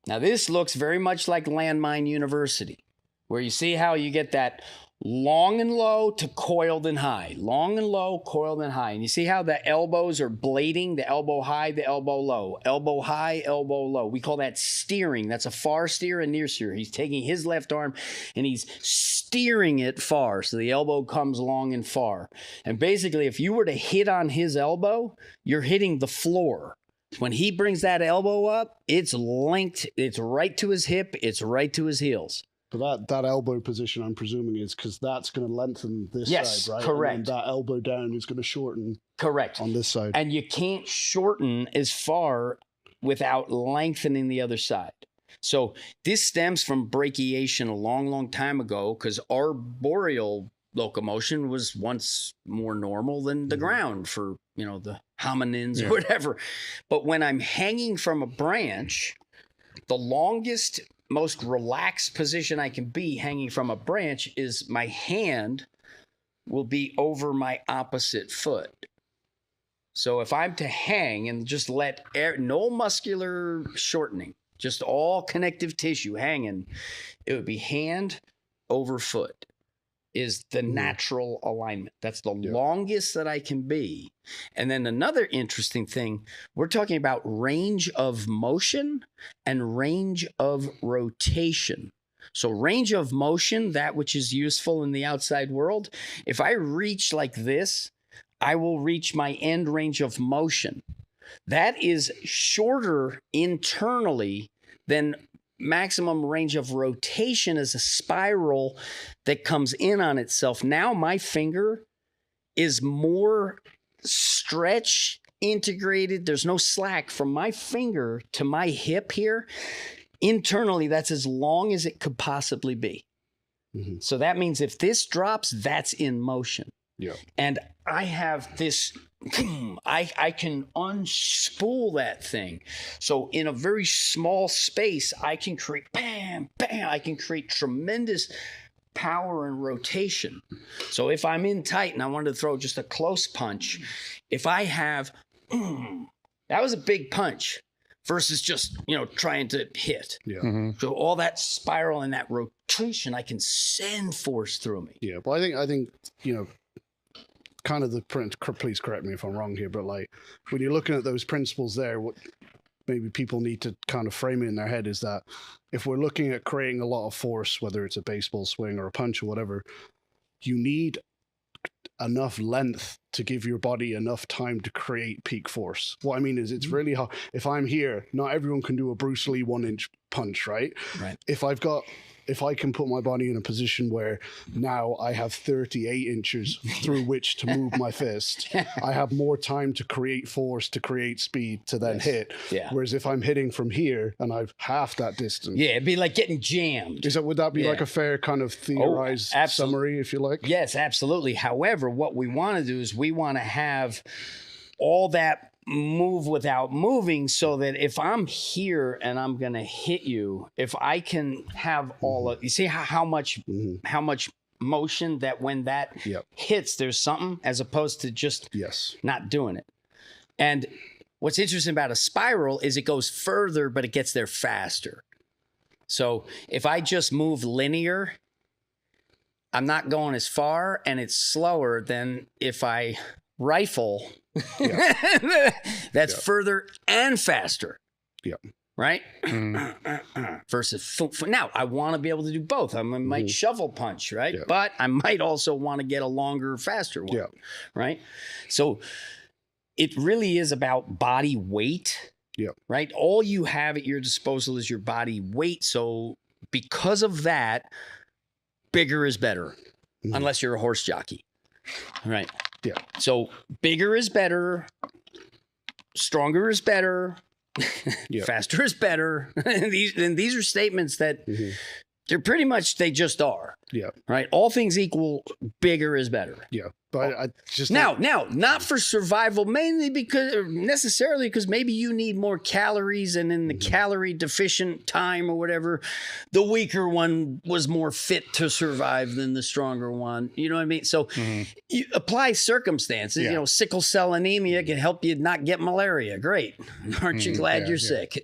Now, this looks very much like Landmine University, where you see how you get that long and low to coiled and high, long and low, coiled and high. And you see how the elbows are blading, the elbow high, the elbow low, elbow high, elbow low. We call that steering. That's a far steer and near steer. He's taking his left arm and he's steering it far. So the elbow comes long and far. And basically, if you were to hit on his elbow, you're hitting the floor. When he brings that elbow up, it's linked. It's right to his hip. It's right to his heels. But that elbow position, I'm presuming, is because that's going to lengthen this side, right? Correct. And that elbow down is going to shorten. Correct. On this side. And you can't shorten as far without lengthening the other side. So this stems from brachiation a long, long time ago, because arboreal locomotion was once more normal than the ground for, the hominins or whatever. But when I'm hanging from a branch, the longest, most relaxed position I can be hanging from a branch is my hand will be over my opposite foot. So if I'm to hang and just let air, no muscular shortening, just all connective tissue hanging, it would be hand over foot is the natural alignment. That's the longest that I can be. And then another interesting thing, we're talking about range of motion and range of rotation. So range of motion, that which is useful in the outside world, if I reach like this, I will reach my end range of motion. That is shorter internally than maximum range of rotation as a spiral that comes in on itself. Now my finger is more stretch integrated. There's no slack from my finger to my hip here. Internally, that's as long as it could possibly be. So that means if this drops, that's in motion. Yeah. And I have this, I can unspool that thing. So in a very small space, I can create bam, bam, I can create tremendous power and rotation. So if I'm in tight and I wanted to throw just a close punch, if I have, that was a big punch versus just, trying to hit. Yeah. So all that spiral and that rotation, I can send force through me. Yeah. But I think, kind of the print, please correct me if I'm wrong here, but like when you're looking at those principles there, what maybe people need to kind of frame it in their head is that if we're looking at creating a lot of force, whether it's a baseball swing or a punch or whatever, you need enough length to give your body enough time to create peak force. What I mean is it's really hard. If I'm here, not everyone can do a Bruce Lee 1-inch punch, right? Right. If I can put my body in a position where now I have 38 inches through which to move my fist, I have more time to create force, to create speed, to then hit. Yeah. Whereas if I'm hitting from here and I've half that distance. Yeah, it'd be like getting jammed. Would that be like a fair kind of theorized summary, if you like? Yes, absolutely. However, what we want to do is we want to have all that move without moving, so that if I'm here and I'm going to hit you, if I can have all of, you see how much motion that when that hits, there's something, as opposed to just not doing it. And what's interesting about a spiral is it goes further, but it gets there faster. So if I just move linear, I'm not going as far, and it's slower than if I rifle. That's further and faster. Yeah. Right? Versus now I want to be able to do both. I might shovel punch, right? Yeah. But I might also want to get a longer, faster one. Yeah. Right? So it really is about body weight. Yeah. Right? All you have at your disposal is your body weight. So because of that, bigger is better. Unless you're a horse jockey. Right. Yeah. So bigger is better, stronger is better, faster is better. These are statements that they're pretty much, they just are. Yeah. Right. All things equal, bigger is better. Yeah. But I just now, not for survival, mainly necessarily because maybe you need more calories, and in the calorie deficient time or whatever, the weaker one was more fit to survive than the stronger one. You know what I mean? So you apply circumstances. Yeah. Sickle cell anemia can help you not get malaria. Great. Aren't you glad you're sick?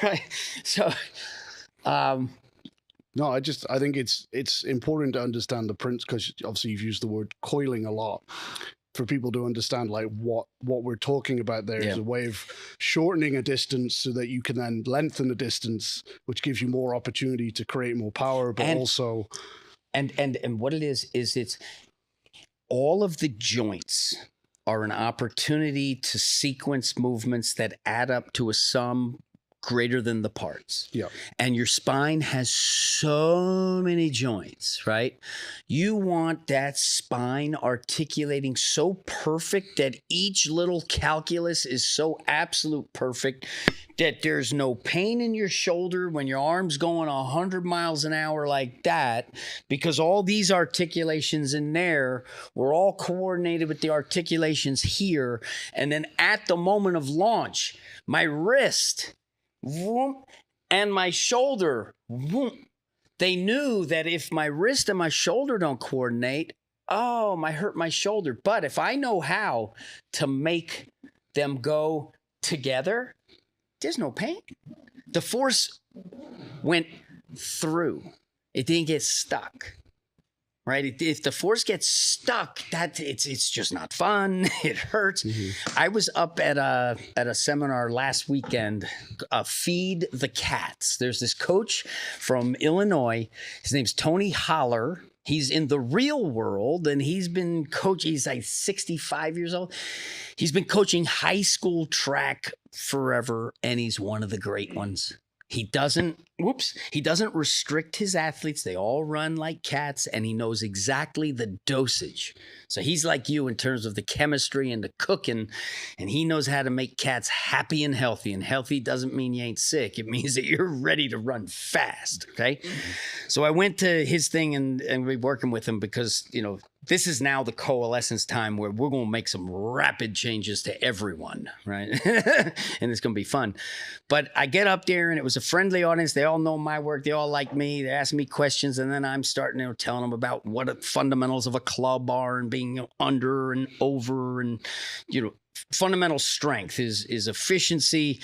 Right. So, no, I think it's important to understand the principle, because obviously you've used the word coiling a lot, for people to understand like what we're talking about there is a way of shortening a distance so that you can then lengthen the distance, which gives you more opportunity to create more power, but also and what it is it's all of the joints are an opportunity to sequence movements that add up to a sum greater than the parts. Yeah. And your spine has so many joints, right? You want that spine articulating so perfect that each little calculus is so absolute perfect that there's no pain in your shoulder when your arm's going 100 miles an hour like that, because all these articulations in there were all coordinated with the articulations here. And then at the moment of launch, my wrist and my shoulder, they knew that if my wrist and my shoulder don't coordinate, oh, I hurt my shoulder. But if I know how to make them go together, there's no pain. The force went through. It didn't get stuck. Right? If the force gets stuck, it's just not fun. It hurts. I was up at a seminar last weekend, Feed the Cats. There's this coach from Illinois. His name's Tony Holler. He's in the real world, and he's been coaching. He's like 65 years old. He's been coaching high school track forever, and he's one of the great ones. He doesn't restrict his athletes. They all run like cats, and he knows exactly the dosage. So he's like you in terms of the chemistry and the cooking, and he knows how to make cats happy and healthy. And healthy doesn't mean you ain't sick. It means that you're ready to run fast, okay? So I went to his thing and we're working with him because, you know, this is now the coalescence time where we're going to make some rapid changes to everyone, right? And it's going to be fun. But I get up there and it was a friendly audience. They all know my work. They all like me. They're asking me questions. And then I'm starting to telling them about what the fundamentals of a club are and being under and over. And, you know, fundamental strength is efficiency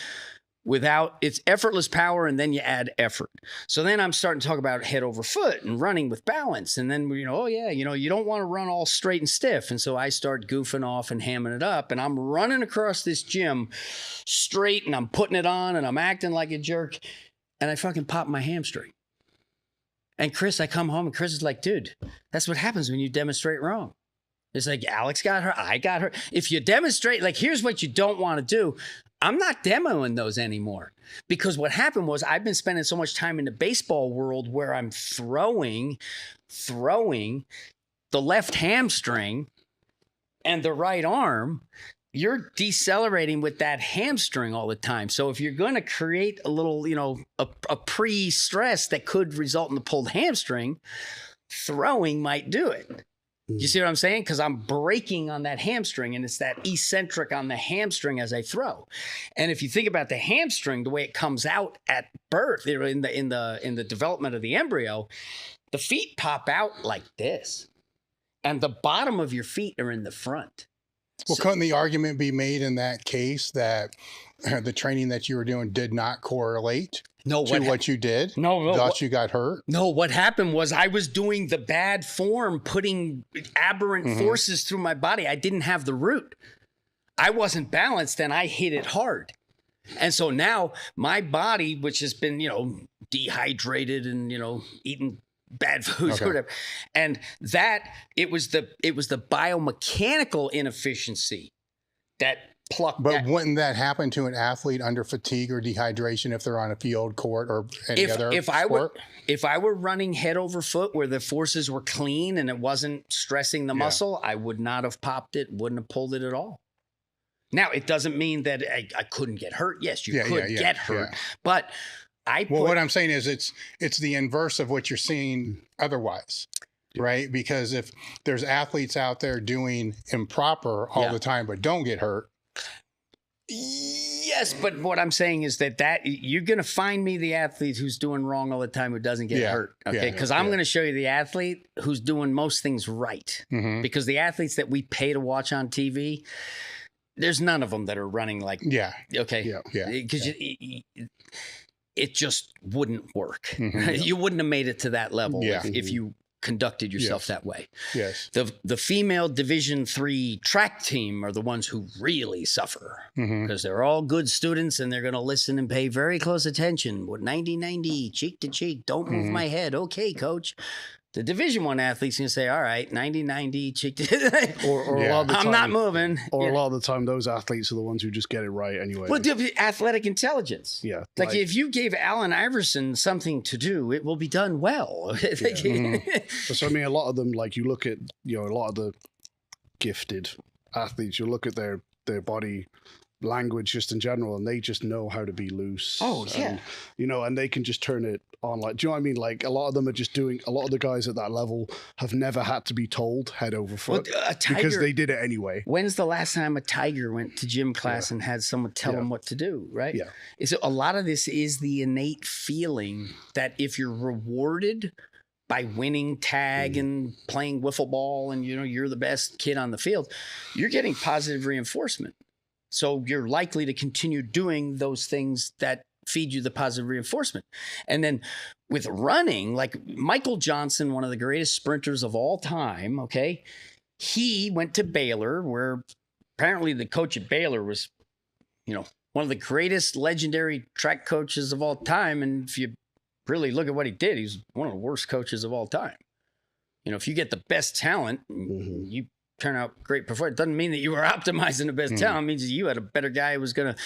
without it's effortless power, and then you add effort. So then I'm starting to talk about head over foot and running with balance. And then, you know, oh yeah, you know, you don't want to run all straight and stiff. And so I start goofing off and hamming it up, and I'm running across this gym straight, and I'm putting it on, and I'm acting like a jerk, and I fucking pop my hamstring. And Chris, I come home, and Chris is like, dude, that's what happens when you demonstrate wrong. It's like, Alex got hurt, I got hurt. If you demonstrate, like, here's what you don't want to do. I'm not demoing those anymore, because what happened was I've been spending so much time in the baseball world where I'm throwing the left hamstring and the right arm. You're decelerating with that hamstring all the time. So if you're going to create a little, you know, a pre-stress that could result in the pulled hamstring, throwing might do it. You see what I'm saying? Because I'm braking on that hamstring, and it's that eccentric on the hamstring as I throw. And if you think about the hamstring, the way it comes out at birth, in the development of the embryo, the feet pop out like this, and the bottom of your feet are in the front. Well, couldn't the argument be made in that case that the training that you were doing did not correlate to what you did? No. Thus you got hurt? No, what happened was I was doing the bad form, putting aberrant forces through my body. I didn't have the root. I wasn't balanced, and I hit it hard. And so now my body, which has been, you know, dehydrated and, you know, eating bad foods or whatever, and that it was the biomechanical inefficiency that plucked. But wouldn't that happen to an athlete under fatigue or dehydration if they're on a field, court, or any other sport? If I were running head over foot where the forces were clean and it wasn't stressing the muscle, I would not have popped it, wouldn't have pulled it at all. Now, it doesn't mean that I couldn't get hurt. Yes, you could get hurt, but what I'm saying is it's the inverse of what you're seeing otherwise, right? Because if there's athletes out there doing improper all the time but don't get hurt. Yes, but what I'm saying is that you're going to find me the athlete who's doing wrong all the time who doesn't get hurt, okay? Because I'm going to show you the athlete who's doing most things right. Because the athletes that we pay to watch on TV, there's none of them that are running like because it just wouldn't work. You wouldn't have made it to that level if you conducted yourself that way. Yes. The female Division III track team are the ones who really suffer because they're all good students and they're going to listen and pay very close attention. What 90-90, cheek to cheek, don't move my head. Okay, coach. The Division I athlete's going to say, all right, 90-90, cheek to or a lot of the time, I'm not moving. Or a lot of the time, those athletes are the ones who just get it right anyway. Well, athletic intelligence. Yeah. Like if you gave Allen Iverson something to do, it will be done well. So, I mean, a lot of them, like you look at, you know, a lot of the gifted athletes, you look at their body language just in general, and they just know how to be loose. Oh, yeah. And, you know, and they can just turn it on. Like, do you know what I mean? Like, a lot of them are just doing, a lot of the guys at that level have never had to be told head over foot because they did it anyway. When's the last time a tiger went to gym class and had someone tell him what to do, right? Yeah. So a lot of this is the innate feeling that if you're rewarded by winning tag and playing wiffle ball and, you know, you're the best kid on the field, you're getting positive reinforcement. So you're likely to continue doing those things that feed you the positive reinforcement. And then with running, like Michael Johnson, one of the greatest sprinters of all time, okay, he went to Baylor, where apparently the coach at Baylor was, you know, one of the greatest legendary track coaches of all time. And if you really look at what he did, he's one of the worst coaches of all time. You know, if you get the best talent, you turn out great performance. It doesn't mean that you were optimizing the best talent. It means that you had a better guy who was going to,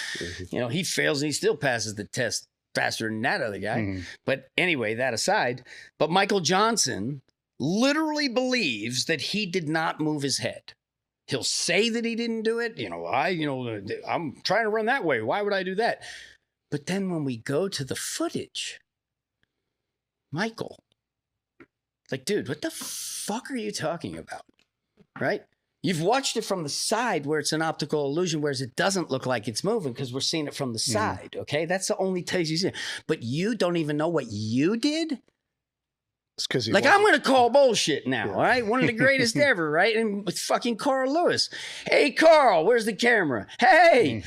you know, he fails and he still passes the test faster than that other guy. But anyway, that aside, but Michael Johnson literally believes that he did not move his head. He'll say that he didn't do it. You know, I'm trying to run that way. Why would I do that? But then when we go to the footage, Michael, like, dude, what the fuck are you talking about? Right? You've watched it from the side where it's an optical illusion, whereas it doesn't look like it's moving because we're seeing it from the side. Okay. That's the only taste you see. But you don't even know what you did. It's because like, I'm going to call bullshit now. All right. One of the greatest ever. Right. And it's fucking Carl Lewis. Hey, Carl, where's the camera? Hey.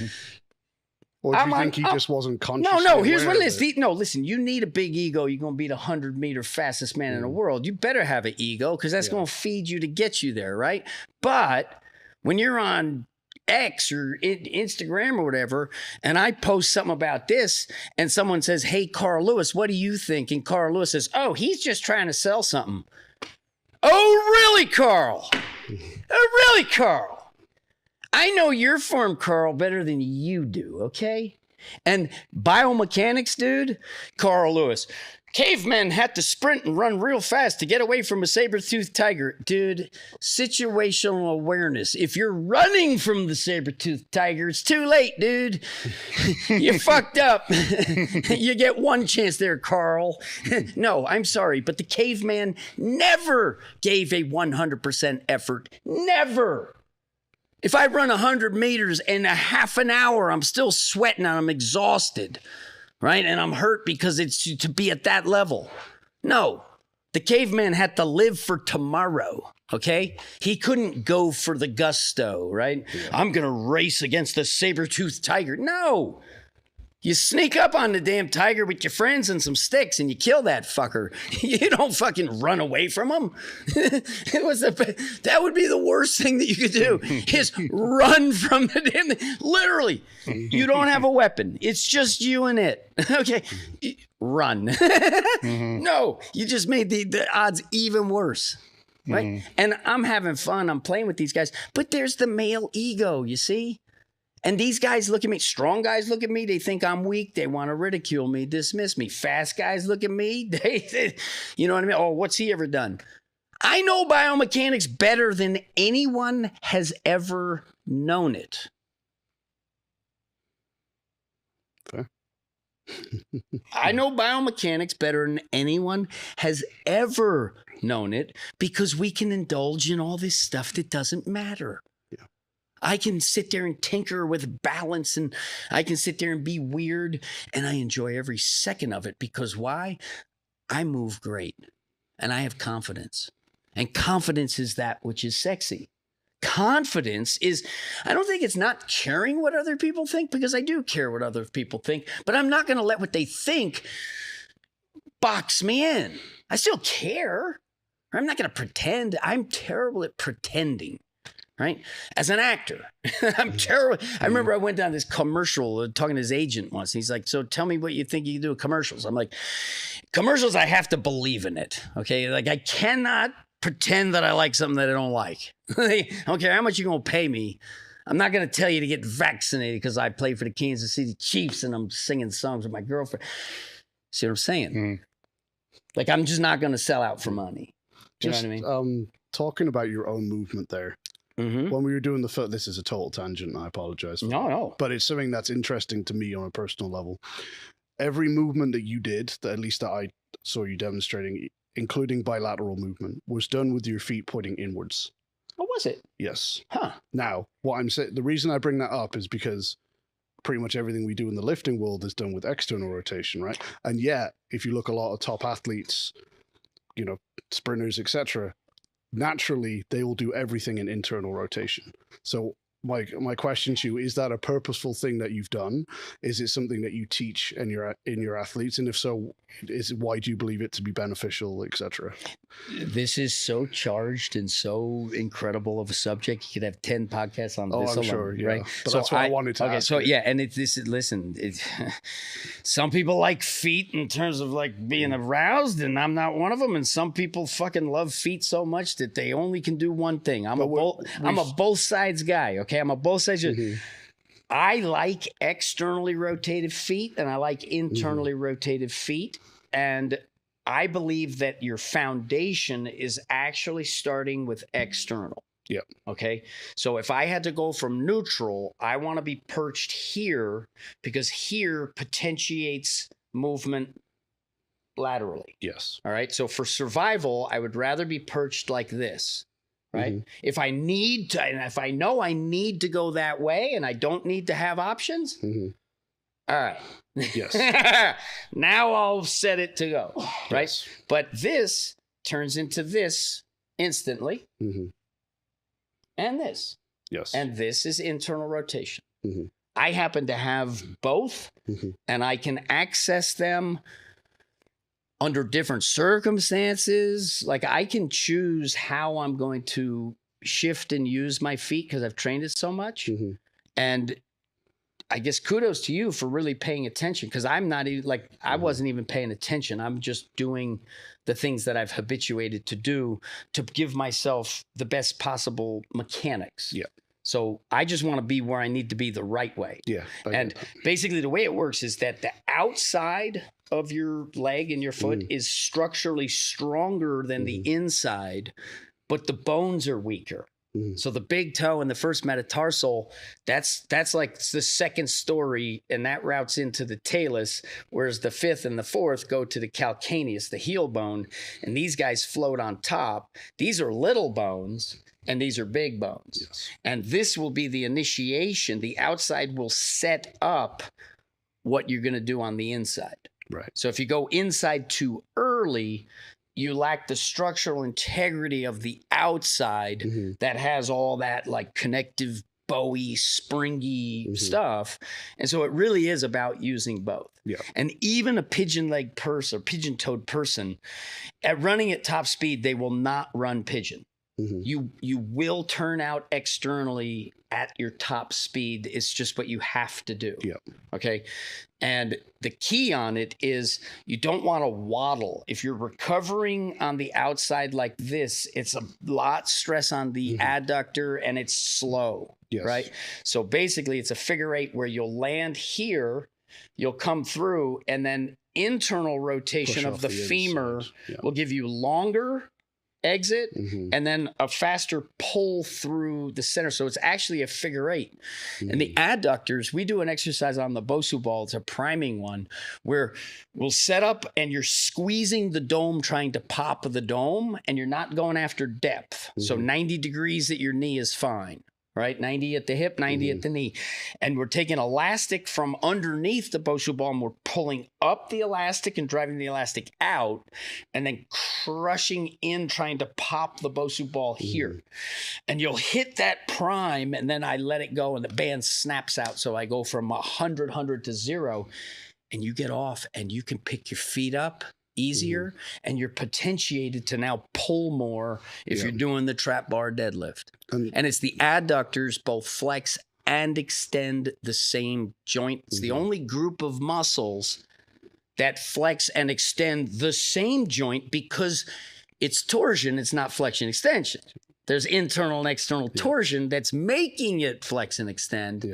Or do you think he just wasn't conscious? No. Here's what it is. Listen, you need a big ego. You're going to be the 100-meter fastest man in the world. You better have an ego because that's going to feed you to get you there, right? But when you're on X or Instagram or whatever, and I post something about this, and someone says, hey, Carl Lewis, what do you think? And Carl Lewis says, oh, he's just trying to sell something. Oh, really, Carl? Oh, really, Carl? I know your form, Carl, better than you do, okay? And biomechanics, dude, Carl Lewis. Cavemen had to sprint and run real fast to get away from a saber-toothed tiger. Dude, situational awareness. If you're running from the saber-toothed tiger, it's too late, dude. You fucked up. You get one chance there, Carl. No, I'm sorry, but the caveman never gave a 100% effort. Never. If I run 100 meters in a half an hour, I'm still sweating and I'm exhausted, right? And I'm hurt because it's to be at that level. No, the caveman had to live for tomorrow, okay? He couldn't go for the gusto, right? Yeah. I'm going to race against the saber-toothed tiger. No. You sneak up on the damn tiger with your friends and some sticks and you kill that fucker. You don't fucking run away from him. That would be the worst thing that you could do is run from the damn, literally. You don't have a weapon. It's just you and it. Okay. Run. No, you just made the odds even worse. Right. And I'm having fun. I'm playing with these guys, but there's the male ego, you see? And these guys look at me, strong guys look at me, they think I'm weak, they want to ridicule me, dismiss me. Fast guys look at me, they you know what I mean? Oh, what's he ever done? I know biomechanics better than anyone has ever known it. Okay. I know biomechanics better than anyone has ever known it because we can indulge in all this stuff that doesn't matter. I can sit there and tinker with balance and I can sit there and be weird and I enjoy every second of it because why? I move great and I have confidence. And confidence is that which is sexy. Confidence is, I don't think it's not caring what other people think because I do care what other people think, but I'm not going to let what they think box me in. I still care. I'm not going to pretend. I'm terrible at pretending. Right? As an actor, I'm terrible. I remember I went down this commercial talking to his agent once. He's like, so tell me what you think you can do with commercials. I'm like, commercials, I have to believe in it. Okay. Like I cannot pretend that I like something that I don't like. I don't care how much you're going to pay me. I'm not going to tell you to get vaccinated because I play for the Kansas City Chiefs and I'm singing songs with my girlfriend. See what I'm saying? Like, I'm just not going to sell out for money. You know what I mean? Talking about your own movement there. When we were doing the foot, this is a total tangent. I apologize for no. But it's something that's interesting to me on a personal level. Every movement that you did, that at least that I saw you demonstrating, including bilateral movement, was done with your feet pointing inwards. Oh, was it? Yes. Huh. Now, what I'm saying, the reason I bring that up is because pretty much everything we do in the lifting world is done with external rotation, right? And yet, if you look a lot of top athletes you know, sprinters, etc., naturally they will do everything in internal rotation. So my question to you, is that a purposeful thing that you've done? Is it something that you teach in your athletes? And if so, why do you believe it to be beneficial, etc.? This is so charged and so incredible of a subject. You could have 10 podcasts on this alone, sure, yeah. right? But that's what I wanted to ask. So you. yeah, and some people like feet in terms of like being aroused, and I'm not one of them. And some people fucking love feet so much that they only can do one thing. I'm a both sides guy. Okay, I'm a both sides. I like externally rotated feet, and I like internally rotated feet, and I believe that your foundation is actually starting with external. Yep. Okay. So if I had to go from neutral, I want to be perched here because here potentiates movement laterally. Yes. All right. So for survival, I would rather be perched like this. Right. If I need to, and if I know I need to go that way and I don't need to have options. All right. Yes. Now I'll set it to go. Right. Yes. But this turns into this instantly. And this. Yes. And this is internal rotation. I happen to have both, and I can access them under different circumstances. Like I can choose how I'm going to shift and use my feet because I've trained it so much. And I guess kudos to you for really paying attention, because I'm not even like, I wasn't even paying attention. I'm just doing the things that I've habituated to do to give myself the best possible mechanics. Yeah. So I just want to be where I need to be the right way. Yeah. And basically the way it works is that the outside of your leg and your foot is structurally stronger than the inside, but the bones are weaker. So the big toe and the first metatarsal, that's like the second story, and that routes into the talus, whereas the fifth and the fourth go to the calcaneus, the heel bone, and these guys float on top. These are little bones, and these are big bones. Yes. And this will be the initiation. The outside will set up what you're going to do on the inside. Right. So if you go inside too early, you lack the structural integrity of the outside that has all that like connective, bowy, springy stuff. And so it really is about using both. Yeah. And even a pigeon leg person or pigeon toed person at running at top speed, they will not run pigeon. You will turn out externally at your top speed. It's just what you have to do. Yeah. Okay. And the key on it is you don't want to waddle. If you're recovering on the outside like this, it's a lot stress on the adductor and it's slow. Yes. Right. So basically it's a figure eight where you'll land here, you'll come through, and then internal rotation of the femur will give you longer exit and then a faster pull through the center. So it's actually a figure eight. And the adductors, we do an exercise on the BOSU ball. It's a priming one where we'll set up and you're squeezing the dome, trying to pop the dome, and you're not going after depth. So 90 degrees at your knee is fine. Right? 90 at the hip, 90 at the knee. And we're taking elastic from underneath the BOSU ball and we're pulling up the elastic and driving the elastic out and then crushing in, trying to pop the BOSU ball here. And you'll hit that prime and then I let it go and the band snaps out. So I go from 100 to 0 and you get off and you can pick your feet up easier and you're potentiated to now pull more if you're doing the trap bar deadlift. And it's the adductors both flex and extend the same joint. It's the only group of muscles that flex and extend the same joint because it's torsion, it's not flexion extension. There's internal and external torsion that's making it flex and extend.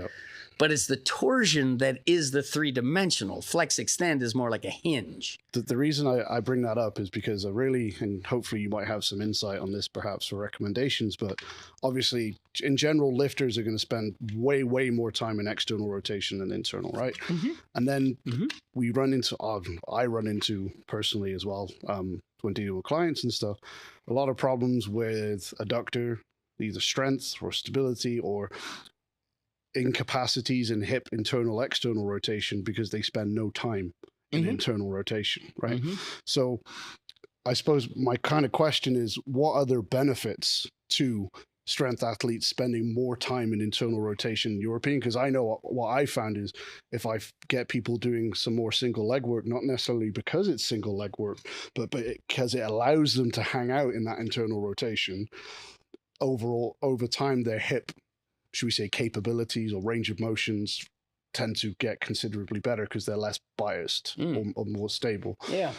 But it's the torsion that is the three-dimensional. Flex extend is more like a hinge. The reason I bring that up is because I really, and hopefully you might have some insight on this perhaps for recommendations, but obviously in general, lifters are going to spend way, way more time in external rotation than internal, right? And then we run into, I run into personally as well, when dealing with clients and stuff, a lot of problems with adductor, either strength or stability or incapacities in hip internal external rotation because they spend no time in internal rotation, right? So I suppose my kind of question is, what other benefits to strength athletes spending more time in internal rotation in your opinion? Because I know what I found is if I get people doing some more single leg work, not necessarily because it's single leg work, but because it allows them to hang out in that internal rotation, overall, over time, their hip, should we say, capabilities or range of motions tend to get considerably better because they're less biased or more stable. Yeah.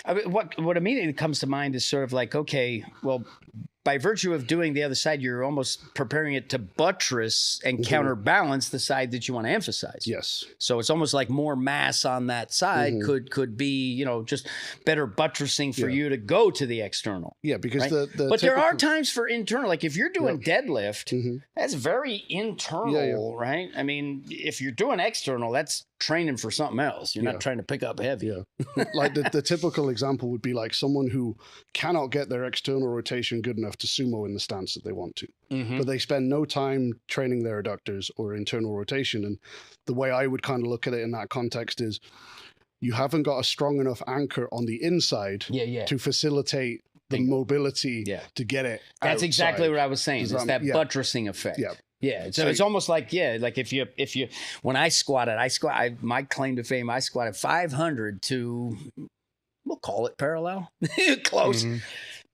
I mean, what immediately comes to mind is sort of like, okay, well, by virtue of doing the other side, you're almost preparing it to buttress and counterbalance the side that you want to emphasize. Yes. So it's almost like more mass on that side could be, you know, just better buttressing for you to go to the external. Yeah, because right? But there are times for internal, like if you're doing deadlift, that's very internal, right? I mean, if you're doing external, that's training for something else. You're not trying to pick up heavy. Yeah. Like the typical example would be like someone who cannot get their external rotation good enough to sumo in the stance that they want to, but they spend no time training their adductors or internal rotation. And the way I would kind of look at it in that context is you haven't got a strong enough anchor on the inside to facilitate the mobility to get it. That's outside. Exactly what I was saying. It's that buttressing effect. Yeah. Yeah, so it's almost like like if you when I squatted, my claim to fame, I squatted 500 to, we'll call it parallel, close.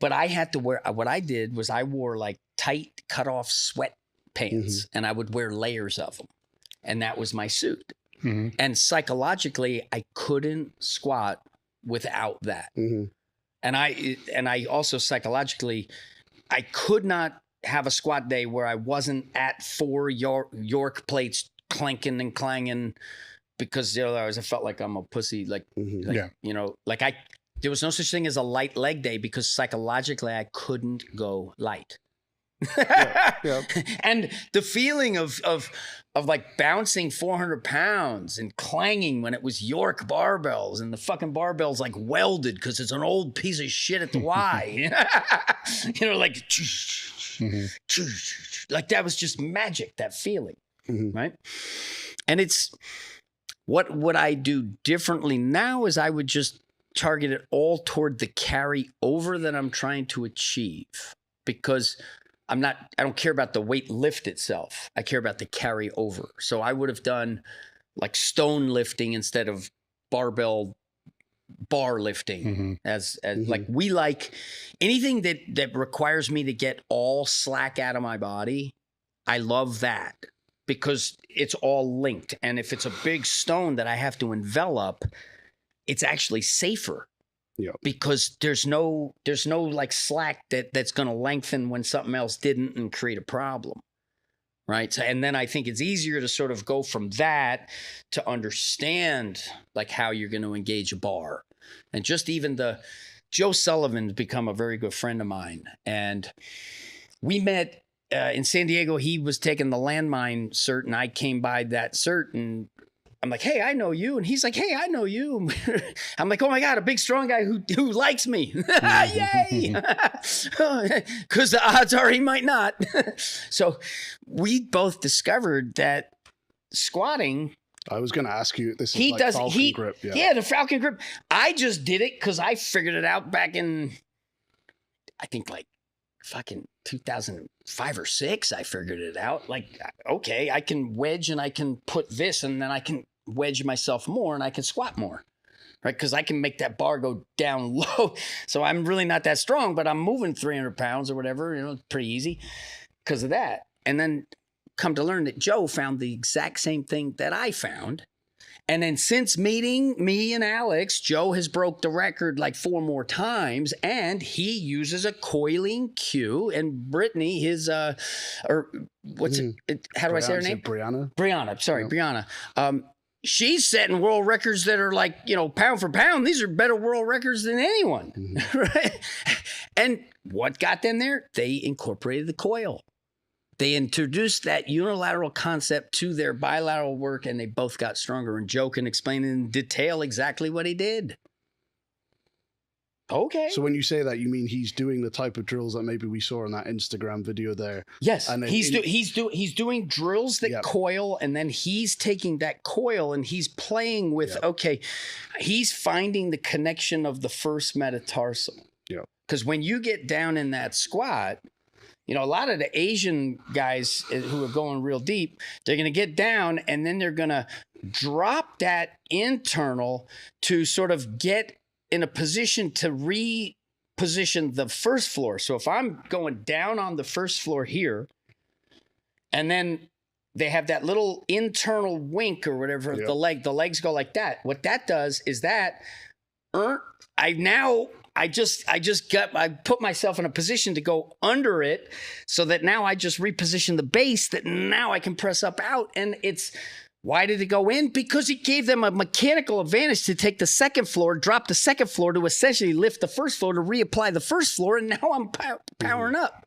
But I had to wear, what I did was I wore like tight cut off sweat pants and I would wear layers of them, and that was my suit. And psychologically, I couldn't squat without that. And I also psychologically, I could not have a squat day where I wasn't at 4 York plates clanking and clanging, because otherwise I felt like I'm a pussy. Like, you know, like there was no such thing as a light leg day because psychologically I couldn't go light. And the feeling of like bouncing 400 pounds and clanging when it was York barbells and the fucking barbells like welded because it's an old piece of shit at the Y. You know, like like that was just magic, that feeling, right? And it's what would I do differently now is I would just target it all toward the carry over that I'm trying to achieve, because I don't care about the weight lift itself. I care about the carry over. So I would have done like stone lifting instead of barbell bar lifting as like we like anything that requires me to get all slack out of my body. I love that because it's all linked. And if it's a big stone that I have to envelop, it's actually safer. Because there's no like slack that's going to lengthen when something else didn't and create a problem. Right. So, and then I think it's easier to sort of go from that to understand like how you're going to engage a bar. And just even Joe Sullivan's become a very good friend of mine. And we met in San Diego. He was taking the landmine cert and I came by that cert and I'm like, hey, I know you. And he's like, hey, I know you. I'm like, oh my God, a big, strong guy who likes me. Yay. Because the odds are he might not. So we both discovered that squatting. I was going to ask you, this is like Falcon grip. Yeah, the Falcon grip. I just did it because I figured it out back in, I think like fucking 2005 or 6. I figured it out. Like, okay, I can wedge and I can put this and then I can wedge myself more and I can squat more, right? Because I can make that bar go down low. So I'm really not that strong, but I'm moving 300 pounds or whatever, you know, pretty easy because of that. And then come to learn that Joe found the exact same thing that I found. And then since meeting me and Alex, Joe has broke the record like 4 more times, and he uses a coiling cue. And Brittany, his or what's it? How do I say her name? Brianna. Sorry, Brianna. She's setting world records that are like, you know, pound for pound. These are better world records than anyone, right? And what got them there? They incorporated the coil. They introduced that unilateral concept to their bilateral work, and they both got stronger. And Joe can explain in detail exactly what he did. Okay. So when you say that, you mean he's doing the type of drills that maybe we saw in that Instagram video there? Yes, And then he's doing drills that Yep. coil, and then he's taking that coil and he's playing with. Okay, he's finding the connection of the first metatarsal. Yeah. Because when you get down in that squat, you know, a lot of the Asian guys who are going real deep, they're going to get down and then they're going to drop that internal to sort of get in a position to reposition the first floor. So if I'm going down on the first floor here, and then they have that little internal wink or whatever of the legs go like that. What that does is that I put myself in a position to go under it, so that now I just reposition the base that now I can press up out. And why did it go in? Because it gave them a mechanical advantage to take the second floor, drop the second floor to essentially lift the first floor to reapply the first floor. And now I'm powering up.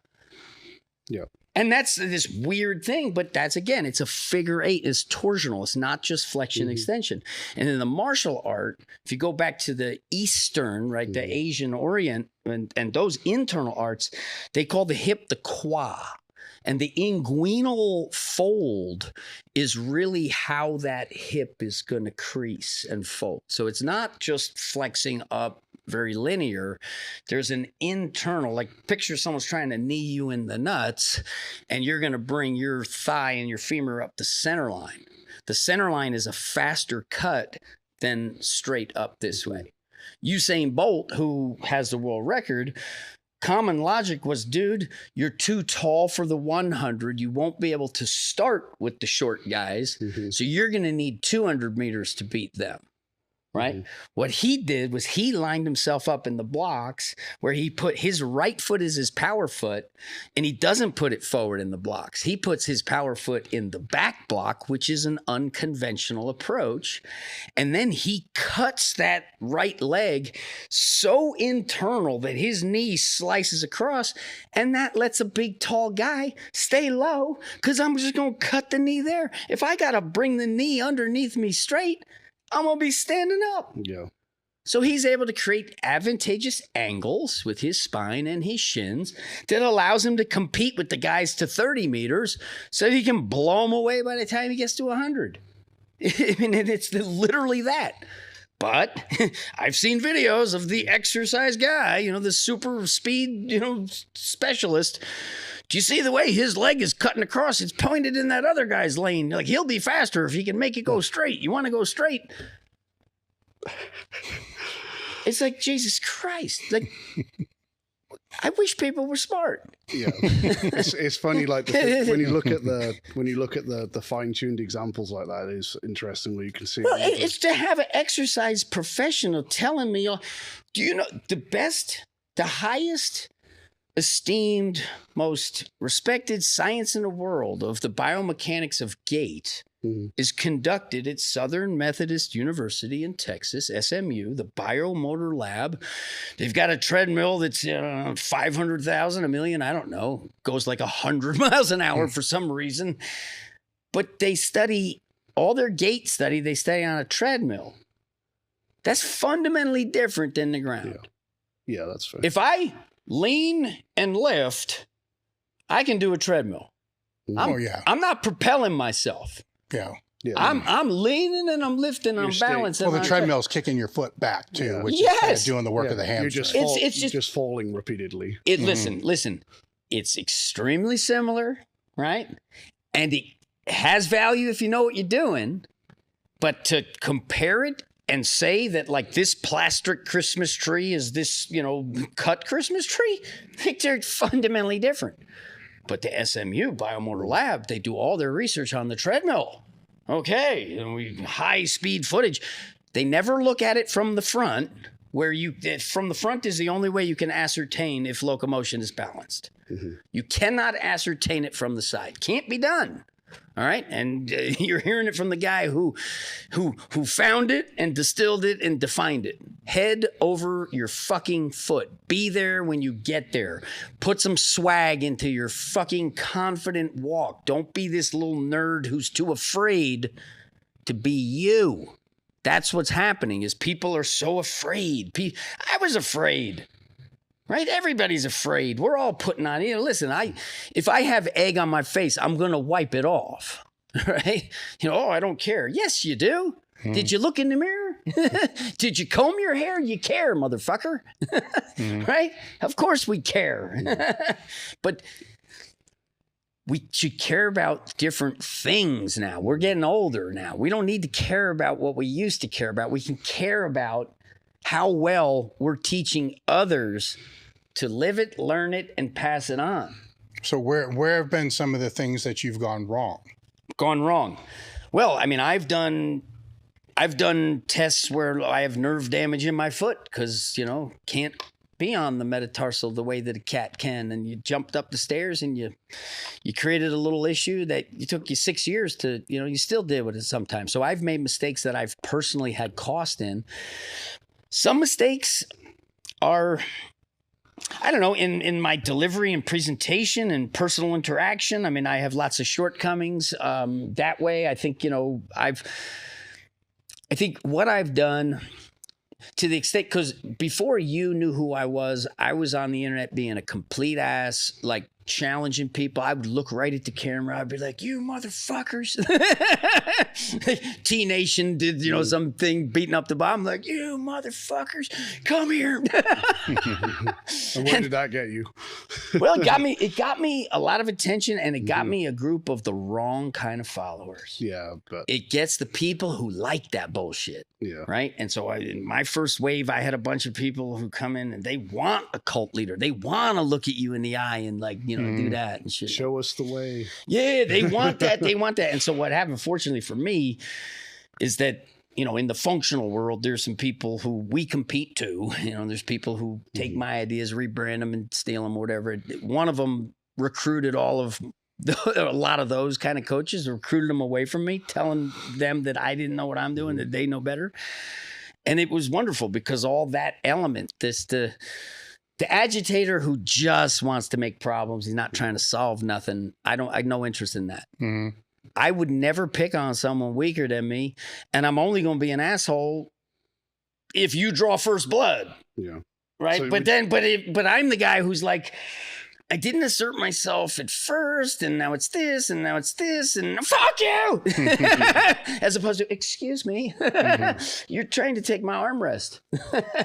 Yeah. And that's this weird thing, but that's, again, it's a figure eight. It's torsional. It's not just flexion extension. And in the martial art, if you go back to the Eastern, right, the Asian Orient, and those internal arts, they call the hip the qua. And the inguinal fold is really how that hip is going to crease and fold. So it's not just flexing up very linear. There's an internal, like picture someone's trying to knee you in the nuts, and you're going to bring your thigh and your femur up the center line. The center line is a faster cut than straight up this way. Usain Bolt, who has the world record, common logic was, dude, you're too tall for the 100. You won't be able to start with the short guys. So you're going to need 200 meters to beat them. Right? What he did was he lined himself up in the blocks where he put his right foot as his power foot, and he doesn't put it forward in the blocks. He puts his power foot in the back block, which is an unconventional approach. And then he cuts that right leg so internal that his knee slices across, and that lets a big, tall guy stay low because I'm just going to cut the knee there. If I got to bring the knee underneath me straight, I'm going to be standing up. Yeah. So he's able to create advantageous angles with his spine and his shins that allows him to compete with the guys to 30 meters so he can blow them away by the time he gets to 100. I mean, it's literally that. But I've seen videos of the exercise guy, you know, the super speed, you know, specialist. Do you see the way his leg is cutting across? It's pointed in that other guy's lane. Like, he'll be faster if he can make it go straight. You want to go straight? It's like, Jesus Christ. Like, I wish people were smart. Yeah, it's funny. Like when you look at the fine-tuned examples like that, is interesting. Where you can see. Well, it's to have an exercise professional telling me, do you know the highest esteemed, most respected science in the world of the biomechanics of gait is conducted at Southern Methodist University in Texas, SMU, the Biomotor Lab. They've got a treadmill that's 500,000, a million, I don't know, goes like 100 miles an hour for some reason. But they study, all their gait study, they study on a treadmill. That's fundamentally different than the ground. Yeah, that's fair. If I lean and lift, I can do a treadmill. I'm not propelling myself. Yeah. I'm leaning and I'm lifting, I'm balancing. Well, the treadmill's kicking your foot back too, which is kind of doing the work of the hamstring. You're just falling repeatedly. Listen, it's extremely similar, right? And it has value if you know what you're doing, but to compare it and say that like this plastic Christmas tree is this, cut Christmas tree, I think they're fundamentally different. But the SMU Biomotor Lab, they do all their research on the treadmill. Okay, high speed footage. They never look at it from the front, from the front is the only way you can ascertain if locomotion is balanced. You cannot ascertain it from the side. Can't be done. All right, and you're hearing it from the guy who found it and distilled it and defined it. Head over your fucking foot. Be there when you get there. Put some swag into your fucking confident walk. Don't be this little nerd who's too afraid to be you. That's what's happening is people are so afraid. I was afraid, right? Everybody's afraid. We're all putting on, listen, if I have egg on my face, I'm going to wipe it off, right? Oh, I don't care. Yes, you do. Did you look in the mirror? Did you comb your hair? You care, motherfucker. Right? Of course we care. But we should care about different things now. We're getting older now. We don't need to care about what we used to care about. We can care about how well we're teaching others to live it, learn it, and pass it on. So where have been some of the things that you've gone wrong? Gone wrong? Well, I mean, I've done tests where I have nerve damage in my foot because, can't be on the metatarsal the way that a cat can. And you jumped up the stairs and you created a little issue that it took you 6 years to, you still deal with it sometimes. So I've made mistakes that I've personally had cost in. Some mistakes are, I don't know, in my delivery and presentation and personal interaction. I mean, I have lots of shortcomings that way. I think, I think what I've done to the extent, because before you knew who I was on the internet being a complete ass, like challenging people. I would look right at the camera. I'd be like, you motherfuckers. T-Nation did, something beating up the bomb. Like, you motherfuckers, come here. And where did that get you? Well, it got me a lot of attention, and it got me a group of the wrong kind of followers. Yeah, but it gets the people who like that bullshit. Yeah. Right. And so in my first wave, I had a bunch of people who come in and they want a cult leader. They want to look at you in the eye and do that and shit. Show us the way. Yeah, they want that. They want that. And so what happened, fortunately for me, is that, in the functional world, there's some people who we compete to. There's people who take my ideas, rebrand them and steal them, whatever. One of them recruited a lot of those kind of coaches, recruited them away from me, telling them that I didn't know what I'm doing, that they know better. And it was wonderful because all that element, the agitator who just wants to make problems, he's not trying to solve nothing. I have no interest in that. Mm-hmm. I would never pick on someone weaker than me, and I'm only going to be an asshole if you draw first blood. Yeah. Right. So but I'm the guy who's like, I didn't assert myself at first, and now it's this, and now it's this, and fuck you! As opposed to, excuse me, you're trying to take my armrest.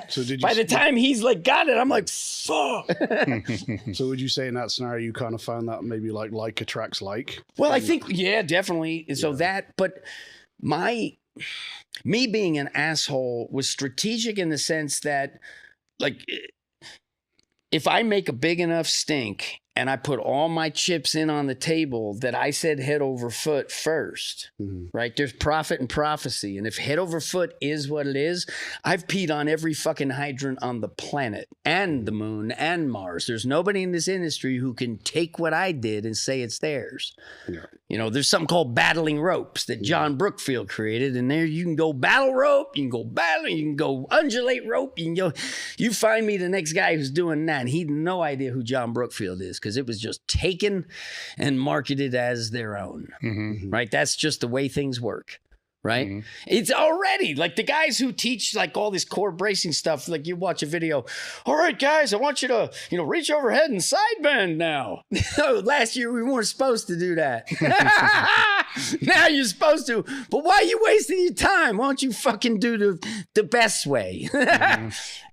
So by the time he's got it, I'm like, fuck. So would you say in that scenario, you kind of found that maybe like attracts like? Well, I think, yeah, definitely. So but me being an asshole was strategic in the sense that, if I make a big enough stink and I put all my chips in on the table that I said head over foot first, right? There's profit and prophecy. And if head over foot is what it is, I've peed on every fucking hydrant on the planet and the moon and Mars. There's nobody in this industry who can take what I did and say it's theirs. Yeah. There's something called battling ropes that John Brookfield created. And there you can go battle rope, you can go battle, you can go undulate rope. You find me the next guy who's doing that. And he had no idea who John Brookfield is, because it was just taken and marketed as their own, right? That's just the way things work, right? It's already the guys who teach all this core bracing stuff. You watch a video, all right, guys, I want you to, reach overhead and side bend now. Last year we weren't supposed to do that. Now you're supposed to, but why are you wasting your time? Why don't you fucking do the best way?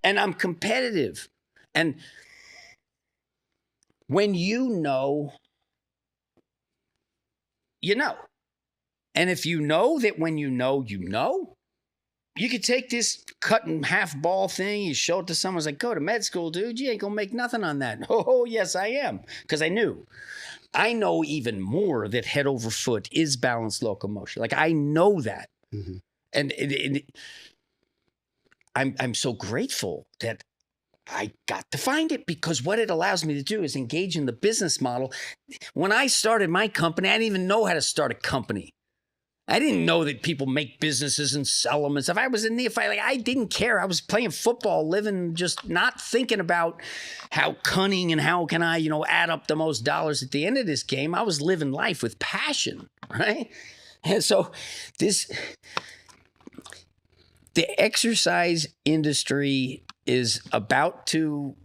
And I'm competitive. And when you know. And if you know that when you know, you could take this cut in half ball thing, you show it to someone, it's like, go to med school, dude. You ain't going to make nothing on that. Oh, yes, I am. Because I knew. I know even more that head over foot is balanced locomotion. I know that. And I'm so grateful that I got to find it, because what it allows me to do is engage in the business model. When I started my company, I didn't even know how to start a company. I didn't know that people make businesses and sell them and stuff. I was a neophyte. I didn't care. I was playing football, living, just not thinking about how cunning and how can I, add up the most dollars at the end of this game. I was living life with passion, right? And so The exercise industry is about to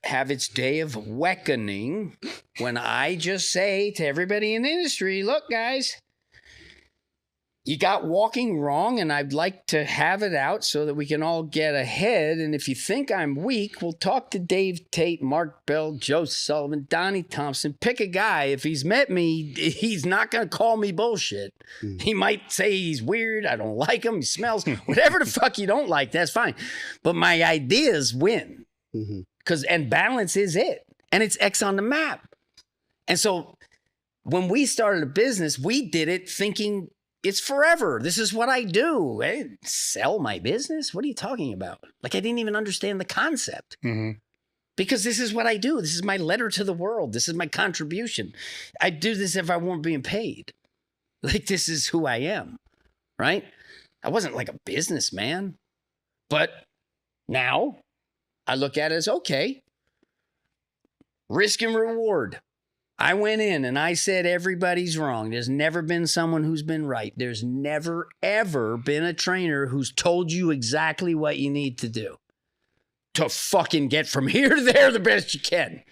have its day of reckoning when I just say to everybody in the industry, look, guys, you got walking wrong, and I'd like to have it out so that we can all get ahead. And if you think I'm weak, we'll talk to Dave Tate, Mark Bell, Joe Sullivan, Donnie Thompson. Pick a guy. If he's met me, he's not going to call me bullshit. He might say he's weird. I don't like him. He smells. Whatever the fuck you don't like, that's fine. But my ideas win. And balance is it. And it's X on the map. And so when we started a business, we did it thinking, it's forever. This is what I do. I sell my business? What are you talking about? Like, I didn't even understand the concept. Because this is what I do. This is my letter to the world. This is my contribution. I do this if I weren't being paid. Like, this is who I am, right? I wasn't like a businessman. But now I look at it as, okay, risk and reward. I went in and I said, everybody's wrong. There's never been someone who's been right. There's never, ever been a trainer who's told you exactly what you need to do to fucking get from here to there the best you can.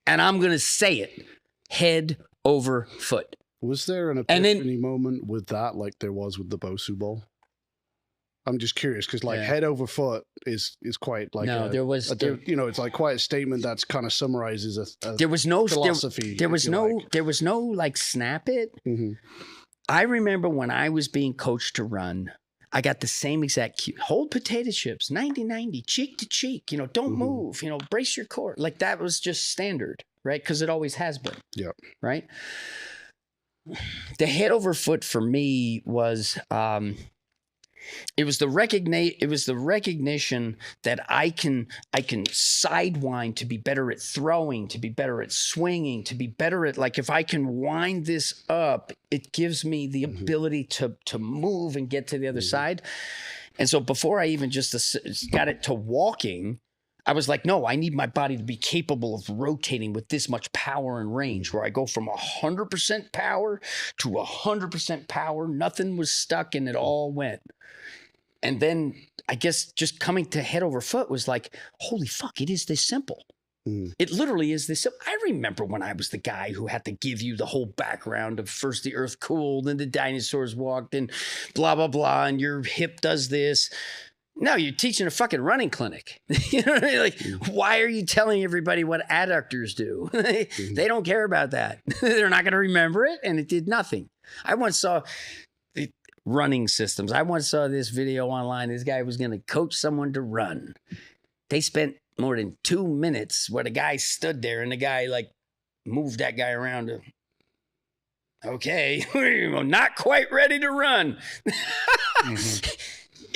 And I'm going to say it head over foot. Was there an epiphany moment with that, like there was with the BOSU Ball? I'm just curious because, like, head over foot is quite like it's like quite a statement that's kind of summarizes a there was no philosophy. There was no like snap it. I remember when I was being coached to run, I got the same exact cue. Hold potato chips, 90-90, cheek to cheek. Don't move. Brace your core. Like, that was just standard, right? Because it always has been. Yeah. Right. The head over foot for me was. It was the recognition that I can sidewind to be better at throwing, to be better at swinging, to be better at, like, if I can wind this up, it gives me the ability to move and get to the other side. And so before I even just got it to walking, I was like, no, I need my body to be capable of rotating with this much power and range, where I go from 100% power to 100% power. Nothing was stuck and it all went. And then I guess just coming to head over foot was like, holy fuck, it is this simple. It literally is this simple. I remember when I was the guy who had to give you the whole background of first the earth cooled and the dinosaurs walked and blah, blah, blah. And your hip does this. No, you're teaching a fucking running clinic. You know what I mean? Like, why are you telling everybody what adductors do? They don't care about that. They're not going to remember it, and it did nothing. I once saw the running systems. I once saw this video online. This guy was going to coach someone to run. They spent more than 2 minutes where the guy stood there, and the guy, like, moved that guy around to, okay, we're not quite ready to run.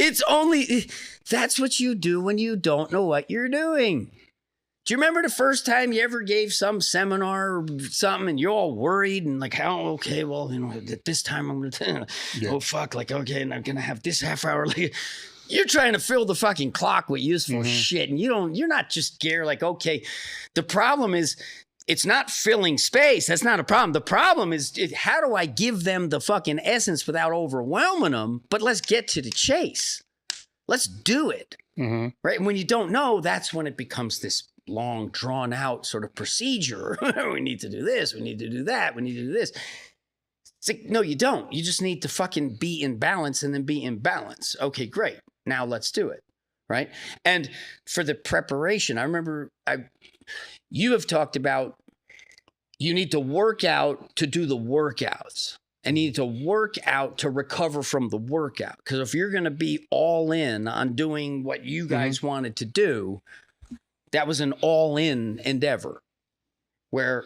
It's only, that's what you do when you don't know what you're doing. Do you remember the first time you ever gave some seminar or something and you're all worried and like, oh, okay, well, at this time I'm going to, oh, fuck, like, okay, and I'm going to have this half hour. Like, you're trying to fill the fucking clock with useful shit. And you're not just scared like, okay, the problem is, it's not filling space. That's not a problem. The problem is, how do I give them the fucking essence without overwhelming them? But let's get to the chase. Let's do it. Right? And when you don't know, that's when it becomes this long, drawn out sort of procedure. We need to do this. We need to do that. We need to do this. It's like, no, you don't. You just need to fucking be in balance and then be in balance. Okay, great. Now let's do it. Right? And for the preparation, I remember you have talked about you need to work out to do the workouts, and you need to work out to recover from the workout. Because if you're going to be all in on doing what you guys wanted to do, that was an all-in endeavor where,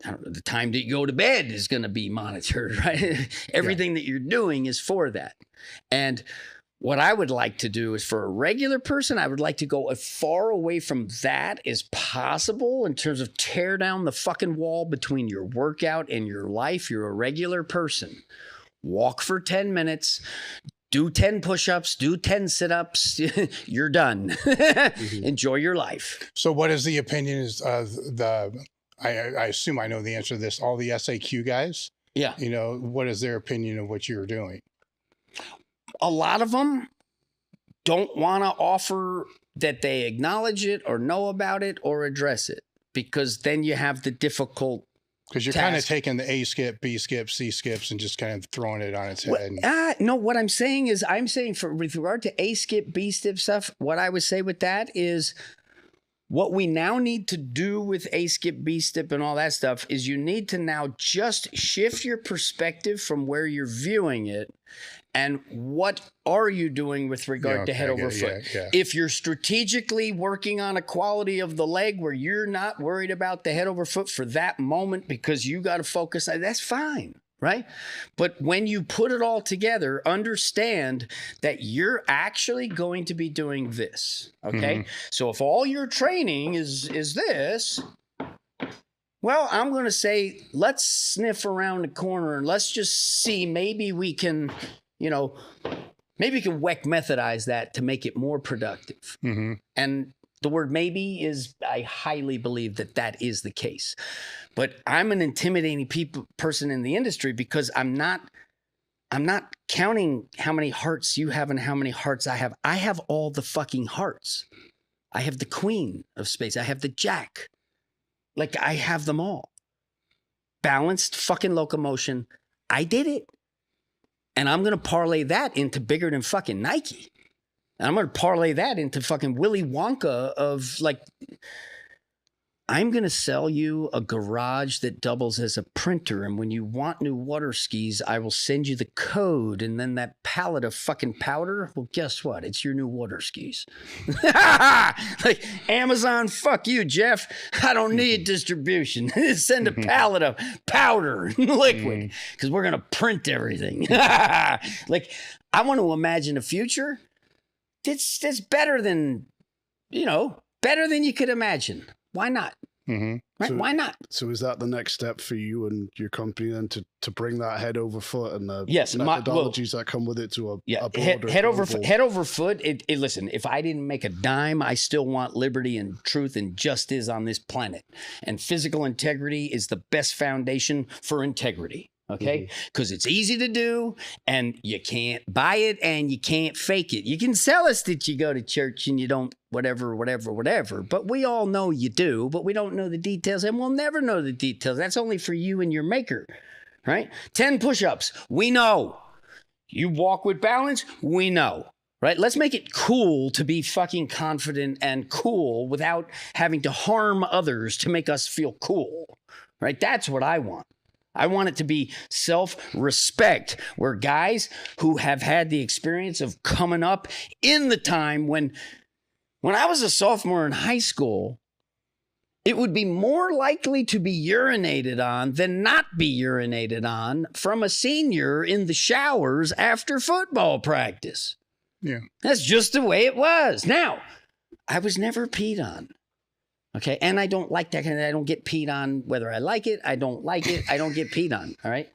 I don't know, the time that you go to bed is going to be monitored, right? Everything that you're doing is for that. And what I would like to do is, for a regular person, I would like to go as far away from that as possible in terms of tear down the fucking wall between your workout and your life. You're a regular person. Walk for 10 minutes, do 10 push-ups, do 10 sit-ups. You're done. Enjoy your life. So what is the opinion is I assume I know the answer to this, all the SAQ guys? Yeah. What is their opinion of what you're doing? A lot of them don't want to offer that they acknowledge it or know about it or address it, because then you have the difficult. Because you're kind of taking the A skip, B skip, C skips and just kind of throwing it on its head. No, what I'm saying is with regard to A skip, B skip stuff, what I would say with that is what we now need to do with A skip, B skip and all that stuff is you need to now just shift your perspective from where you're viewing it and what are you doing with regard to head over foot. If you're strategically working on a quality of the leg where you're not worried about the head over foot for that moment because you got to focus, that's fine, right? But when you put it all together, understand that you're actually going to be doing this, okay? So if all your training is this, well, I'm going to say, let's sniff around the corner and let's just see, maybe we can, maybe we can Weck Methodize that to make it more productive. And the word maybe is, I highly believe that is the case. But I'm an intimidating person in the industry because I'm not counting how many hearts you have and how many hearts I have. I have all the fucking hearts. I have the queen of space. I have the jack. Like, I have them all. Balanced fucking locomotion. I did it. And I'm going to parlay that into bigger than fucking Nike. And I'm going to parlay that into fucking Willy Wonka of, like, I'm going to sell you a garage that doubles as a printer. And when you want new water skis, I will send you the code. And then that pallet of fucking powder, well, guess what? It's your new water skis. Like, Amazon, fuck you, Jeff. I don't need distribution. Send a pallet of powder, liquid, because we're going to print everything. Like, I want to imagine a future that's better than, better than you could imagine. Why not? Right? So, why not? So is that the next step for you and your company then to bring that head over foot and the methodologies that come with it to a broader head over foot? Listen, if I didn't make a dime, I still want liberty and truth and justice on this planet. And physical integrity is the best foundation for integrity. Okay, because it's easy to do and you can't buy it and you can't fake it. You can sell us that you go to church and you don't whatever. But we all know you do, but we don't know the details and we'll never know the details. That's only for you and your maker, right? 10 push-ups, we know. You walk with balance, we know, right? Let's make it cool to be fucking confident and cool without having to harm others to make us feel cool, right? That's what I want. I want it to be self-respect, where guys who have had the experience of coming up in the time when I was a sophomore in high school, it would be more likely to be urinated on than not be urinated on from a senior in the showers after football practice. Yeah. That's just the way it was. Now, I was never peed on. Okay, and I don't like that kind of, I don't get peed on whether I like it, I don't like it, I don't get peed on, all right?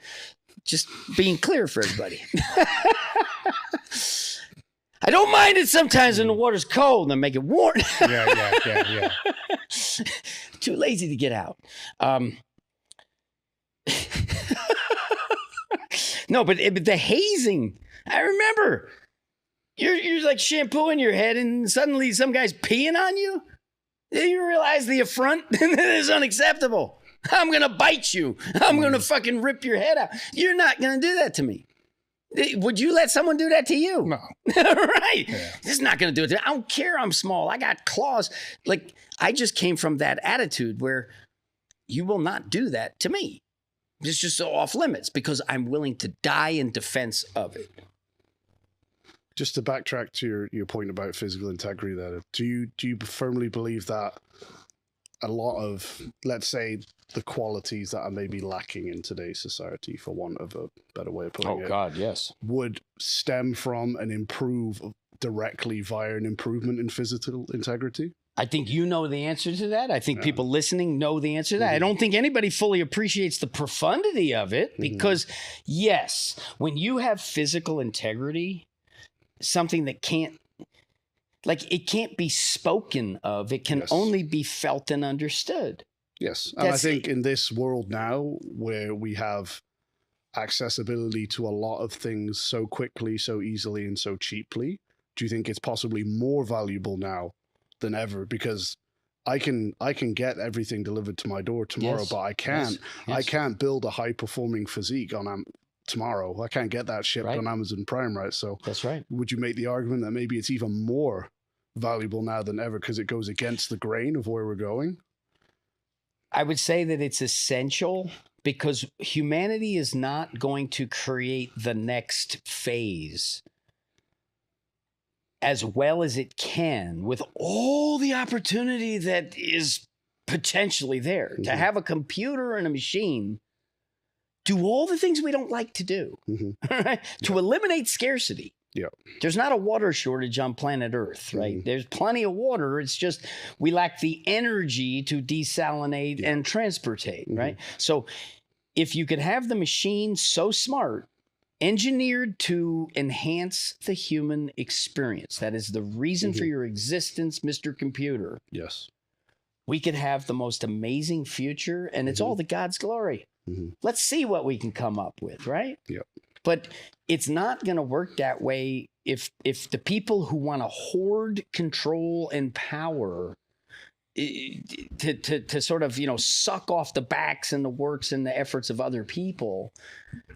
Just being clear for everybody. I don't mind it sometimes when the water's cold and I make it warm. Yeah. Too lazy to get out. No, but the hazing, I remember. You're like shampooing your head and suddenly some guy's peeing on you. You realize the affront is unacceptable. I'm going to bite you. I'm going to fucking rip your head out. You're not going to do that to me. Would you let someone do that to you? No. Right. Yeah. It's not going to do it to me. I don't care I'm small. I got claws. Like, I just came from that attitude where you will not do that to me. It's just so off limits because I'm willing to die in defense of it. Just to backtrack to your point about physical integrity there, do you firmly believe that a lot of, let's say, the qualities that are maybe lacking in today's society, for want of a better way of putting it, God, yes, would stem from and improve directly via an improvement in physical integrity? I think you know the answer to that. I think people listening know the answer to that. I don't think anybody fully appreciates the profundity of it because, yes, when you have physical integrity, something that can't be spoken of. It can only be felt and understood. Yes. And I think in this world now where we have accessibility to a lot of things so quickly, so easily, and so cheaply, do you think it's possibly more valuable now than ever? Because I can get everything delivered to my door tomorrow, Yes. but I can't Yes. I can't build a high performing physique on tomorrow. I can't get that shipped Right. on Amazon Prime, right? So That's right. would you make the argument that maybe it's even more valuable now than ever because it goes against the grain of where we're going? I would say that it's essential because humanity is not going to create the next phase as well as it can with all the opportunity that is potentially there. To have a computer and a machine do all the things we don't like to do, to eliminate scarcity. Yeah. There's not a water shortage on planet Earth, right? There's plenty of water. It's just we lack the energy to desalinate and transportate, right? So if you could have the machine so smart, engineered to enhance the human experience, that is the reason for your existence, Mr. Computer. Yes. We could have the most amazing future, and it's all to God's glory. Let's see what we can come up with, right? Yep. But it's not going to work that way if the people who want to hoard control and power to sort of, suck off the backs and the works and the efforts of other people,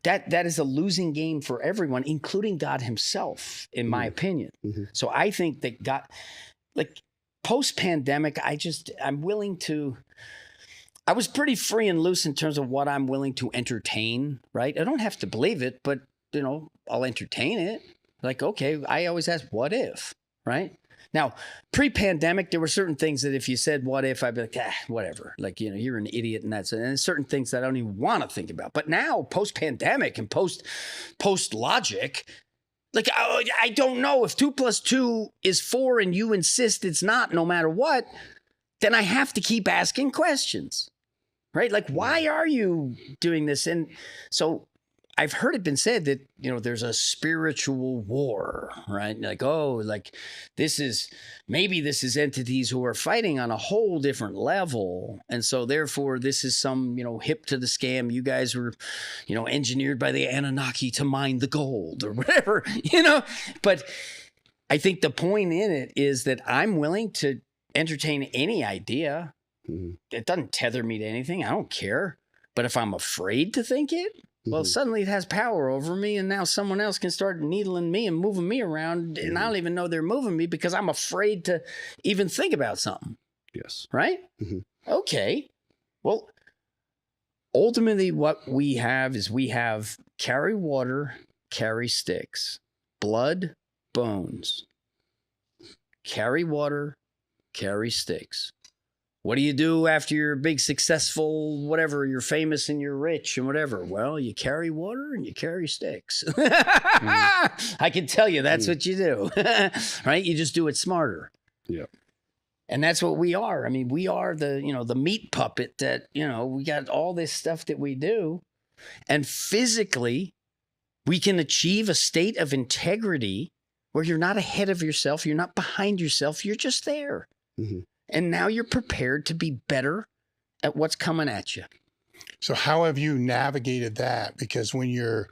that is a losing game for everyone, including God himself, in my opinion. So I think that God, like post-pandemic, I'm willing to, I was pretty free and loose in terms of what I'm willing to entertain, right? I don't have to believe it, but, I'll entertain it. Like, okay, I always ask, what if, right? Now, pre-pandemic, there were certain things that if you said, what if, I'd be like, whatever. Like, you're an idiot and that's it. And there's certain things that I don't even want to think about. But now, post-pandemic and post-logic, like, I don't know if 2 + 2 is 4 and you insist it's not no matter what, then I have to keep asking questions, right? Like, why are you doing this? And so I've heard it been said that, there's a spiritual war, right? Like, this is entities who are fighting on a whole different level. And so therefore this is some, hip to the scam. You guys were, engineered by the Anunnaki to mine the gold or whatever, but I think the point in it is that I'm willing to entertain any idea. It doesn't tether me to anything. I don't care. But if I'm afraid to think it, well, suddenly it has power over me, and now someone else can start needling me and moving me around, and I don't even know they're moving me because I'm afraid to even think about something. Yes. Right? Okay. Well, ultimately what we have is carry water, carry sticks, blood, bones. Carry water, carry sticks. What do you do after you're big, successful, whatever, you're famous and you're rich and whatever? Well, you carry water and you carry sticks. I can tell you that's what you do, right? You just do it smarter. Yeah. And that's what we are. I mean, we are the meat puppet that, we got all this stuff that we do. And physically, we can achieve a state of integrity where you're not ahead of yourself. You're not behind yourself. You're just there. And now you're prepared to be better at what's coming at you. So how have you navigated that? Because when you're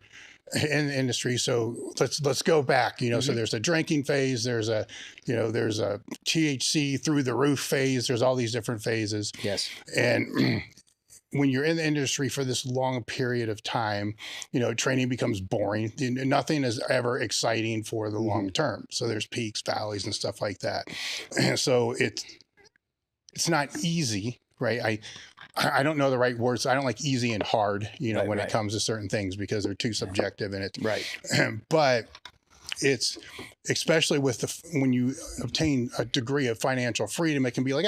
in the industry, so let's go back, so there's a drinking phase, there's a THC through the roof phase, there's all these different phases. Yes. And when you're in the industry for this long period of time, training becomes boring. Nothing is ever exciting for the long term. So there's peaks, valleys, and stuff like that. And so it's not easy, right? I don't know the right words. I don't like easy and hard, when it comes to certain things because they're too subjective in it. Right. But it's especially with when you obtain a degree of financial freedom, it can be like,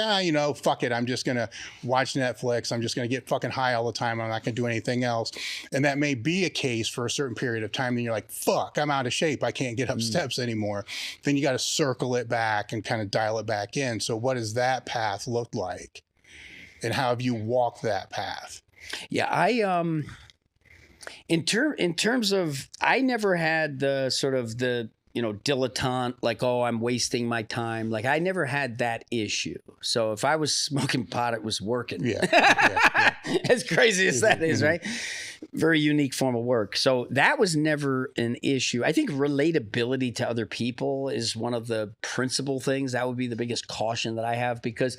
fuck it. I'm just going to watch Netflix. I'm just going to get fucking high all the time. I'm not going to do anything else. And that may be a case for a certain period of time. Then you're like, fuck, I'm out of shape. I can't get up steps anymore. Then you got to circle it back and kind of dial it back in. So what does that path look like? And how have you walked that path? Yeah, in terms of, I never had the sort of the, dilettante, like, oh, I'm wasting my time. Like, I never had that issue. So if I was smoking pot, it was working. Yeah. As crazy as that is, right? very unique form of work. So that was never an issue. I think relatability to other people is one of the principal things. That would be the biggest caution that I have, because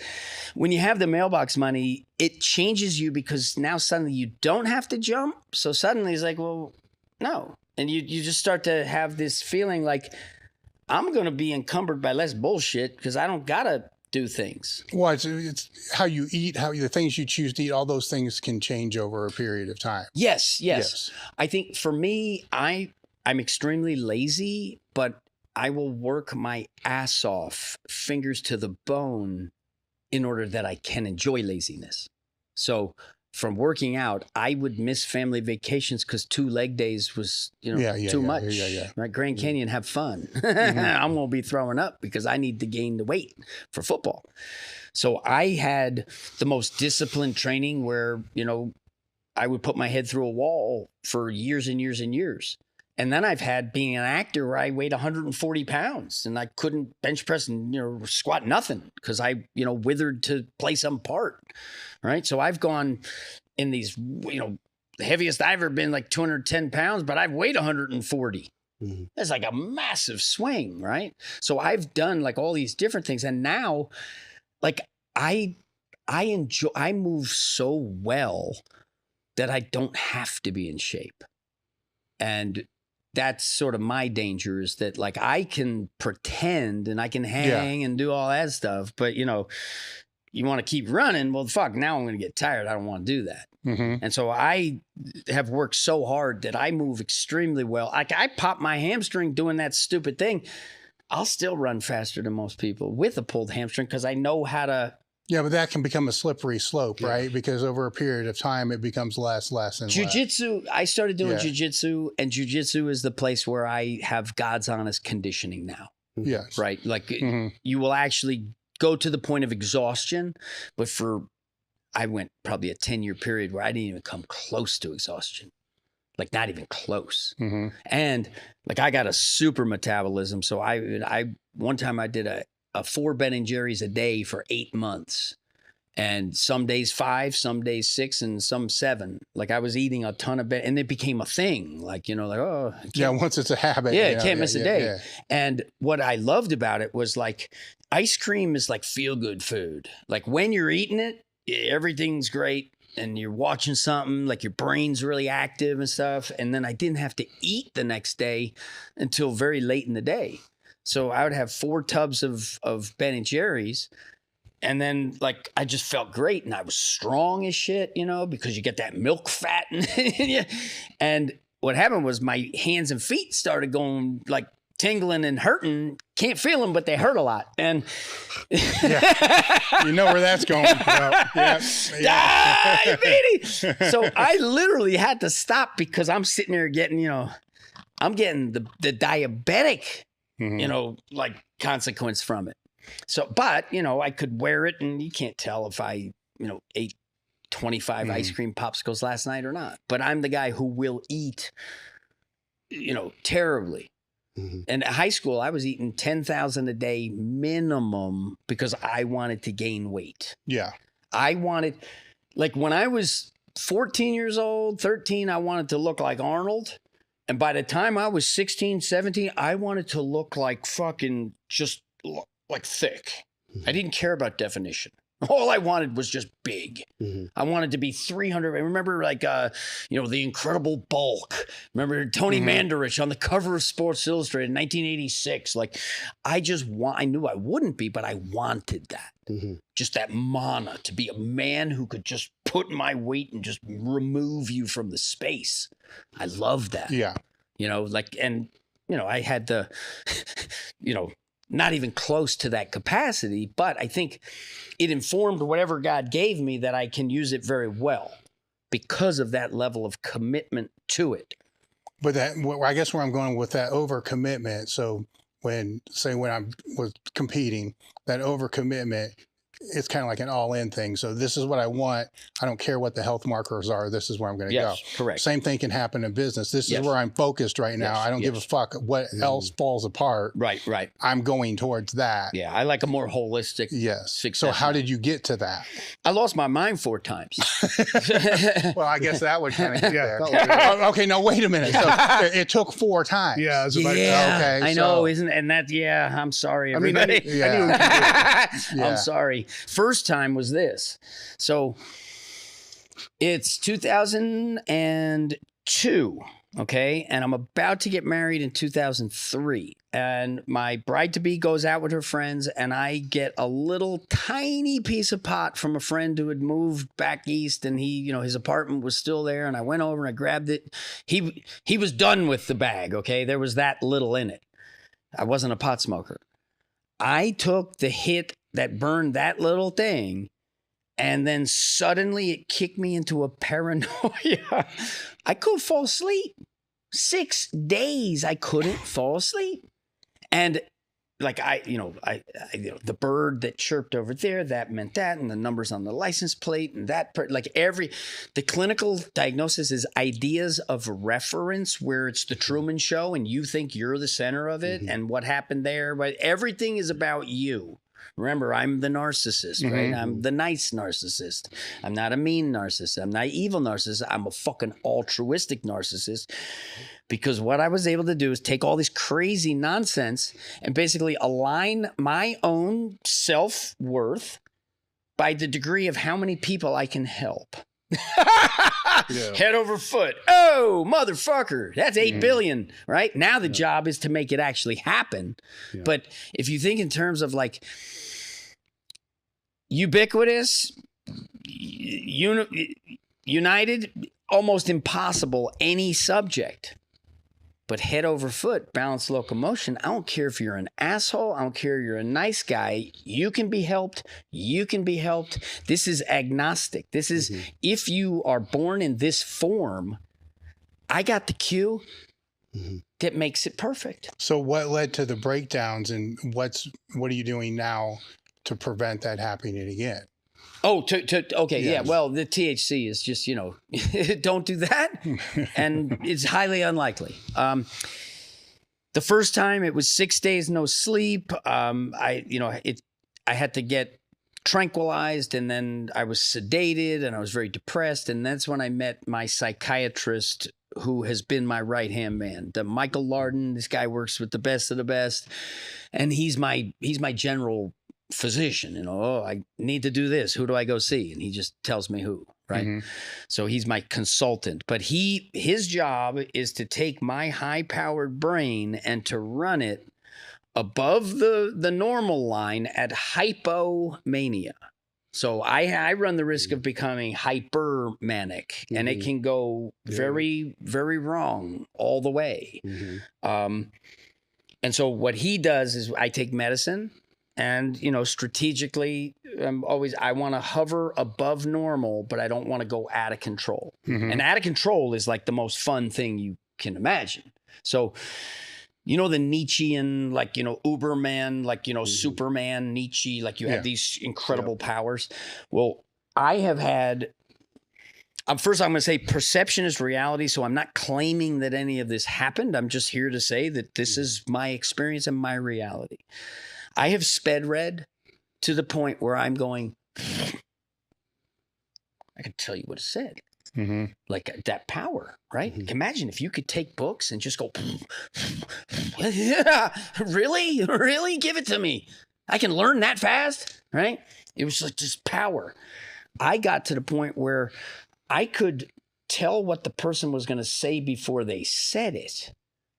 when you have the mailbox money, it changes you, because now suddenly you don't have to jump. So suddenly it's like, well, no. And you just start to have this feeling like, I'm going to be encumbered by less bullshit because I don't got to do things. Well, it's how you eat, the things you choose to eat, all those things can change over a period of time. Yes. I think for me, I'm extremely lazy, but I will work my ass off, fingers to the bone, in order that I can enjoy laziness. So from working out, I would miss family vacations because 2 leg days was, too much. Right? Grand Canyon, have fun. I'm going to be throwing up because I need to gain the weight for football. So I had the most disciplined training where, I would put my head through a wall for years and years and years. And then I've had being an actor where I weighed 140 pounds and I couldn't bench press and, squat nothing because I, withered to play some part. Right. So I've gone in these, the heaviest I've ever been like 210 pounds, but I've weighed 140. Mm-hmm. That's like a massive swing. Right. So I've done like all these different things. And now, like, I move so well that I don't have to be in shape. And that's sort of my danger, is that like I can pretend and I can hang and do all that stuff, but you want to keep running. Well, fuck, now I'm going to get tired. I don't want to do that. Mm-hmm. And so I have worked so hard that I move extremely well. Like I pop my hamstring doing that stupid thing. I'll still run faster than most people with a pulled hamstring because I know how to. Yeah, but that can become a slippery slope, right? Because over a period of time, it becomes less and less. Jiu-jitsu, I started doing jiu-jitsu, and jiu-jitsu is the place where I have God's honest conditioning now. Yes. Right? Like you will actually go to the point of exhaustion, but I went probably a 10-year period where I didn't even come close to exhaustion. Like not even close. Mm-hmm. And like I got a super metabolism. So I one time I did a 4 Ben & Jerry's a day for 8 months, and some days 5, some days 6, and some 7. Like I was eating a ton of and it became a thing. Like, once it's a habit. Can't miss a day. Yeah. And what I loved about it was like ice cream is like feel good food. Like when you're eating it, everything's great. And you're watching something, like your brain's really active and stuff. And then I didn't have to eat the next day until very late in the day. So I would have 4 tubs of Ben & Jerry's, and then like I just felt great, and I was strong as shit, because you get that milk fat. And what happened was my hands and feet started going like tingling and hurting. Can't feel them, but they hurt a lot. And you know where that's going. Die, baby. So I literally had to stop because I'm sitting there getting, I'm getting the diabetic. Mm-hmm. Like consequence from it. So, but, I could wear it, and you can't tell if I, ate 25 ice cream popsicles last night or not. But I'm the guy who will eat, terribly. Mm-hmm. And at high school, I was eating 10,000 a day minimum because I wanted to gain weight. Yeah. I wanted, like when I was 14 years old, 13, I wanted to look like Arnold. And by the time I was 16, 17, I wanted to look like fucking just like thick. I didn't care about definition. All I wanted was just big. Mm-hmm. I wanted to be 300. I remember like, the incredible bulk. Remember Tony Mandarich on the cover of Sports Illustrated in 1986. Like I knew I wouldn't be, but I wanted that. Mm-hmm. Just that mana to be a man who could just put my weight and just remove you from the space. I love that. Yeah. I had the, not even close to that capacity, but I think it informed whatever God gave me that I can use it very well because of that level of commitment to it. But I guess where I'm going with that overcommitment. So when I was competing, that overcommitment it's kind of like an all-in thing. So this is what I want. I don't care what the health markers are. This is where I'm going to go. Correct. Same thing can happen in business. This is where I'm focused right now. I don't give a fuck what else falls apart. Right. I'm going towards that. Yeah, I like a more holistic success. So how did you get to that? I lost my mind 4 times. Well, I guess that would kind of get there. Okay, no, wait a minute. So it took 4 times. Yeah, okay, I know, and that, I'm sorry, everybody. I'm sorry. First time was this. So it's 2002, okay? And I'm about to get married in 2003. And my bride-to-be goes out with her friends, and I get a little tiny piece of pot from a friend who had moved back east, and he, his apartment was still there, and I went over and I grabbed it. He was done with the bag, okay? There was that little in it. I wasn't a pot smoker. I took the hit that burned that little thing, and then suddenly it kicked me into a paranoia. I couldn't fall asleep. 6 days I couldn't fall asleep. And like the bird that chirped over there, that meant that, and the numbers on the license plate, and that, the clinical diagnosis is ideas of reference, where it's the Truman Show and you think you're the center of it and what happened there, but everything is about you. Remember, I'm the narcissist, right? I'm the nice narcissist. I'm not a mean narcissist. I'm not an evil narcissist. I'm a fucking altruistic narcissist, because what I was able to do is take all this crazy nonsense and basically align my own self-worth by the degree of how many people I can help. Head over foot. Oh, motherfucker. That's 8 billion, right? Now the job is to make it actually happen. Yeah. But if you think in terms of like ubiquitous, united, almost impossible, any subject. But head over foot, balanced locomotion, I don't care if you're an asshole. I don't care if you're a nice guy. You can be helped. You can be helped. This is agnostic. This is, if you are born in this form, I got the cue that makes it perfect. So what led to the breakdowns, and what are you doing now to prevent that happening again? Oh, okay, yeah. Well, the THC is just, don't do that, and it's highly unlikely. The first time it was 6 days no sleep. I had to get tranquilized, and then I was sedated, and I was very depressed, and that's when I met my psychiatrist, who has been my right-hand man, the Michael Lardon. This guy works with the best of the best, and he's my general physician. I need to do this. Who do I go see? And he just tells me who, right? So he's my consultant, but his job is to take my high-powered brain and to run it above the normal line at hypomania. So I run the risk of becoming hypermanic, and it can go very, very wrong all the way. And so what he does is I take medicine, and, strategically, I want to hover above normal, but I don't want to go out of control. And out of control is like the most fun thing you can imagine. So, the Nietzschean, like, Uberman, like, Superman, Nietzsche, like you have these incredible powers. Well, I have had, first I'm going to say perception is reality. So I'm not claiming that any of this happened. I'm just here to say that this is my experience and my reality. I have sped read to the point where I'm going, I can tell you what it said. Like that power, right? Imagine if you could take books and just go, really? Give it to me. I can learn that fast, right? It was like just power. I got to the point where I could tell what the person was going to say before they said it.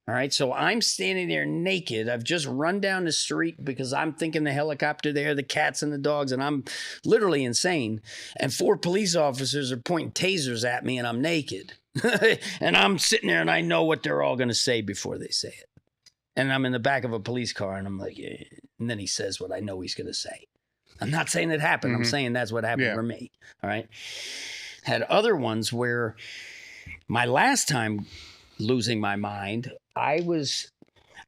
All right, so I'm standing there naked. I've just run down the street because I'm thinking the helicopter there, the cats and the dogs, and I'm literally insane. And 4 police officers are pointing tasers at me, and I'm naked. And I'm sitting there, and I know what they're all going to say before they say it. And I'm in the back of a police car, and I'm like, yeah. And then he says what I know he's going to say. I'm not saying it happened. I'm saying that's what happened for me. All right. Had other ones where my last time losing my mind, I was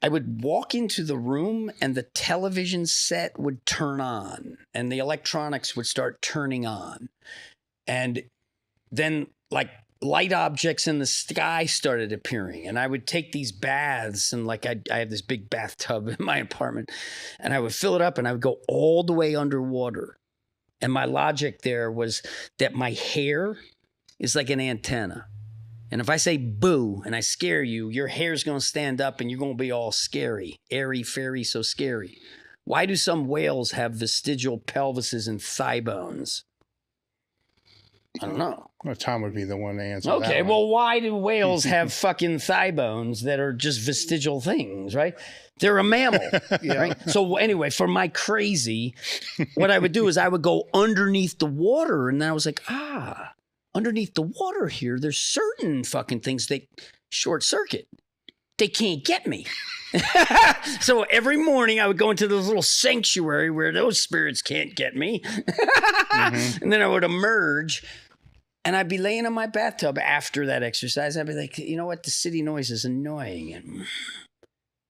I would walk into the room and the television set would turn on and the electronics would start turning on. And then like light objects in the sky started appearing, and I would take these baths, and like I have this big bathtub in my apartment, and I would fill it up and I would go all the way underwater. And my logic there was that my hair is like an antenna. And if I say boo and I scare you, your hair's going to stand up and you're going to be all scary. Airy, fairy, so scary. Why do some whales have vestigial pelvises and thigh bones? I don't know. Well, Tom would be the one to answer Okay, that one. well, why do whales have fucking thigh bones that are just vestigial things, right? They're a mammal, right? So anyway, for my crazy, what I would do is I would go underneath the water, and then I was like, underneath the water here, there's certain fucking things that short circuit. They can't get me. So every morning I would go into this little sanctuary where those spirits can't get me. And then I would emerge and I'd be laying in my bathtub after that exercise. I'd be like, you know what? The city noise is annoying.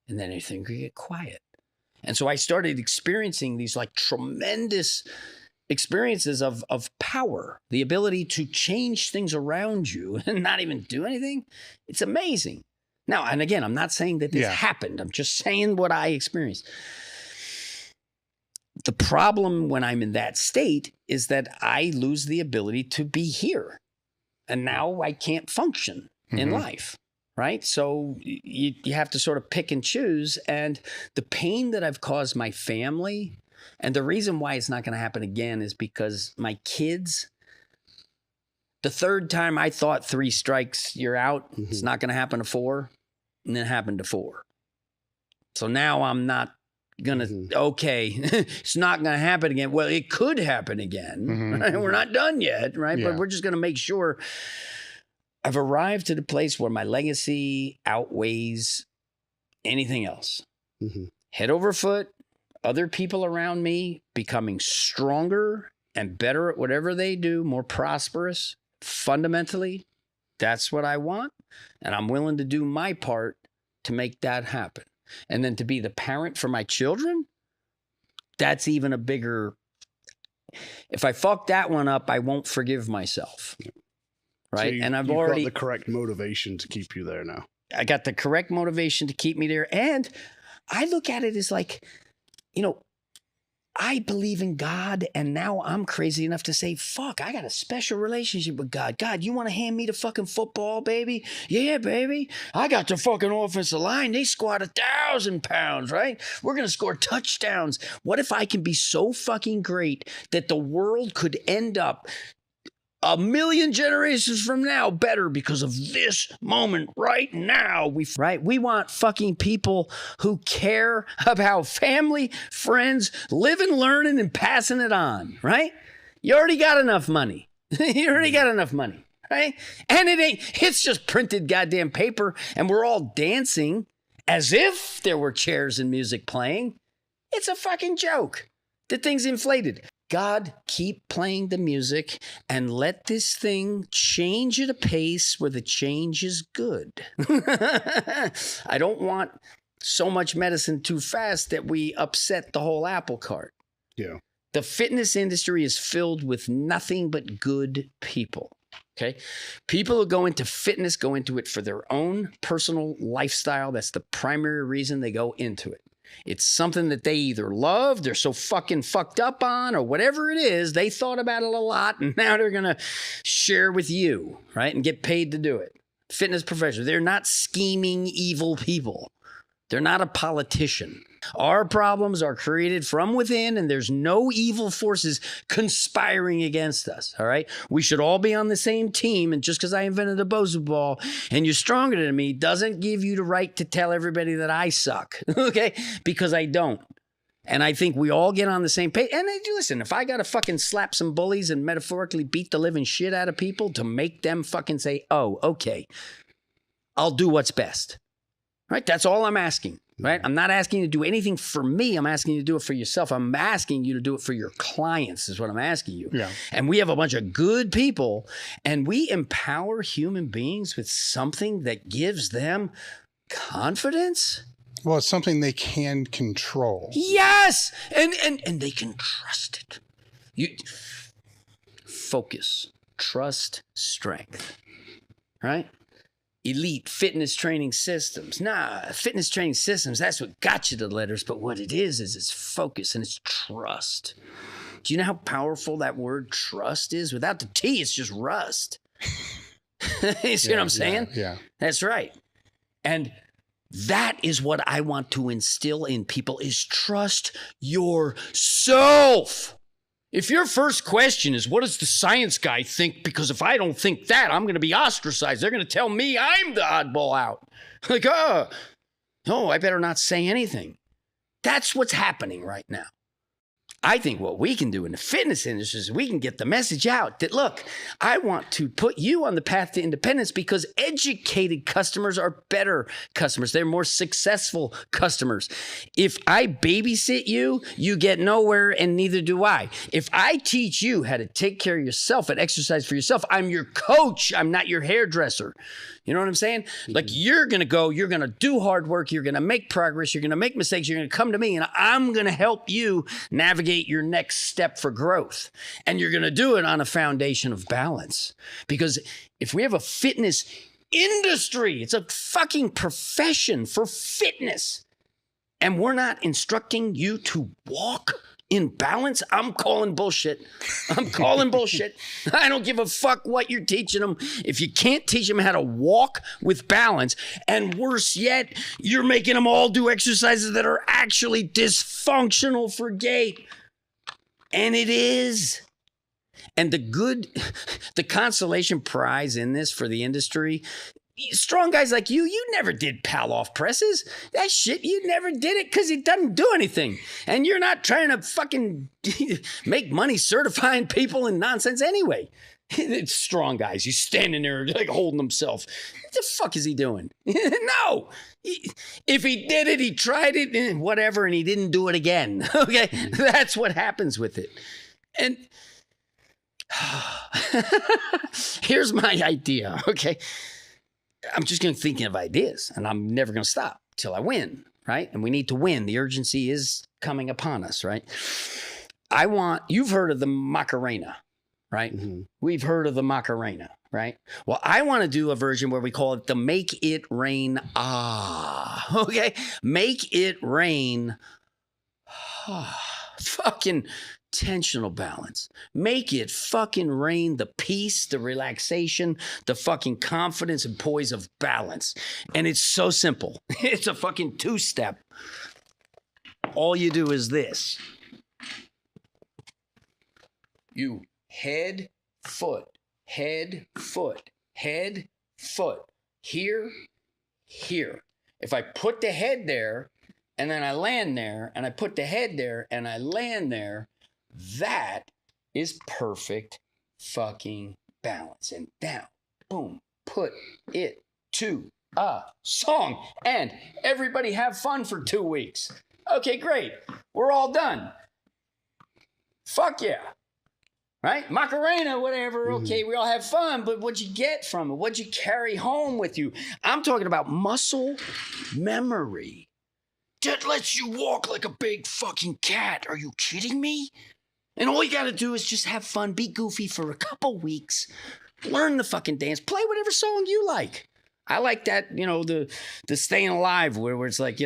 And then everything could get quiet. And so I started experiencing these like tremendous experiences of power, the ability to change things around you and not even do anything. It's amazing. Now, and again, I'm not saying that this happened. I'm just saying what I experienced. The problem when I'm in that state is that I lose the ability to be here. And now I can't function in life, right? So you have to sort of pick and choose. And the pain that I've caused my family, and the reason why it's not going to happen again is because my kids, the third time I thought 3 strikes, you're out. It's not going to happen to 4. And then it happened to 4. So now I'm not going to, okay, it's not going to happen again. Well, it could happen again. Right? We're not done yet, right? Yeah. But we're just going to make sure I've arrived to the place where my legacy outweighs anything else. Head over foot, other people around me becoming stronger and better at whatever they do, more prosperous, fundamentally. That's what I want. And I'm willing to do my part to make that happen. And then to be the parent for my children, that's even a bigger, if I fuck that one up, I won't forgive myself. Right. So and I've you've already got the correct motivation to keep you there now. I got the correct motivation to keep me there. And I look at it as like, you know, I believe in God, and now I'm crazy enough to say, fuck, I got a special relationship with God. God, you want to hand me the fucking football, baby? Yeah, baby. I got the fucking offensive line. They squat 1,000 pounds, right? We're going to score touchdowns. What if I can be so fucking great that the world could end up 1,000,000 generations from now better because of this moment right now? We want fucking people who care about family, friends, living, learning, and passing it on, right? You already got enough money. You already got enough money, right? And it's just printed goddamn paper, and we're all dancing as if there were chairs and music playing. It's a fucking joke. The thing's inflated. God, keep playing the music and let this thing change at a pace where the change is good. I don't want so much medicine too fast that we upset the whole apple cart. Yeah. The fitness industry is filled with nothing but good people. Okay. People who go into fitness go into it for their own personal lifestyle. That's the primary reason they go into it. It's something that they either love, they're so fucking fucked up on, or whatever it is, they thought about it a lot, and now they're going to share with you, right? And get paid to do it. Fitness professionals, they're not scheming evil people. They're not a politician. Our problems are created from within, and there's no evil forces conspiring against us, all right? We should all be on the same team, and just because I invented a BOSU ball and you're stronger than me doesn't give you the right to tell everybody that I suck, okay? Because I don't. And I think we all get on the same page. And listen, if I got to fucking slap some bullies and metaphorically beat the living shit out of people to make them fucking say, oh, okay, I'll do what's best, right? That's all I'm asking. Right? I'm not asking you to do anything for me. I'm asking you to do it for yourself. I'm asking you to do it for your clients is what I'm asking you. Yeah. And we have a bunch of good people, and we empower human beings with something that gives them confidence. Well, it's something they can control. Yes, and they can trust it. You focus, trust, strength, right? Elite fitness training systems. Fitness training systems, that's what got you the letters, but what it is it's focus and it's trust. Do you know how powerful that word trust is? Without the T, it's just rust. You see what I'm saying? Yeah. That's right. And that is what I want to instill in people is trust yourself. If your first question is, what does the science guy think? Because if I don't think that, I'm going to be ostracized. They're going to tell me I'm the oddball out. Like, no, I better not say anything. That's what's happening right now. I think what we can do in the fitness industry is we can get the message out that, look, I want to put you on the path to independence because educated customers are better customers. They're more successful customers. If I babysit you, you get nowhere and neither do I. If I teach you how to take care of yourself and exercise for yourself, I'm your coach. I'm not your hairdresser. You know what I'm saying? Like you're going to do hard work. You're going to make progress. You're going to make mistakes. You're going to come to me and I'm going to help you navigate your next step for growth. And you're going to do it on a foundation of balance. Because if we have a fitness industry, it's a fucking profession for fitness. And we're not instructing you to walk in balance, I'm calling bullshit. I'm calling bullshit. I don't give a fuck what you're teaching them. If you can't teach them how to walk with balance, and worse yet, you're making them all do exercises that are actually dysfunctional for gait. And it is. And the consolation prize in this for the industry, strong guys like you never did pal-off presses. That shit, you never did it because it doesn't do anything. And you're not trying to fucking make money certifying people and nonsense anyway. It's strong guys. He's standing there like holding himself. What the fuck is he doing? No. If he did it, he tried it, whatever, and he didn't do it again. Okay? That's what happens with it. And here's my idea, okay? I'm just going to think of ideas, and I'm never going to stop till I win, right? And we need to win. The urgency is coming upon us, right? You've heard of the Macarena, right? Mm-hmm. We've heard of the Macarena, right? Well, I want to do a version where we call it the Make It Rain okay? Make it rain fucking tensional balance. Make it fucking rain the peace, the relaxation, the fucking confidence and poise of balance. And it's so simple. It's a fucking two-step. All you do is this. You head, foot, head, foot, head, foot. Here, here. If I put the head there and then I land there and I put the head there and I land there, that is perfect fucking balance. And down, boom, put it to a song. And everybody have fun for 2 weeks. Okay, great. We're all done. Fuck yeah. Right? Macarena, whatever. Okay, we all have fun, but what'd you get from it? What'd you carry home with you? I'm talking about muscle memory. That lets you walk like a big fucking cat. Are you kidding me? And all you got to do is just have fun, be goofy for a couple weeks, learn the fucking dance, play whatever song you like. I like that, the Staying Alive where it's like,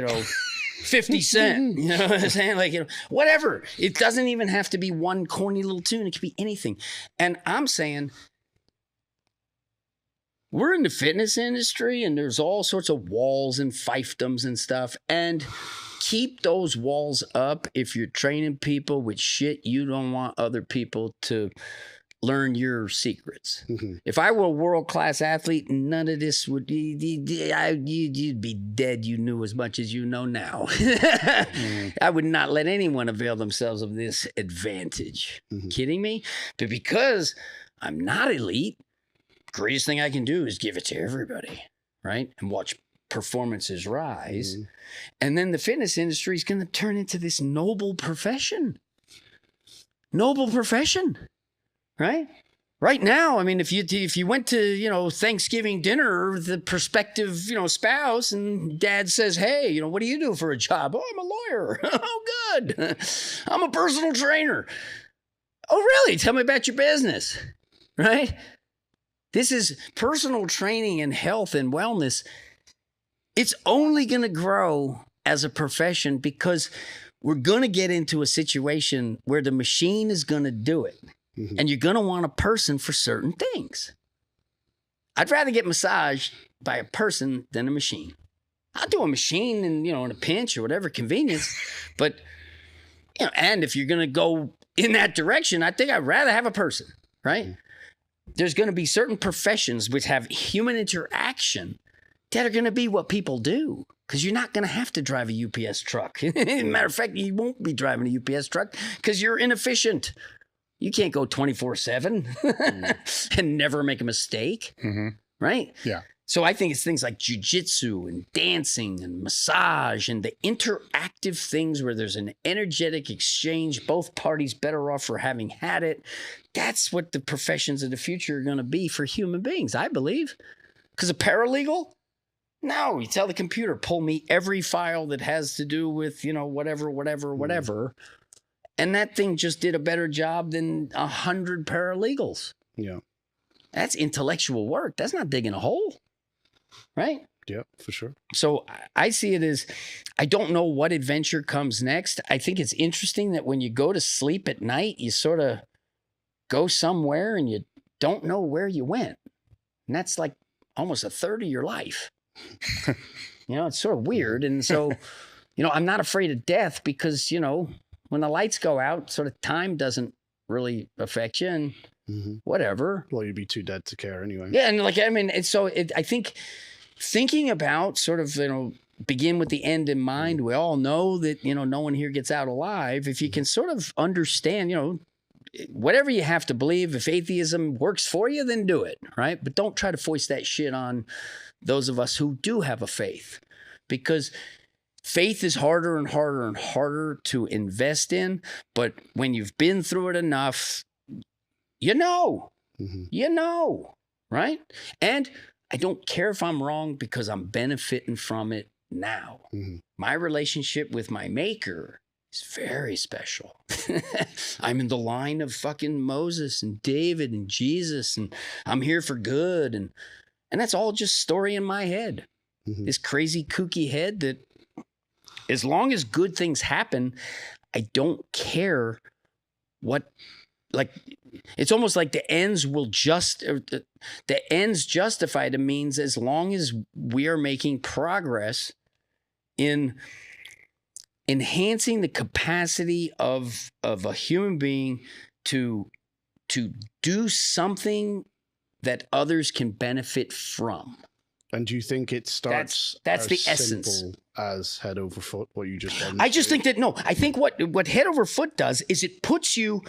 50 Cent, you know what I'm saying? Like, whatever. It doesn't even have to be one corny little tune. It could be anything. And I'm saying we're in the fitness industry and there's all sorts of walls and fiefdoms and stuff. And keep those walls up if you're training people with shit you don't want other people to learn your secrets. Mm-hmm. If I were a world-class athlete, none of this would... You'd be dead. You knew as much as you know now. I would not let anyone avail themselves of this advantage. Mm-hmm. Kidding me? But because I'm not elite, greatest thing I can do is give it to everybody, right? And watch performances rise. Mm-hmm. And then the fitness industry is going to turn into this noble profession. Noble profession, right? Right now, I mean, if you went to, Thanksgiving dinner, the prospective, spouse, and dad says, hey, what do you do for a job? Oh, I'm a lawyer. Oh, good. I'm a personal trainer. Oh, really? Tell me about your business, right? This is personal training and health and wellness. It's only going to grow as a profession because we're going to get into a situation where the machine is going to do it. Mm-hmm. And you're going to want a person for certain things. I'd rather get massaged by a person than a machine. I'll do a machine in a pinch or whatever convenience. But, and if you're going to go in that direction, I think I'd rather have a person, right? Mm-hmm. There's going to be certain professions which have human interaction that are going to be what people do. Because you're not going to have to drive a UPS truck. Matter of fact, you won't be driving a UPS truck because you're inefficient. You can't go 24/7 and never make a mistake, right? Yeah. So I think it's things like jujitsu and dancing and massage and the interactive things where there's an energetic exchange, both parties better off for having had it. That's what the professions of the future are going to be for human beings, I believe. Because a paralegal? No, you tell the computer, pull me every file that has to do with, whatever. And that thing just did a better job than 100 paralegals. Yeah. That's intellectual work. That's not digging a hole. Right? Yeah, for sure. So I see it as, I don't know what adventure comes next. I think it's interesting that when you go to sleep at night, you sort of go somewhere and you don't know where you went. And that's like almost a third of your life. It's sort of weird. And so, I'm not afraid of death because, when the lights go out, sort of time doesn't really affect you and whatever. Well, you'd be too dead to care anyway. Yeah. And I think thinking about sort of, begin with the end in mind. We all know that, no one here gets out alive. If you can sort of understand, whatever you have to believe, if atheism works for you, then do it. Right. But don't try to foist that shit on those of us who do have a faith, because faith is harder and harder and harder to invest in. But when you've been through it enough, right? And I don't care if I'm wrong because I'm benefiting from it now. My relationship with my maker is very special. I'm in the line of fucking Moses and David and Jesus, and I'm here for good. And that's all just story in my head. This crazy kooky head that, as long as good things happen, I don't care what, it's almost like the ends justify the means, as long as we are making progress in enhancing the capacity of a human being to do something that others can benefit from. And do you think it starts that's the as essence simple as head over foot, what you just demonstrated? I just think that, no, I think what head over foot does is it puts you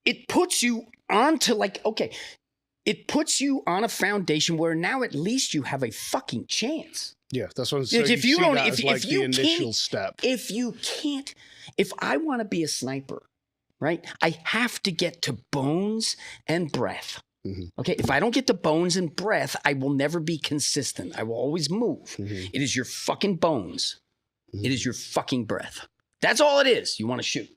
onto it puts you on a foundation where now at least you have a fucking chance. Yeah, that's what I'm saying. If you initial step. If I want to be a sniper, right, I have to get to bones and breath. Okay, if I don't get to bones and breath, I will never be consistent. I will always move. It is your fucking bones. It is your fucking breath. That's all it is. You want to shoot.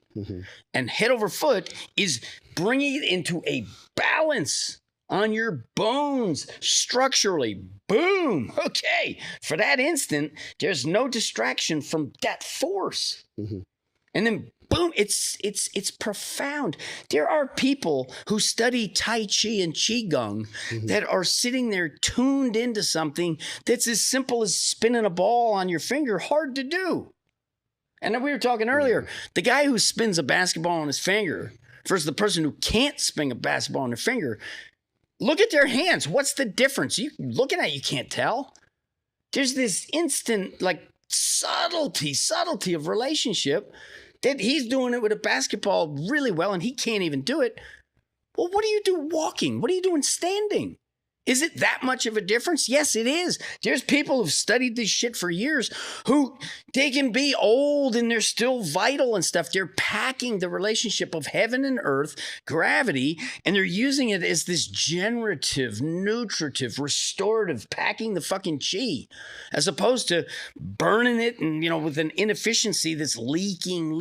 And head over foot is bringing it into a balance on your bones structurally. Boom. Okay. For that instant, there's no distraction from that force. And then boom, it's profound. There are people who study Tai Chi and Qigong that are sitting there tuned into something that's as simple as spinning a ball on your finger, hard to do. And then we were talking earlier, the guy who spins a basketball on his finger versus the person who can't spin a basketball on their finger, look at their hands. What's the difference? You looking at it, you can't tell. There's this instant, subtlety of relationship that he's doing it with a basketball really well, and he can't even do it. Well, what do you do walking? What are you doing standing? Is it that much of a difference? Yes, it is. There's people who've studied this shit for years who they can be old and they're still vital and stuff. They're packing the relationship of heaven and earth, gravity, and they're using it as this generative, nutritive, restorative, packing the fucking chi, as opposed to burning it and, you know, with an inefficiency that's leaking,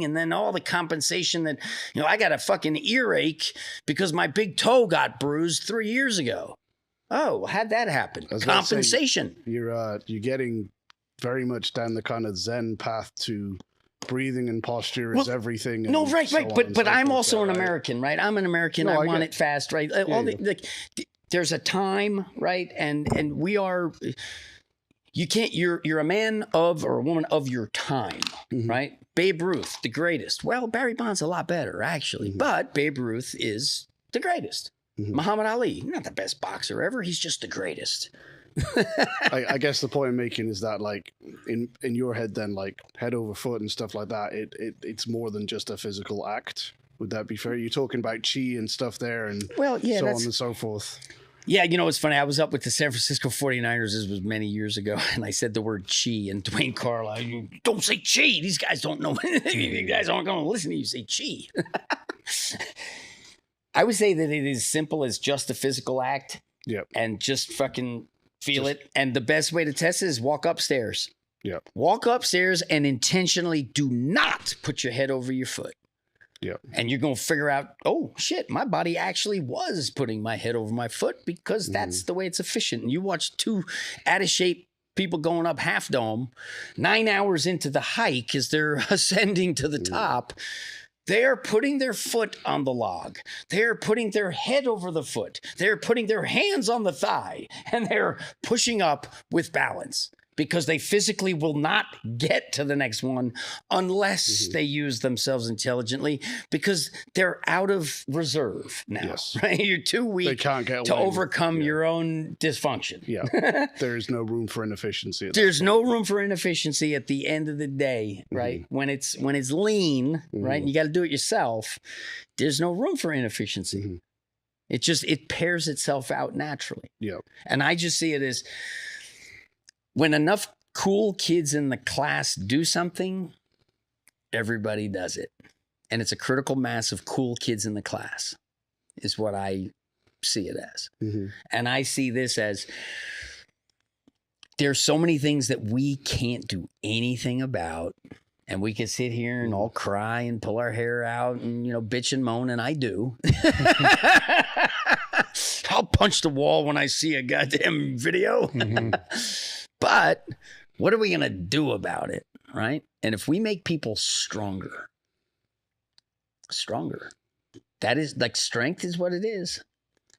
and then all the compensation that, you know, I got a fucking earache because my big toe got bruised 3 years ago. Oh, how'd that happen? Compensation. You're getting very much down the kind of Zen path to breathing and posture is everything. No, right. But I'm also an right? American, right? I'm an American. I want it fast, right? There's a time, right? And we are. You can't. You're a man of or a woman of your time, right? Babe Ruth, the greatest. Well, Barry Bonds a lot better, actually, but Babe Ruth is the greatest. Muhammad Ali, not the best boxer ever. He's just the greatest. I guess the point I'm making is that, like, in your head, then, like, head over foot and stuff like that, it's more than just a physical act. Would that be fair? You're talking about chi and stuff there, and so on and so forth. Yeah, you know, it's funny. I was up with the San Francisco 49ers. This was many years ago, and I said the word chi, and Dwayne Carlisle, you don't say chi. These guys don't know. These guys aren't going to listen to you say chi. I would say that it is simple as just a physical act. Yep. And just fucking feel it. And the best way to test it is walk upstairs. Yep. Walk upstairs and intentionally do not put your head over your foot. Yep. And you're going to figure out, oh, shit, my body actually was putting my head over my foot because that's the way it's efficient. And you watch two out-of-shape people going up Half Dome 9 hours into the hike as they're ascending to the top. They are putting their foot on the log. They're putting their head over the foot. They're putting their hands on the thigh. And they're pushing up with balance because they physically will not get to the next one unless they use themselves intelligently because they're out of reserve now. Right? You're too weak to overcome your own dysfunction. Yeah. There's no room for inefficiency. There's no room for inefficiency at the end of the day, right? When it's lean, right? And you got to do it yourself. There's no room for inefficiency. It pairs itself out naturally. Yeah. And I just see it as when enough cool kids in the class do something, everybody does it. And it's a critical mass of cool kids in the class is what I see it as. And I see this as there's so many things that we can't do anything about. And we can sit here and all cry and pull our hair out and, you know, bitch and moan. And I do. I'll punch the wall when I see a goddamn video. But what are we going to do about it, right? And if we make people stronger, that is, like, strength is what it is.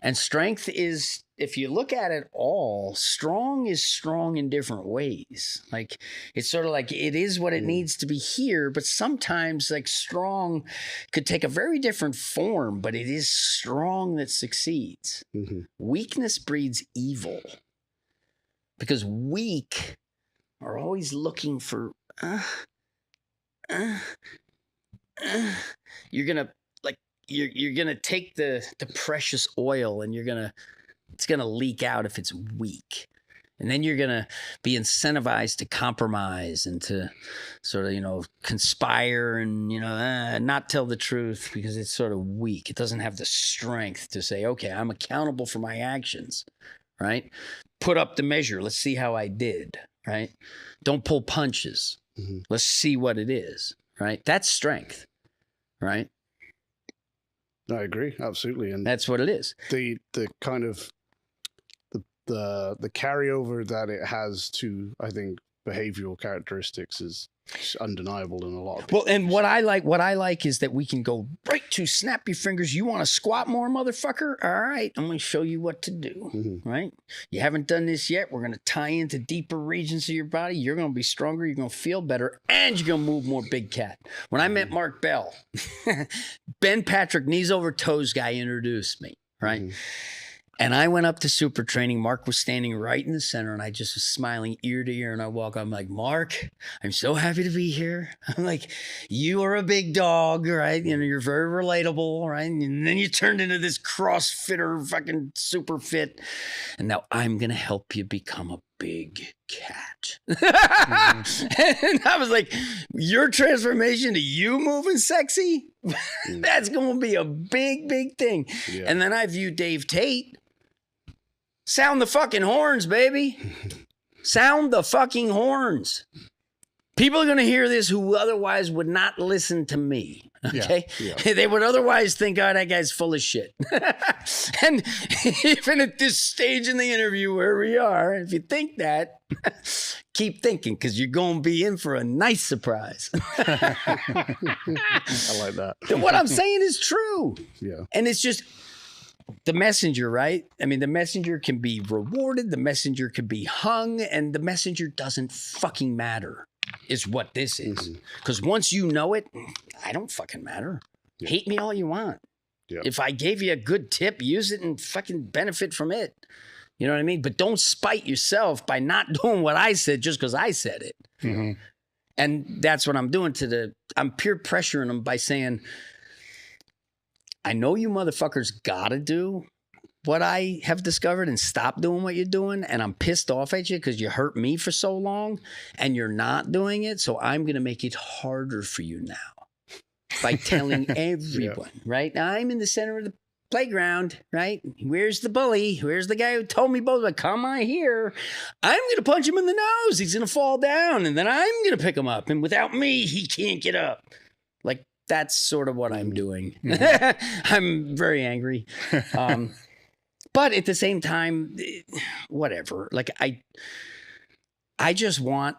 And strength is, if you look at it all, strong is strong in different ways. Like, it's sort of like it is what it needs to be here, but sometimes, like, strong could take a very different form, but it is strong that succeeds. Weakness breeds evil. Because weak are always looking for, you're going to, like, you're going to take the precious oil and it's going to leak out if it's weak. And then you're going to be incentivized to compromise and to sort of, you know, conspire and, you know, not tell the truth because it's sort of weak. It doesn't have the strength to say, okay, I'm accountable for my actions, right? Put up the measure. Let's see how I did, right? Don't pull punches. Let's see what it is, right? That's strength, right? I agree, absolutely. And that's what it is. The kind of the carryover that it has to, I think, behavioral characteristics is undeniable in a lot of people. Well, and what I like is that we can go right to snap your fingers. You want to squat more, motherfucker? All right, I'm going to show you what to do, right? You haven't done this yet. We're going to tie into deeper regions of your body. You're going to be stronger. You're going to feel better, and you're going to move more big cat. When I met Mark Bell, Ben Patrick, knees over toes guy introduced me, right? And I went up to super training. Mark was standing right in the center, and I just was smiling ear to ear. And I walk up, I'm like, Mark, I'm so happy to be here. I'm like, you are a big dog, right? You know, you're very relatable, right? And then you turned into this CrossFitter, fucking super fit. And now I'm going to help you become a big cat. And I was like, your transformation to you moving sexy, that's going to be a big, big thing. Yeah. And then I view Dave Tate. Sound the fucking horns, baby. Sound the fucking horns. People are going to hear this who otherwise would not listen to me. Okay? Yeah. Yeah. They would otherwise think, oh, that guy's full of shit. And even at this stage in the interview where we are, if you think that, keep thinking, because you're going to be in for a nice surprise. I like that. What I'm saying is true. Yeah. And it's just the messenger, right? I mean, the messenger can be rewarded, the messenger can be hung, and the messenger doesn't fucking matter, is what this is. Because once you know it, I don't fucking matter. Yeah. Hate me all you want. Yeah. If I gave you a good tip, use it and fucking benefit from it. You know what I mean? But don't spite yourself by not doing what I said just because I said it. Mm-hmm. And that's what I'm doing I'm peer pressuring them by saying, I know you motherfuckers gotta do what I have discovered and stop doing what you're doing. And I'm pissed off at you because you hurt me for so long and you're not doing it. So I'm going to make it harder for you now by telling everyone, right? Now I'm in the center of the playground, right? Where's the bully? Where's the guy who told me both? Like, come on here. I'm going to punch him in the nose. He's going to fall down and then I'm going to pick him up. And without me, he can't get up. Like, that's sort of what I'm doing. Mm-hmm. I'm very angry. But at the same time, whatever. Like, I just want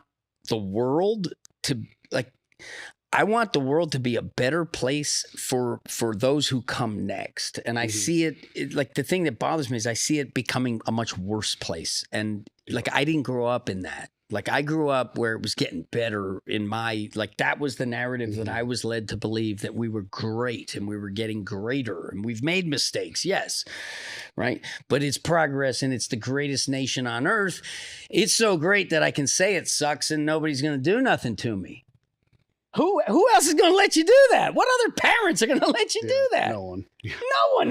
the world to, like, I want the world to be a better place for those who come next. And I see it, like, the thing that bothers me is I see it becoming a much worse place. And, like, I didn't grow up in that. Like, I grew up where it was getting better in my, like, that was the narrative that I was led to believe, that we were great and we were getting greater and we've made mistakes. Yes. Right. But it's progress and it's the greatest nation on earth. It's so great that I can say it sucks and nobody's going to do nothing to me. Who else is going to let you do that? What other parents are going to let you do that? No one.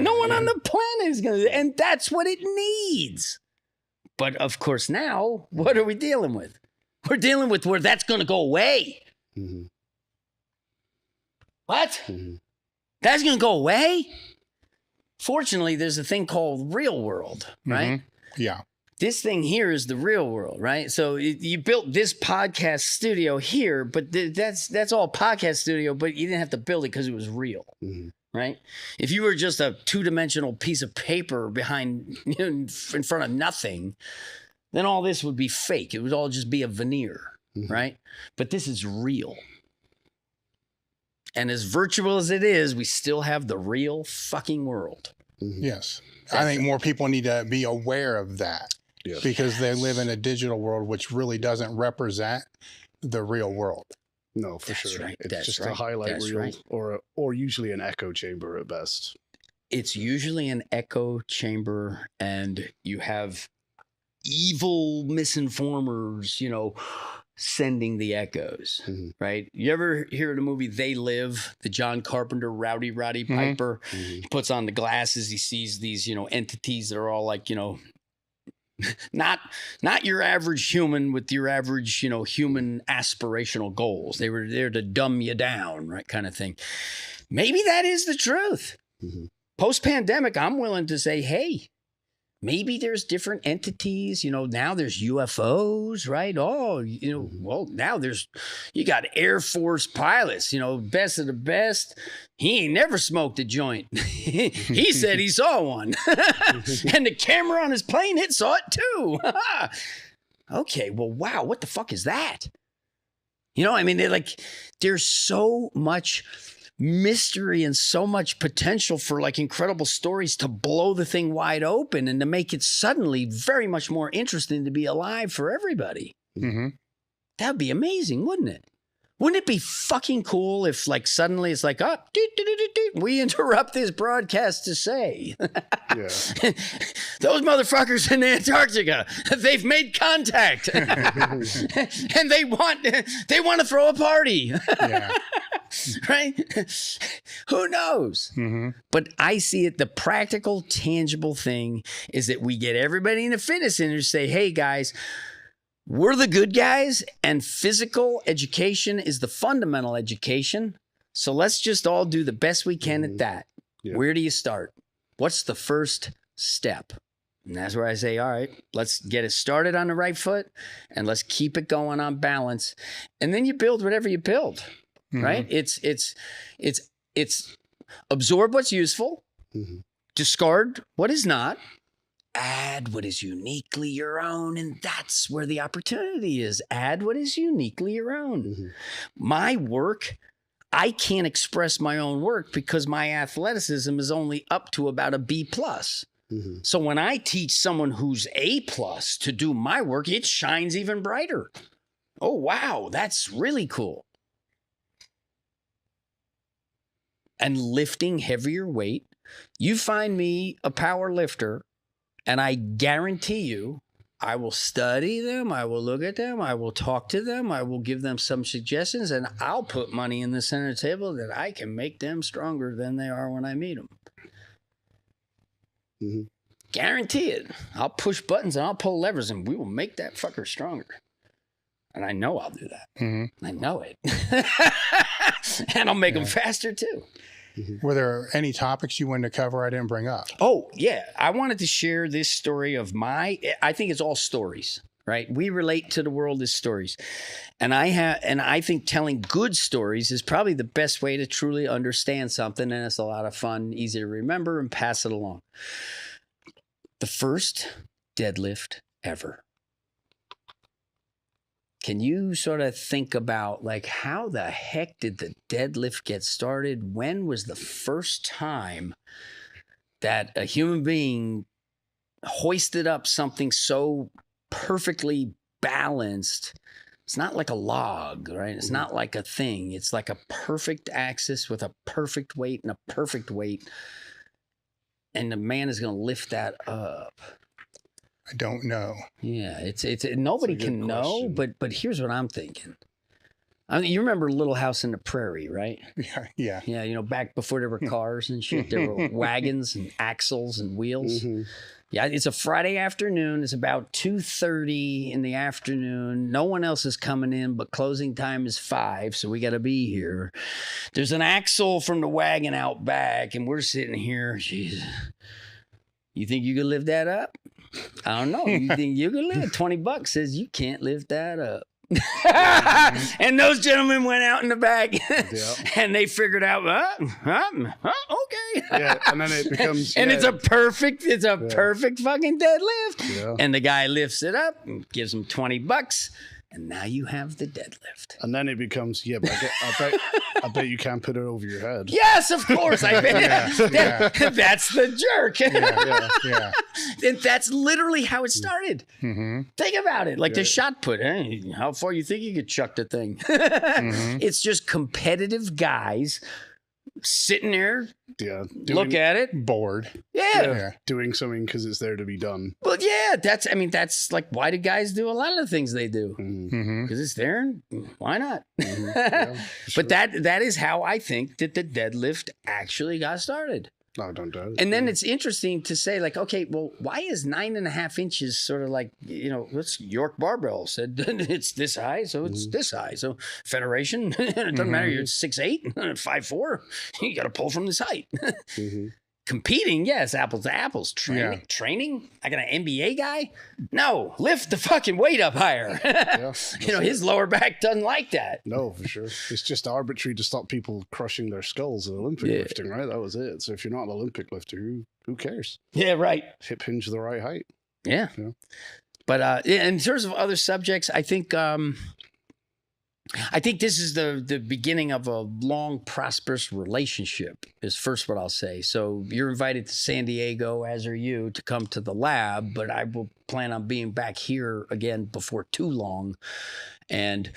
No one on the planet is going to. And that's what it needs. But of course, now, what are we dealing with? We're dealing with where that's going to go away. Mm-hmm. What? Mm-hmm. That's going to go away? Fortunately, there's a thing called real world, right? Mm-hmm. Yeah. This thing here is the real world, right? So you built this podcast studio here, but that's all podcast studio, but you didn't have to build it because it was real. Mm-hmm. Right? If you were just a two-dimensional piece of paper behind, in front of nothing, then all this would be fake. It would all just be a veneer, right? But this is real. And as virtual as it is, we still have the real fucking world. Yes. I think more people need to be aware of that because they live in a digital world which really doesn't represent the real world. No, for sure. Right. It's just a highlight reel or usually an echo chamber at best. It's usually an echo chamber and you have evil misinformers, sending the echoes, right? You ever hear of the movie They Live, the John Carpenter, Rowdy Piper? He puts on the glasses, he sees these, entities that are all like, not your average human with your average, human aspirational goals. They were there to dumb you down, right? Kind of thing. Maybe that is the truth. Post-pandemic, I'm willing to say, hey, maybe there's different entities, now there's UFOs, right? Oh, well, now you got Air Force pilots, best of the best. He ain't never smoked a joint. He said he saw one. And the camera on his plane, it saw it too. Okay, well, wow, what the fuck is that? There's so much mystery and so much potential for like incredible stories to blow the thing wide open and to make it suddenly very much more interesting to be alive for everybody. That'd be amazing, wouldn't it? Wouldn't it be fucking cool if like suddenly it's like, oh, we interrupt this broadcast to say those motherfuckers in Antarctica, they've made contact and they want to throw a party. Right? Who knows? But I see it. The practical, tangible thing is that we get everybody in the fitness industry to say, hey guys, we're the good guys, and physical education is the fundamental education. So let's just all do the best we can at that. Yeah. Where do you start? What's the first step? And that's where I say, all right, let's get it started on the right foot, and let's keep it going on balance. And then you build whatever you build, right? It's absorb what's useful, discard what is not, add what is uniquely your own, and that's where the opportunity is. Add what is uniquely your own. My work, I can't express my own work because my athleticism is only up to about a B+. So when I teach someone who's A+ to do my work, it shines even brighter. Oh, wow, that's really cool. And lifting heavier weight, you find me a power lifter, and I guarantee you, I will study them, I will look at them, I will talk to them, I will give them some suggestions, and I'll put money in the center table that I can make them stronger than they are when I meet them. Guarantee it. I'll push buttons and I'll pull levers, and we will make that fucker stronger. And I know I'll do that. I know it. And I'll make them faster too. Were there any topics you wanted to cover I didn't bring up? Oh, yeah. I wanted to share this story of I think it's all stories, right? We relate to the world as stories. And I think telling good stories is probably the best way to truly understand something. And it's a lot of fun, easy to remember, and pass it along. The first deadlift ever. Can you sort of think about, like, how the heck did the deadlift get started? When was the first time that a human being hoisted up something so perfectly balanced? It's not like a log, right? It's not like a thing. It's like a perfect axis with a perfect weight and a perfect weight. And the man is going to lift that up. I don't know. Yeah, it's nobody can know, but here's what I'm thinking. I mean, you remember Little House on the Prairie, right? Yeah. Yeah, you know, back before there were cars and shit, there were wagons and axles and wheels. Yeah, it's a Friday afternoon. It's about 2:30 in the afternoon. No one else is coming in, but closing time is 5, so we got to be here. There's an axle from the wagon out back, and we're sitting here. Jeez. You think you could lift that up? I don't know. You think you could lift? $20 says you can't lift that up. And those gentlemen went out in the back and they figured out, okay. Yeah, and then it becomes, and it's a perfect fucking deadlift. Yeah. And the guy lifts it up and gives him $20. And now you have the deadlift. And then it becomes, but I bet you can't put it over your head. Yes, of course. I bet. That's the jerk. Yeah. And that's literally how it started. Think about it. Like the shot put. Hey, how far you think you could chuck the thing? It's just competitive guys sitting there, look at it, bored. Doing something because it's there to be done. Well, yeah, that's like, why do guys do a lot of the things they do? Because it's there. Why not? But that is how I think that the deadlift actually got started. No, don't doubt it. And then it's interesting to say, like, okay, well, why is 9.5 inches sort of like, what's York Barbell said? It's this high, so it's this high. So Federation, it doesn't matter. You're 6'8", 5'4", you got to pull from this height. Competing, yes, apples to apples. Training? I got an NBA guy? No, lift the fucking weight up higher. His lower back doesn't like that. No, for sure. It's just arbitrary to stop people crushing their skulls in Olympic lifting, right? That was it. So if you're not an Olympic lifter, who cares? Yeah, right. Hip hinge the right height. Yeah. But in terms of other subjects, I think this is the beginning of a long, prosperous relationship is first what I'll say. So you're invited to San Diego, as are you, to come to the lab, but I will plan on being back here again before too long. And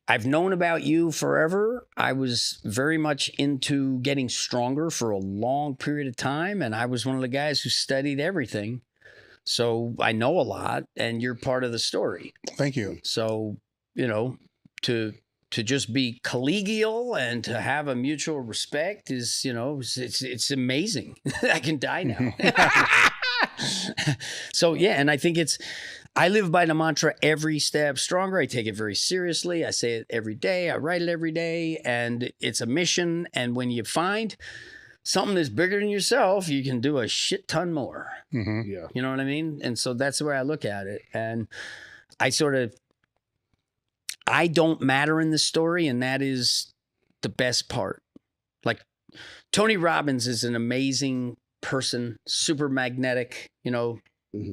I've known about you forever. I was very much into getting stronger for a long period of time. And I was one of the guys who studied everything. So I know a lot, and you're part of the story. Thank you. So, you know, to just be collegial and to have a mutual respect is, you know, it's amazing. I can die now. So, yeah. And I think I live by the mantra, every step stronger. I take it very seriously. I say it every day. I write it every day, and it's a mission. And when you find something that's bigger than yourself, you can do a shit ton more. Mm-hmm. Yeah. You know what I mean? And so that's the way I look at it. And I don't matter in the story, and that is the best part. Like, Tony Robbins is an amazing person, super magnetic, you know,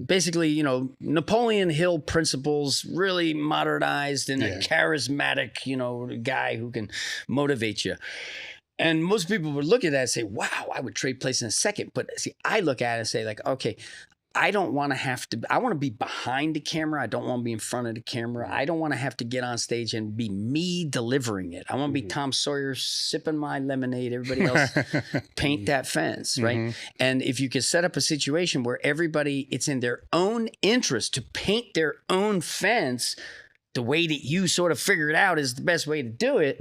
basically, you know, Napoleon Hill principles really modernized, and a charismatic, you know, guy who can motivate you. And most people would look at that and say, wow, I would trade place in a second. But see, I look at it and say, like, okay, I don't want to I want to be behind the camera. I don't want to be in front of the camera. I don't want to have to get on stage and be me delivering it. I want to be Tom Sawyer sipping my lemonade. Everybody else paint that fence, right? And if you could set up a situation where everybody, it's in their own interest to paint their own fence, the way that you sort of figured out is the best way to do it,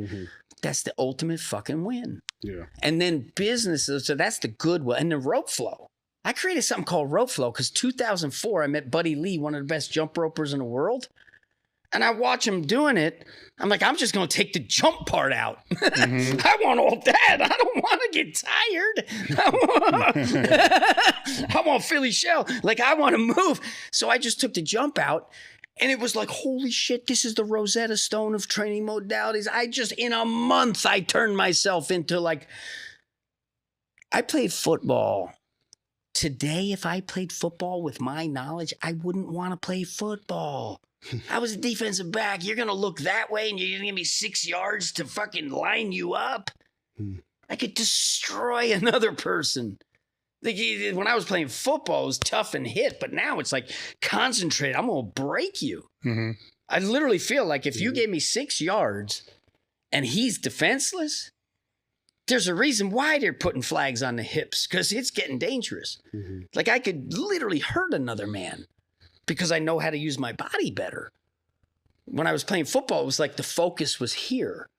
that's the ultimate fucking win. Yeah. And then business, so that's the good one. And the rope flow. I created something called rope flow because 2004, I met Buddy Lee, one of the best jump ropers in the world. And I watch him doing it. I'm like, I'm just going to take the jump part out. I want all that. I don't want to get tired. I want Philly shell. Like, I want to move. So I just took the jump out. And it was like, holy shit, this is the Rosetta Stone of training modalities. In a month, I turned myself into like, I played football. Today, if I played football with my knowledge, I wouldn't want to play football. I was a defensive back. You're going to look that way and you're going to give me 6 yards to fucking line you up. I could destroy another person. Like, when I was playing football, it was tough and hit, but now it's like, concentrate. I'm going to break you. I literally feel like if you gave me 6 yards and he's defenseless, there's a reason why they're putting flags on the hips, because it's getting dangerous. Like, I could literally hurt another man because I know how to use my body better. When I was playing football, it was like the focus was here.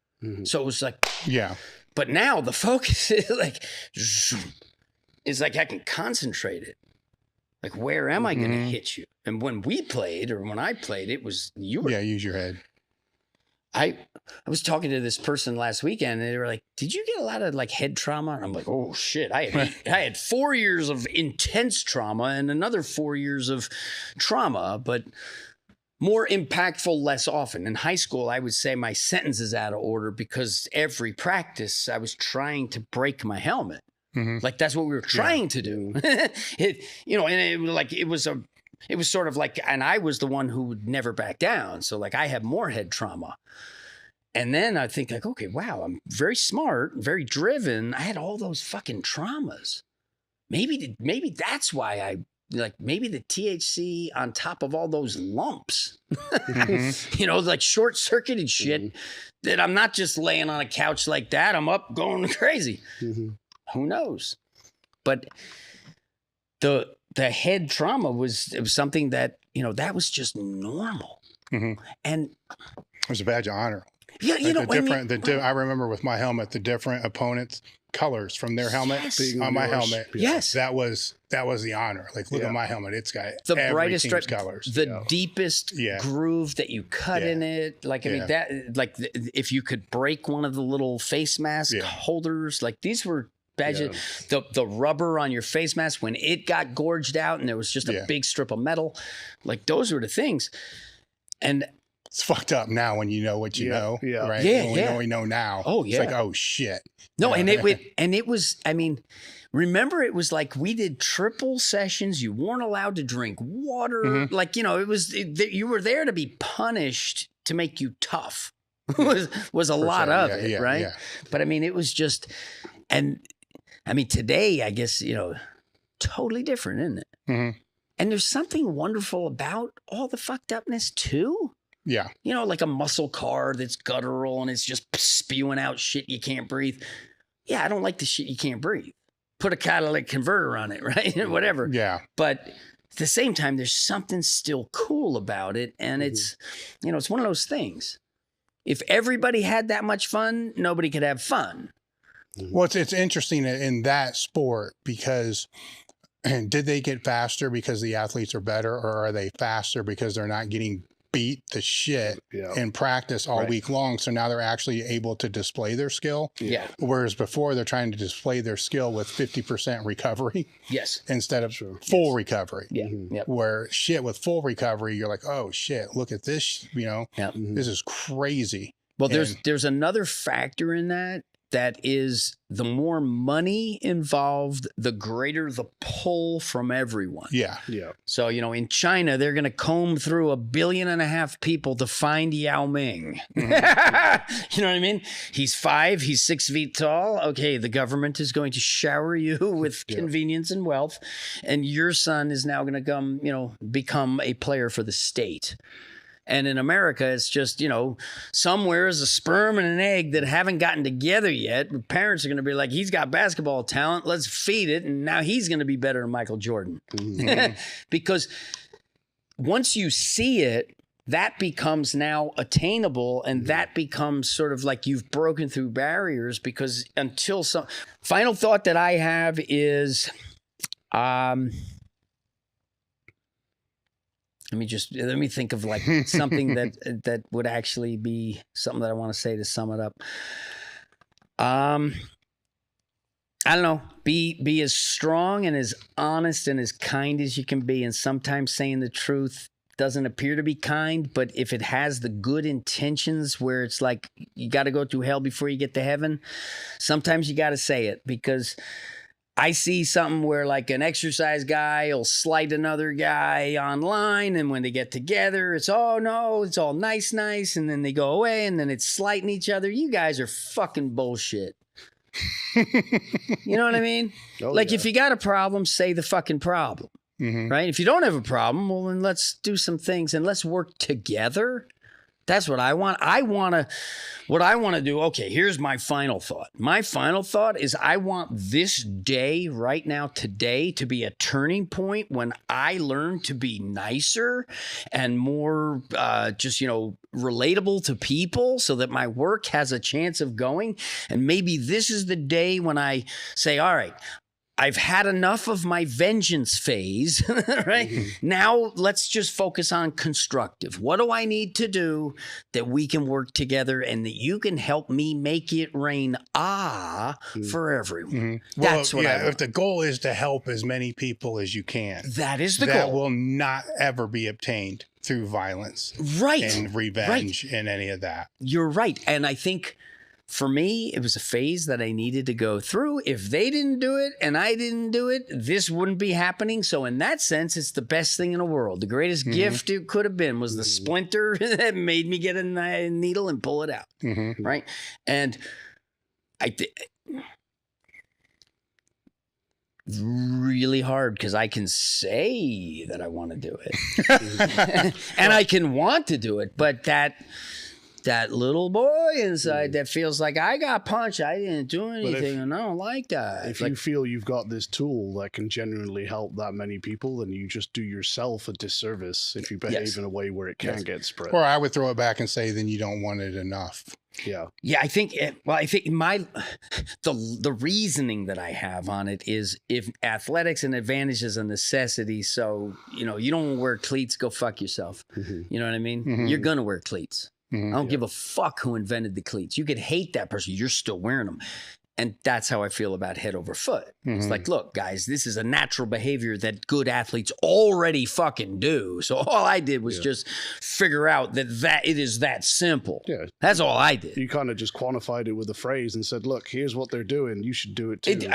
So it was like, yeah. But now the focus is like, I can concentrate it. Like, where am I going to hit you? And when we played, or when I played, it was you were. Yeah, use your head. I was talking to this person last weekend, and they were like, did you get a lot of like head trauma? And I'm like, oh shit. I had 4 years of intense trauma and another 4 years of trauma, but more impactful less often. In high school, I would say my sentence is out of order because every practice I was trying to break my helmet. Like, that's what we were trying to do. It was sort of like, and I was the one who would never back down. So like, I have more head trauma. And then I think like, okay, wow, I'm very smart, very driven. I had all those fucking traumas. Maybe that's why maybe the THC on top of all those lumps, like short circuited shit that I'm not just laying on a couch like that. I'm up going crazy. Who knows? But the head trauma was something that, that was just normal. And it was a badge of honor. Yeah, I remember with my helmet, the different opponents' colors from their helmet on my helmet. Yes, that was the honor. Like, look at my helmet; it's got the every brightest team's colors, the deepest groove that you cut in it. Like, I mean, that if you could break one of the little face mask holders, like these were badges. The rubber on your face mask, when it got gorged out and there was just a big strip of metal, like those were the things. And it's fucked up now when you know what you know, right? When we know now. Oh, yeah. It's like, oh, shit. No, and it was, I mean, remember, it was like we did triple sessions. You weren't allowed to drink water. Like, you were there to be punished to make you tough. was a lot of it, right? Yeah. But I mean, it was just, and I mean, today, I guess, totally different, isn't it? And there's something wonderful about all the fucked upness too. Yeah. You know, like a muscle car that's guttural and it's just spewing out shit you can't breathe. Yeah, I don't like the shit you can't breathe. Put a catalytic converter on it, right? Whatever. Yeah. But at the same time, there's something still cool about it. And it's, you know, it's one of those things. If everybody had that much fun, nobody could have fun. Well, it's interesting in that sport because did they get faster because the athletes are better, or are they faster because they're not getting beat the shit in practice all week long? So now they're actually able to display their skill. Yeah. Whereas before they're trying to display their skill with 50% recovery. Yes. Instead of full recovery. Yeah. Yep. Where shit with full recovery, you're like, oh shit, look at this, you know, this is crazy. Well, there's another factor in that is the more money involved, the greater the pull from everyone. Yeah. Yeah. So, you know, in China, they're going to comb through 1.5 billion people to find Yao Ming. You know what I mean? He's 5, he's 6 feet tall. Okay, the government is going to shower you with convenience and wealth, and your son is now going to become a player for the state. And in America, it's just, you know, somewhere is a sperm and an egg that haven't gotten together yet. Parents are going to be like, he's got basketball talent. Let's feed it. And now he's going to be better than Michael Jordan. Because once you see it, that becomes now attainable. And that becomes sort of like you've broken through barriers, because until some final thought that I have is, let me think of like something that would actually be something that I want to say to sum it up. I don't know. Be as strong and as honest and as kind as you can be. And sometimes saying the truth doesn't appear to be kind, but if it has the good intentions where it's like you got to go through hell before you get to heaven, sometimes you got to say it, because I see something where like an exercise guy will slight another guy online, and when they get together, it's, oh no, it's all nice, and then they go away, and then it's slighting each other. You guys are fucking bullshit. You know what I mean? If you got a problem, say the fucking problem, right? If you don't have a problem, well, then let's do some things and let's work together. That's what I want. What I want to do, okay, here's my final thought. My final thought is I want this day right now, today, to be a turning point when I learn to be nicer and more relatable to people, so that my work has a chance of going. And maybe this is the day when I say, all right, I've had enough of my vengeance phase, right? Now let's just focus on constructive. What do I need to do that we can work together and that you can help me make it rain for everyone? That's what I want. If the goal is to help as many people as you can, that is the goal. That will not ever be obtained through violence, and revenge, and any of that. You're right. And I think, for me, it was a phase that I needed to go through. If they didn't do it and I didn't do it, this wouldn't be happening. So in that sense, it's the best thing in the world. The greatest gift it could have been was the splinter that made me get a needle and pull it out, right? And really hard, because I can say that I want to do it and I can want to do it, but that little boy inside that feels like I got punched, I didn't do anything, and I don't like that. If you feel you've got this tool that can genuinely help that many people, then you just do yourself a disservice if you behave in a way where it can get spread. Or I would throw it back and say, then you don't want it enough. Yeah, I think the reasoning that I have on it is, if athletics and advantage is a necessity, so you don't want to wear cleats, go fuck yourself. You know what I mean? You're gonna wear cleats. I don't give a fuck who invented the cleats. You could hate that person, you're still wearing them. And that's how I feel about head over foot. It's like, look, guys, this is a natural behavior that good athletes already fucking do. So all I did was just figure out that it is that simple. Yeah. That's all I did. You kind of just quantified it with a phrase and said, look, here's what they're doing. You should do it too.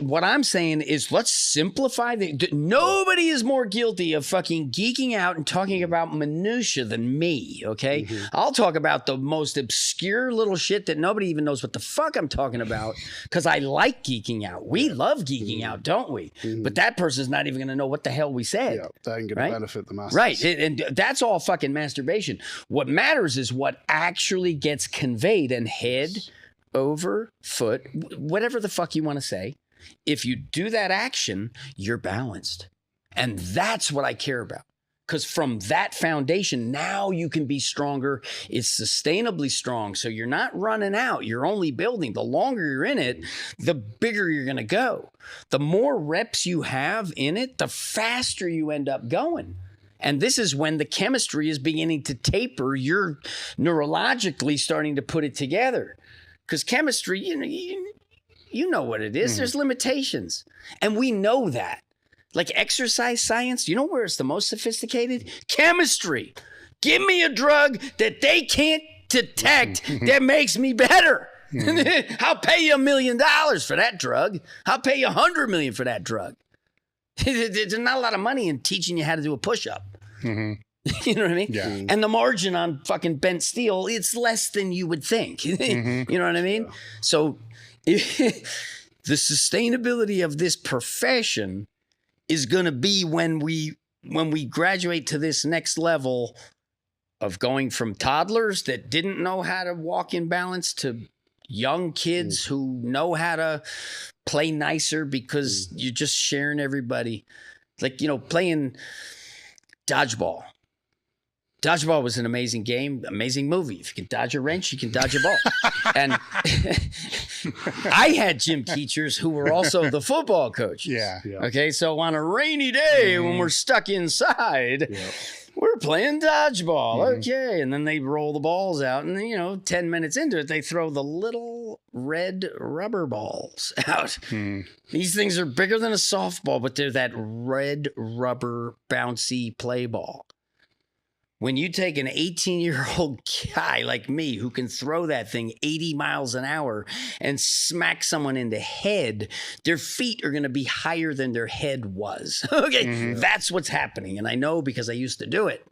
What I'm saying is, let's simplify nobody is more guilty of fucking geeking out and talking about minutia than me, okay? I'll talk about the most obscure little shit that nobody even knows what the fuck I'm talking about. out because I like geeking out. We love geeking out, don't we? But that person's not even going to know what the hell we said. Yeah, that ain't going to benefit the masses. Right. And that's all fucking masturbation. What matters is what actually gets conveyed, and head over foot, whatever the fuck you want to say. If you do that action, you're balanced. And that's what I care about. Because from that foundation, now you can be stronger. It's sustainably strong. So you're not running out. You're only building. The longer you're in it, the bigger you're going to go. The more reps you have in it, the faster you end up going. And this is when the chemistry is beginning to taper. You're neurologically starting to put it together. Because chemistry, you know what it is. There's limitations. And we know that. Like exercise science, you know where it's the most sophisticated? Chemistry. Give me a drug that they can't detect that makes me better. I'll pay you $1 million for that drug. I'll pay you $100 million for that drug. There's not a lot of money in teaching you how to do a push-up. You know what I mean? Yeah. And the margin on fucking bent steel, it's less than you would think. You know what I mean? Yeah. So the sustainability of this profession is going to be when we graduate to this next level of going from toddlers that didn't know how to walk in balance to young kids who know how to play nicer because you're just sharing everybody. Like, playing dodgeball. Dodgeball was an amazing game, amazing movie. If you can dodge a wrench, you can dodge a ball. And I had gym teachers who were also the football coaches. Yeah. Okay, so on a rainy day when we're stuck inside, we're playing dodgeball. Okay, and then they roll the balls out, and then, 10 minutes into it, they throw the little red rubber balls out. These things are bigger than a softball, but they're that red rubber bouncy play ball. When you take an 18-year-old guy like me who can throw that thing 80 miles an hour and smack someone in the head, their feet are going to be higher than their head was. Okay, that's what's happening. And I know because I used to do it.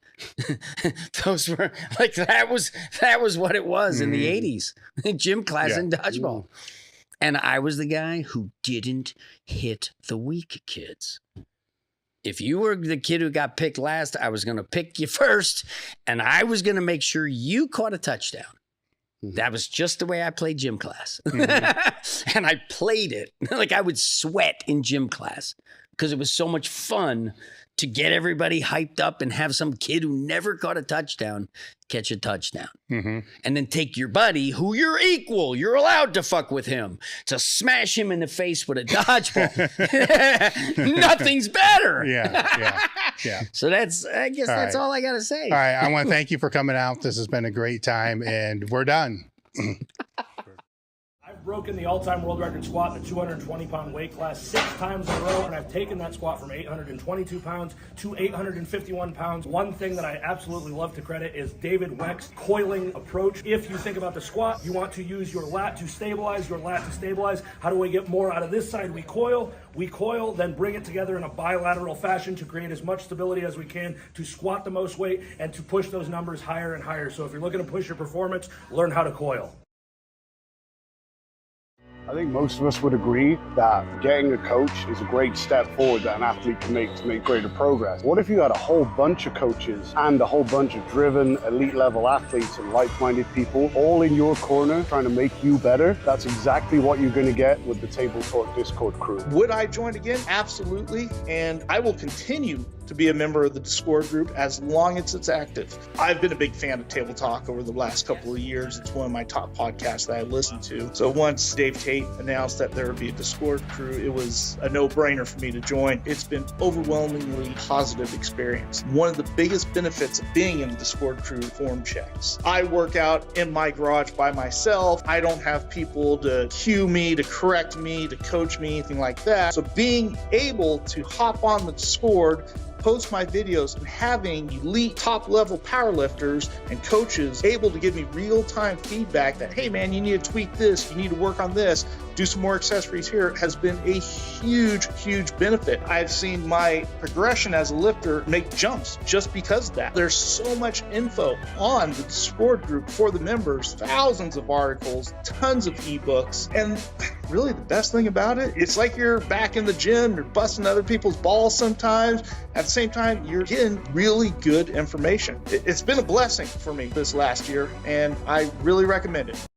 Those were like, that was what it was in the 80s. Gym class and dodgeball. And I was the guy who didn't hit the weak kids. If you were the kid who got picked last, I was going to pick you first, and I was going to make sure you caught a touchdown. That was just the way I played gym class. And I played it. Like I would sweat in gym class because it was so much fun to get everybody hyped up and have some kid who never caught a touchdown catch a touchdown. And then take your buddy who you're equal, you're allowed to fuck with him, to smash him in the face with a dodgeball. Nothing's better. Yeah. So I guess that's all I got to say. All right. I want to thank you for coming out. This has been a great time, and we're done. I've broken the all-time world record squat in the 220-pound weight class 6 times in a row, and I've taken that squat from 822 pounds to 851 pounds. One thing that I absolutely love to credit is David Weck's coiling approach. If you think about the squat, you want to use your lat to stabilize, How do we get more out of this side? We coil, then bring it together in a bilateral fashion to create as much stability as we can to squat the most weight and to push those numbers higher and higher. So if you're looking to push your performance, learn how to coil. I think most of us would agree that getting a coach is a great step forward that an athlete can make to make greater progress. What if you had a whole bunch of coaches and a whole bunch of driven elite level athletes and like-minded people all in your corner trying to make you better? That's exactly what you're going to get with the Table Talk Discord crew. Would I join again? Absolutely. And I will continue to be a member of the Discord group as long as it's active. I've been a big fan of Table Talk over the last couple of years. It's one of my top podcasts that I listen to. So once Dave Tate announced that there would be a Discord crew, it was a no-brainer for me to join. It's been overwhelmingly positive experience. One of the biggest benefits of being in the Discord crew, form checks. I work out in my garage by myself. I don't have people to cue me, to correct me, to coach me, anything like that. So being able to hop on the Discord, post my videos, and having elite top-level powerlifters and coaches able to give me real-time feedback that, hey man, you need to tweak this, you need to work on this, do some more accessories here has been a huge benefit. I've seen my progression as a lifter make jumps just because of that. There's so much info on the Discord group for the members, thousands of articles, tons of ebooks, and really the best thing about it, it's like you're back in the gym, you're busting other people's balls sometimes. At the same time, you're getting really good information. It's been a blessing for me this last year, and I really recommend it.